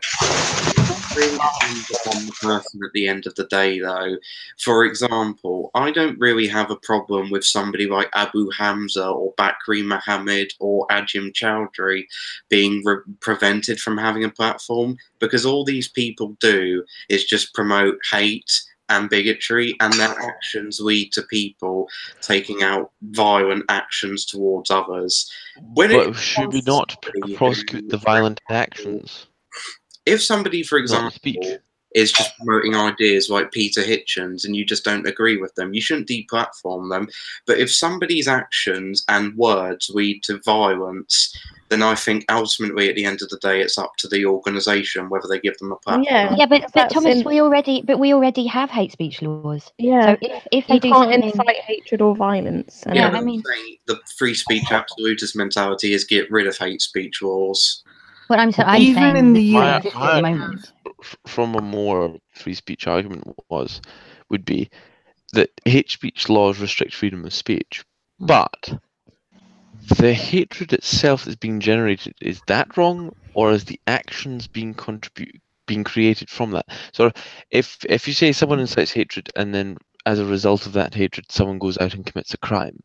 S3: Really depends on the person at the end of the day, though. For example, I don't really have a problem with somebody like Abu Hamza or Bakri Mohammed or Ajim Chowdhury being prevented from having a platform, because all these people do is just promote hate and bigotry, and their actions lead to people taking out violent actions towards others.
S5: But should we not prosecute the violent actions?
S3: If somebody, for
S5: Not speech.
S3: example, is just promoting ideas like Peter Hitchens and you just don't agree with them, you shouldn't deplatform them. But if somebody's actions and words lead to violence, then I think ultimately at the end of the day it's up to the organisation whether they give them a platform.
S2: Yeah, but Thomas, we already have hate speech laws.
S1: Yeah.
S2: So if they do
S1: can't
S2: something,
S1: incite hatred or violence. And
S2: yeah,
S3: but
S2: I mean,
S3: the free speech absolutist mentality is get rid of hate speech laws.
S2: What I'm saying,
S6: even in the
S2: my,
S6: US,
S2: at the moment,
S5: from a more free speech argument would be that hate speech laws restrict freedom of speech, but the hatred itself that's being generated, is that wrong, or is the actions being created from that? So if you say someone incites hatred and then as a result of that hatred someone goes out and commits a crime,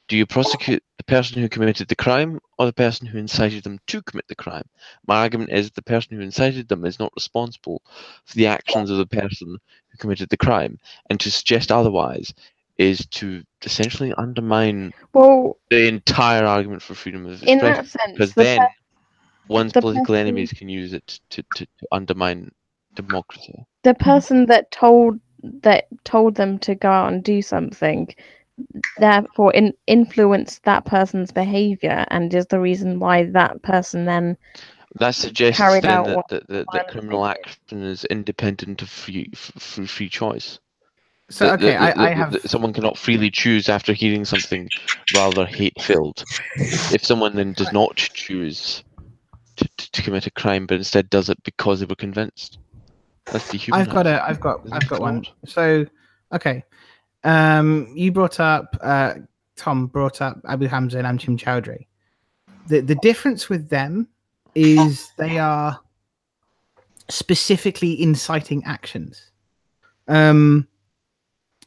S5: do you prosecute the person who committed the crime or the person who incited them to commit the crime? My argument is the person who incited them is not responsible for the actions of the person who committed the crime, and to suggest otherwise is to essentially undermine the entire argument for freedom of expression.
S1: In that sense,
S5: because then one's political enemies can use it to undermine democracy.
S1: The person that told them to go out and do something, therefore influenced that person's behavior, and is the reason why that person then
S5: that suggests
S1: carried
S5: then
S1: out
S5: that criminal action is independent of free choice.
S6: So okay, I have
S5: someone cannot freely choose after hearing something rather hate-filled. If someone then does not choose to commit a crime, but instead does it because they were convinced, that's dehumanizing.
S6: I've got one. So okay, you brought up Tom brought up Abu Hamza and Ajim Chowdhury. The difference with them is they are specifically inciting actions. Ajim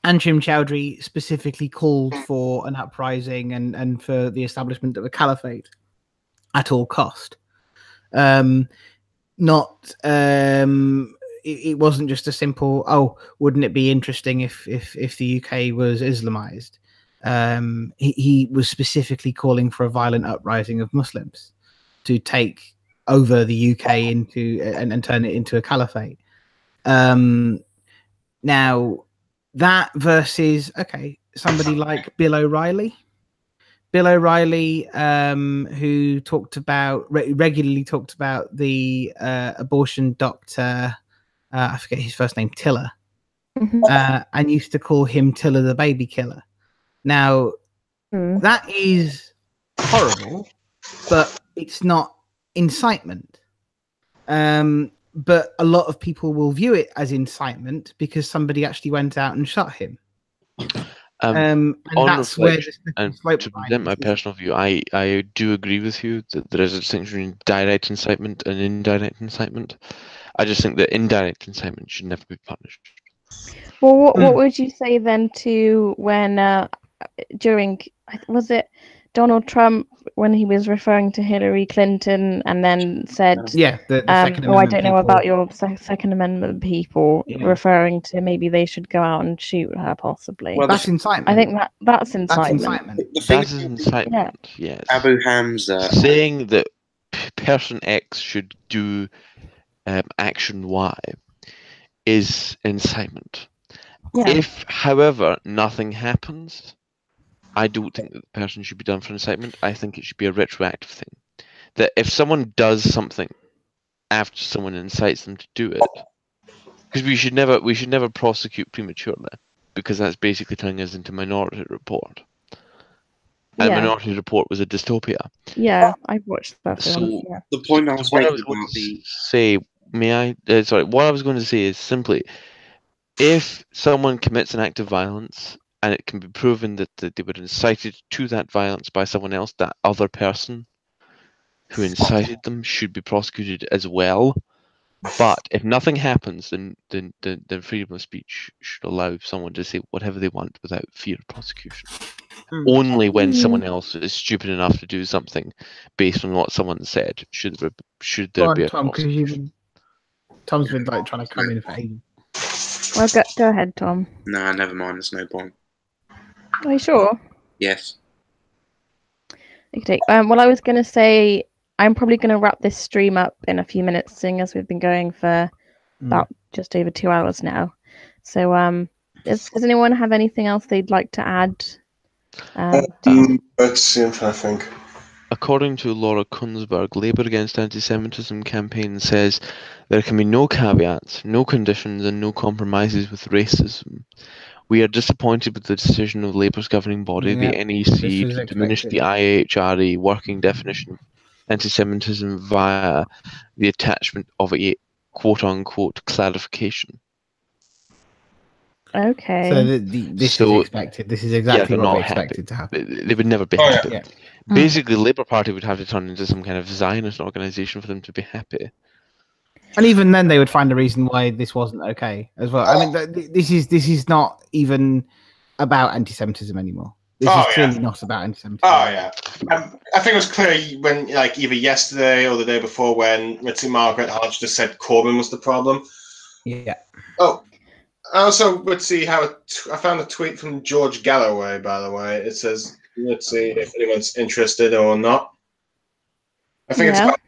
S6: Chowdhury specifically called for an uprising and for the establishment of a caliphate at all cost. It wasn't just a simple, oh, wouldn't it be interesting if the UK was Islamized? He was specifically calling for a violent uprising of Muslims to take over the UK into and turn it into a caliphate. Now that versus somebody like Bill O'Reilly. Bill O'Reilly, who talked about regularly talked about the abortion doctor, I forget his first name, Tiller, and used to call him Tiller the baby killer. Now, that is horrible, but it's not incitement. But a lot of people will view it as incitement because somebody actually went out and shot him.
S5: On reflection, and to present my personal view, I do agree with you that there is a distinction between direct incitement and indirect incitement. I just think that indirect incitement should never be punished.
S1: Well, what would you say then to when during, was it Donald Trump, when he was referring to Hillary Clinton and then said,
S6: the Second Amendment
S1: I don't know
S6: people.
S1: about your Second Amendment people, referring to maybe they should go out and shoot her possibly.
S6: Well, that's incitement.
S1: I think that's incitement.
S5: That is incitement, yes.
S3: Abu Hamza.
S5: Saying that person X should do action Y is incitement. Yeah. If, however, nothing happens, I don't think that the person should be done for incitement. I think it should be a retroactive thing. That if someone does something after someone incites them to do it, Because we should never prosecute prematurely, because that's basically turning us into Minority Report. And
S1: Yeah.
S5: Minority Report was a dystopia.
S1: Yeah, I've watched that film.
S3: So
S1: Yeah.
S3: the point I was
S5: What I
S3: making
S5: was going
S3: about
S5: to
S3: the
S5: say, what I was going to say is simply, if someone commits an act of violence and it can be proven that they were incited to that violence by someone else, that other person who incited them should be prosecuted as well. But if nothing happens, then freedom of speech should allow someone to say whatever they want without fear of prosecution. Only when someone else is stupid enough to do something based on what someone said should there be a
S6: Tom, because
S5: prosecution.
S6: Tom's been like trying to come in for ages.
S1: Well, go ahead, Tom.
S3: Nah, never mind. There's no point.
S1: Are you sure?
S3: Yes.
S1: Okay. Well, I was going to say I'm probably going to wrap this stream up in a few minutes, seeing as we've been going for about just over 2 hours now. So, does anyone have anything else they'd like to add?
S7: Let's see. I'm trying to think.
S5: According to Laura Kunsberg, Labour Against Anti-Semitism campaign says there can be no caveats, no conditions and no compromises with racism. We are disappointed with the decision of Labour's governing body, the NEC, to diminish the IHRE working definition of anti-Semitism via the attachment of a quote-unquote clarification.
S1: Okay.
S6: So this is expected. This is exactly what we expected to happen.
S5: They would never be happy.
S6: Yeah.
S5: Basically, Labour Party would have to turn into some kind of Zionist organisation for them to be happy.
S6: And even then, they would find a reason why this wasn't okay as well. I mean, this is not even about anti-Semitism anymore. This is clearly not about anti-Semitism.
S7: Oh yeah, I think it was clear when, like, either yesterday or the day before, when Margaret Hodge just said Corbyn was the problem.
S6: Yeah.
S7: Oh, also, let's see how I found a tweet from George Galloway. By the way, it says, let's see if anyone's interested or not. I think it's about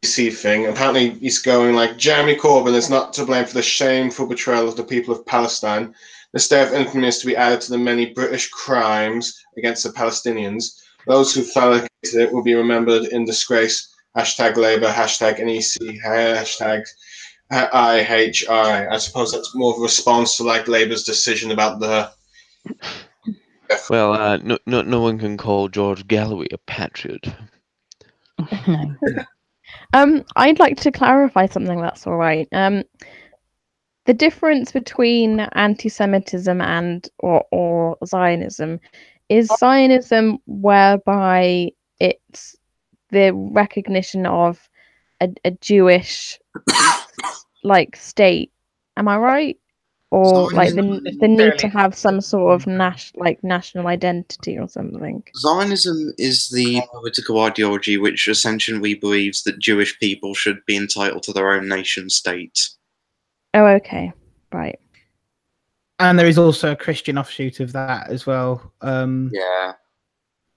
S7: thing. Apparently, he's going like, Jeremy Corbyn is not to blame for the shameful betrayal of the people of Palestine. The stay of infamy is to be added to the many British crimes against the Palestinians. Those who fabricated it will be remembered in disgrace. #Labour, #NEC, #IHI. I suppose that's more of a response to like Labour's decision about the.
S5: Well, no one can call George Galloway a patriot.
S2: No.
S1: I'd like to clarify something. That's all right. The difference between anti-Semitism and or Zionism is Zionism, whereby it's the recognition of a Jewish like state. Am I right? Or like the need to have some sort of national identity or something.
S3: Zionism is the political ideology which essentially believes that Jewish people should be entitled to their own nation state.
S1: Oh, okay. Right.
S6: And there is also a Christian offshoot of that as well.
S3: Yeah.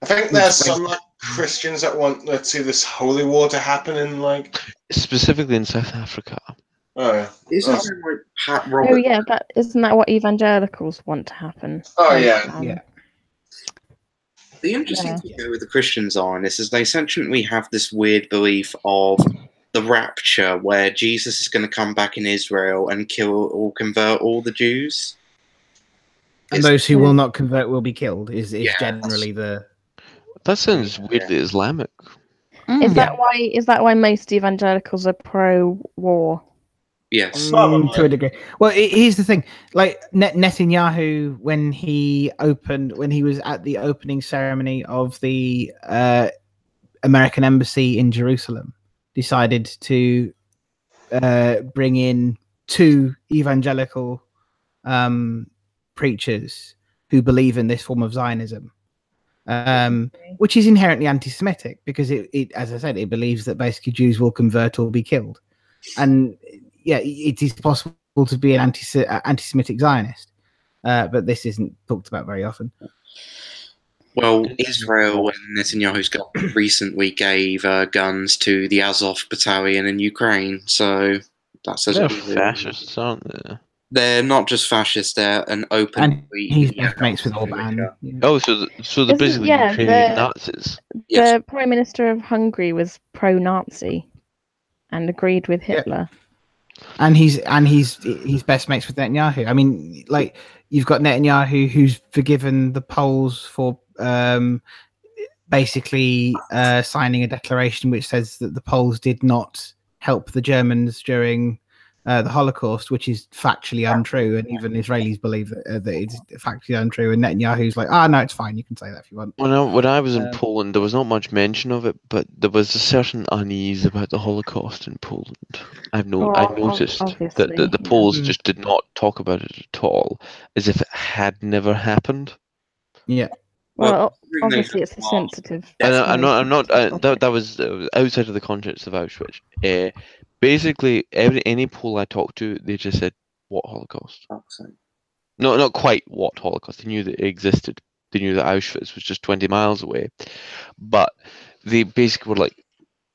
S7: I think there's some like Christians that want, let's see, this holy war to happen in like...
S5: Specifically in South Africa.
S7: Oh, yeah.
S3: Isn't there like Pat Roberts?
S1: Oh, yeah. Isn't that what evangelicals want to happen?
S7: Oh, yeah.
S6: Yeah.
S3: The interesting thing with the Christian Zionists is they essentially have this weird belief of the rapture, where Jesus is going to come back in Israel and kill or convert all the Jews.
S6: And those who will not convert will be killed, is generally the...
S5: That sounds weirdly Islamic.
S1: Is that why most evangelicals are pro-war?
S3: Yes.
S6: To a degree. Well, here's the thing. Like Netanyahu, when he was at the opening ceremony of the American embassy in Jerusalem, decided to bring in 2 evangelical preachers who believe in this form of Zionism, which is inherently anti-Semitic because it, as I said, it believes that basically Jews will convert or be killed. And yeah, it is possible to be an anti-Semitic Zionist, but this isn't talked about very often.
S3: Well, Israel and Netanyahu's government recently gave guns to the Azov battalion in Ukraine, so that's
S5: they're fascists, aren't they?
S3: They're not just fascists; they're an open.
S6: And he's best mates with Orban.
S5: Oh, so they're basically Ukrainian Nazis.
S1: The Prime Minister of Hungary was pro-Nazi and agreed with Hitler.
S6: And he's best mates with Netanyahu. I mean, like, you've got Netanyahu who's forgiven the Poles for basically signing a declaration which says that the Poles did not help the Germans during the Holocaust, which is factually untrue, and even Israelis believe that it's factually untrue. And Netanyahu's like, no, it's fine, you can say that if you want.
S5: When I was in Poland, there was not much mention of it, but there was a certain unease about the Holocaust in Poland. I noticed that the Poles just did not talk about it at all, as if it had never happened.
S6: Yeah.
S1: Well, obviously it's a sensitive.
S5: I'm not. That was outside of the context of Auschwitz. Basically, any Pole I talked to, they just said, "What Holocaust?" No, not quite what Holocaust. They knew that it existed. They knew that Auschwitz was just 20 miles away, but they basically were like,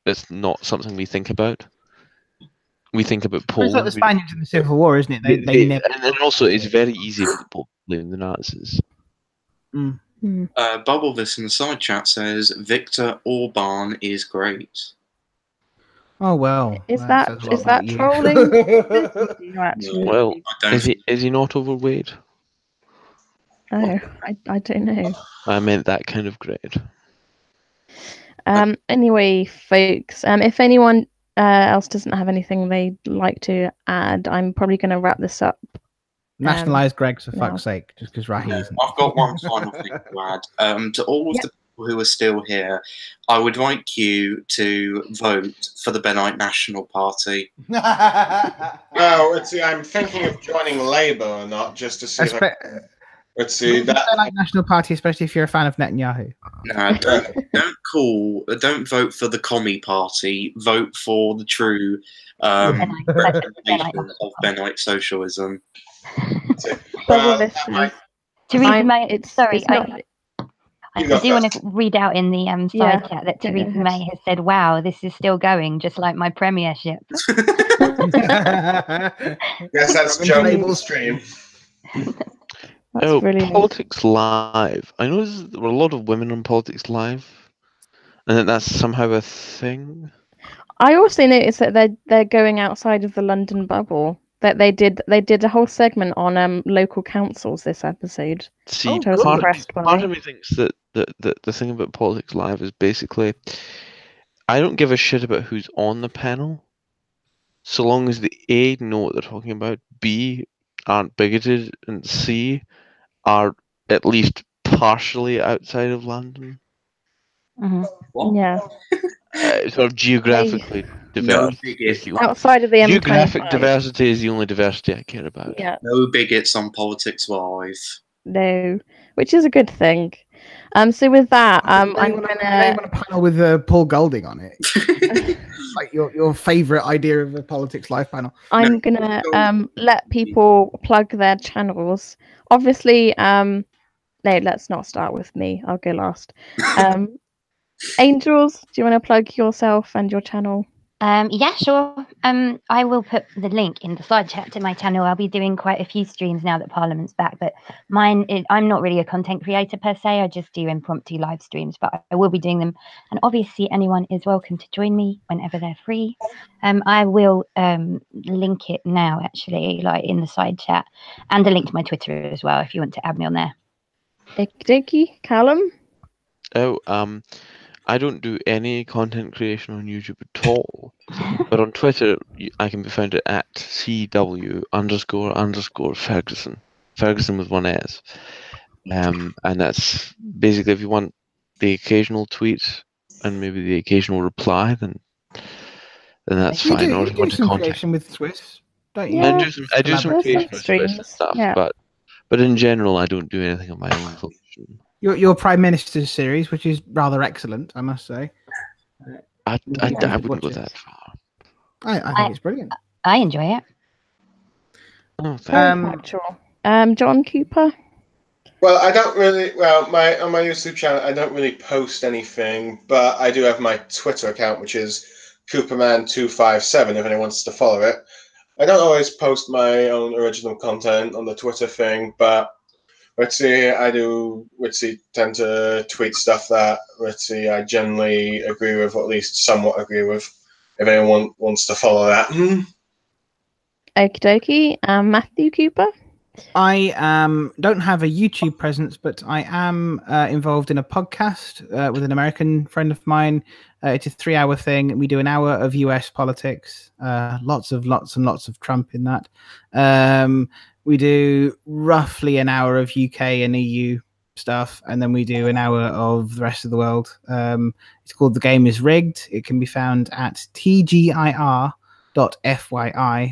S5: "It's not something we think about. We think about Poland."
S6: It's like the Spaniards in the Civil War, isn't it? They never.
S5: And also, it's very easy for the Poles to blame the Nazis.
S3: Bubble this in the side chat says Viktor Orban is great.
S6: Oh well,
S1: is that trolling?
S5: Well, is he not overweight?
S1: Oh, I don't know.
S5: I meant that kind of great.
S1: Anyway, folks, if anyone else doesn't have anything they'd like to add, I'm probably going to wrap this up.
S6: Nationalise Greggs for fuck's sake, just because Rahi isn't.
S3: I've got one final thing to add. To all of the people who are still here, I would like you to vote for the Benite National Party.
S7: Let's see. I'm thinking of joining Labour or not, just to see. Let's see.
S6: That Benite National Party, especially if you're a fan of Netanyahu.
S3: No, don't vote for the Commie Party. Vote for the true representation of Benite socialism.
S2: Theresa May, sorry, I do want to read out in the side chat that Theresa May has said, "Wow, this is still going, just like my premiership."
S7: Yes, that's Joe's stream.
S5: Politics Live. I know there were a lot of women on Politics Live, and that's somehow a thing.
S1: I also noticed that they're going outside of the London bubble. That they did a whole segment on local councils this episode.
S5: See, part of me thinks that the thing about Politics Live is basically, I don't give a shit about who's on the panel, so long as the A know what they're talking about, B aren't bigoted, and C are at least partially outside of London.
S1: Yeah.
S5: Sort of geographically diverse.
S1: Outside of the M25.
S5: Geographic diversity is the only diversity I care about.
S1: Yeah.
S3: No bigots on Politics Live.
S1: No, which is a good thing. So with that, I'm gonna
S6: want a panel with Paul Golding on it. Like your favorite idea of a Politics Live panel.
S1: I'm gonna let people plug their channels. Obviously, no, let's not start with me. I'll go last. Angels, do you want to plug yourself and your channel?
S2: Yeah, sure. I will put the link in the side chat to my channel. I'll be doing quite a few streams now that Parliament's back, but I'm not really a content creator per se. I just do impromptu live streams, but I will be doing them. And obviously anyone is welcome to join me whenever they're free. I will link it now, actually, like in the side chat, and a link to my Twitter as well, if you want to add me on there.
S1: Okie Callum?
S5: I don't do any content creation on YouTube at all, but on Twitter I can be found at CW__Ferguson. Ferguson with one S. And that's basically, if you want the occasional tweet and maybe the occasional reply, then that's fine.
S6: Or if you want to contact with Swiss, don't you?
S5: I do some creation with Swiss and stuff, but in general I don't do anything on my own volition.
S6: Your Prime Minister's series, which is rather excellent, I must say.
S5: I wouldn't go that far.
S6: I think it's brilliant.
S2: I enjoy it.
S5: Oh, thanks.
S1: John Cooper?
S7: Well, I don't really. Well, on my YouTube channel, I don't really post anything, but I do have my Twitter account, which is Cooperman257. If anyone wants to follow it, I don't always post my own original content on the Twitter thing, but I tend to tweet stuff that I generally agree with, or at least somewhat agree with. If anyone wants to follow that.
S1: Okie dokie. Matthew Cooper.
S6: I don't have a YouTube presence, but I am involved in a podcast with an American friend of mine. It's a 3-hour thing. We do an hour of US politics, lots and lots of Trump in that. We do roughly an hour of UK and EU stuff, and then we do an hour of the rest of the world. It's called The Game Is Rigged. It can be found at tgir.fyi.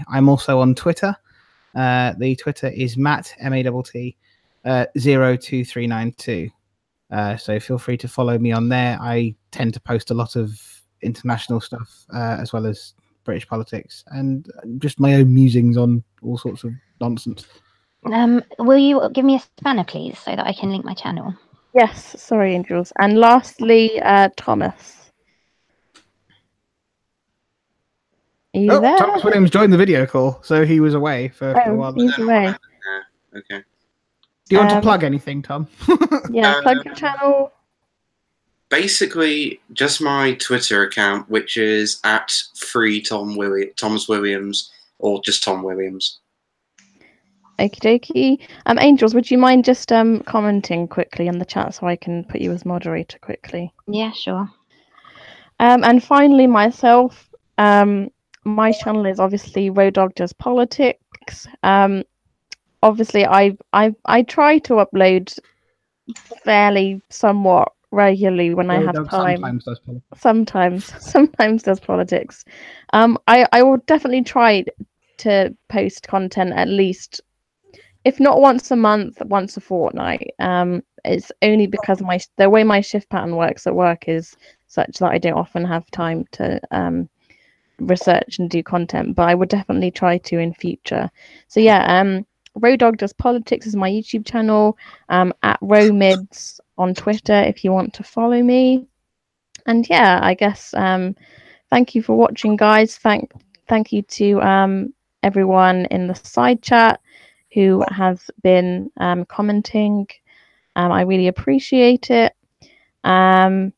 S6: I'm also on Twitter. The Twitter is Matt MATT 02392. So feel free to follow me on there. I tend to post a lot of international stuff as well as British politics and just my own musings on all sorts of nonsense.
S2: Will you give me a spanner, please, so that I can link my channel?
S1: Yes, sorry, Angels. And lastly, Thomas. Are you there?
S6: Thomas Williams joined the video call, so he was away for a while.
S1: He's away.
S3: Okay.
S6: Do you want to plug anything, Tom?
S1: Yeah, plug your channel.
S3: Basically, just my Twitter account, which is at Thomas Williams, or just Tom Williams.
S1: Okie dokie. Angels, would you mind just commenting quickly in the chat so I can put you as moderator quickly?
S2: Yeah, sure.
S1: And finally, myself. My channel is obviously Road Dog Does Politics. Obviously, I try to upload fairly somewhat regularly when I have time. Sometimes does politics. I will definitely try to post content at least, if not once a month, once a fortnight. It's only because the way my shift pattern works at work is such that I don't often have time to research and do content, but I would definitely try to in future. So yeah, Road Dog Does Politics is my YouTube channel. At Romids on Twitter if you want to follow me. And yeah, I guess thank you for watching, guys. Thank you to everyone in the side chat who has been commenting. I really appreciate it. And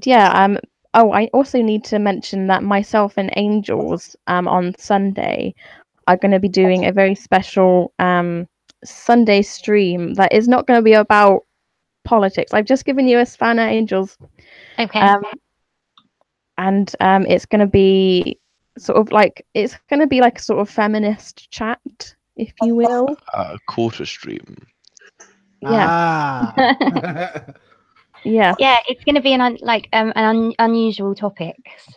S1: yeah, oh, I also need to mention that myself and Angels on Sunday are going to be doing a very special Sunday stream that is not going to be about politics. I've just given you a spanner, Angels.
S2: Okay.
S1: And it's going to be sort of like a sort of feminist chat, if you will.
S5: Quarter stream.
S1: Yeah. Yeah.
S2: Yeah, it's going to be an unusual topics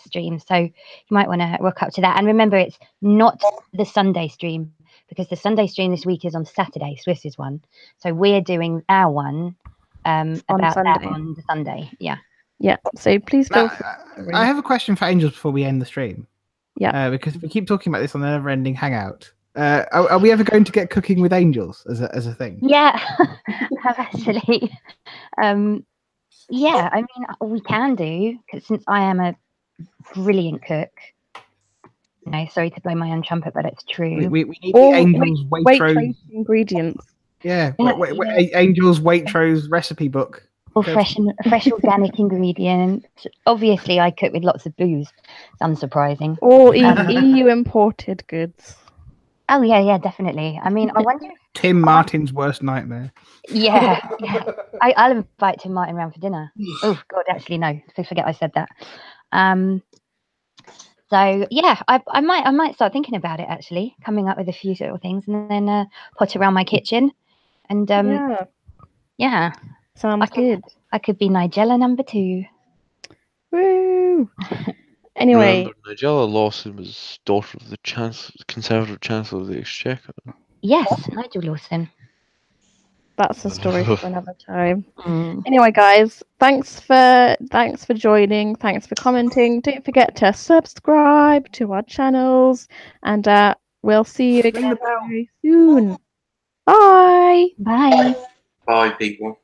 S2: stream, so you might want to rock up to that. And remember, it's not the Sunday stream, because the Sunday stream this week is on Saturday, Swiss's one. So we're doing our one about
S1: Sunday.
S2: that on the Sunday. Yeah.
S1: Yeah. So please feel free.
S6: I have a question for Angels before we end the stream.
S1: Yeah.
S6: Because we keep talking about this on the never-ending hangout. Are we ever going to get Cooking with Angels as a thing?
S2: Yeah, actually. Yeah, I mean, we can do, because since I am a brilliant cook. No, sorry to blow my own trumpet, but it's true.
S6: We need the Angels Waitrose
S1: ingredients.
S6: Yeah, Angels Waitrose recipe book.
S2: Or fresh organic ingredients. Obviously, I cook with lots of booze. It's unsurprising.
S1: Or EU imported goods.
S2: Oh yeah, definitely. I mean, I wonder if
S6: Tim Martin's worst nightmare.
S2: Yeah. I'll invite Tim Martin round for dinner. Oh God, actually no, I forget I said that. So yeah, I might start thinking about it, actually, coming up with a few little things, and then pot around my kitchen, and yeah.
S1: Sounds good.
S2: I could be Nigella number 2.
S1: Woo! Anyway,
S5: remember, Nigella Lawson was daughter of the Conservative Chancellor of the Exchequer.
S2: Yes, Nigel Lawson.
S1: That's a story for another time. Anyway, guys, thanks for joining. Thanks for commenting. Don't forget to subscribe to our channels, and we'll see you again very soon. Bye.
S2: Bye.
S3: Bye, people.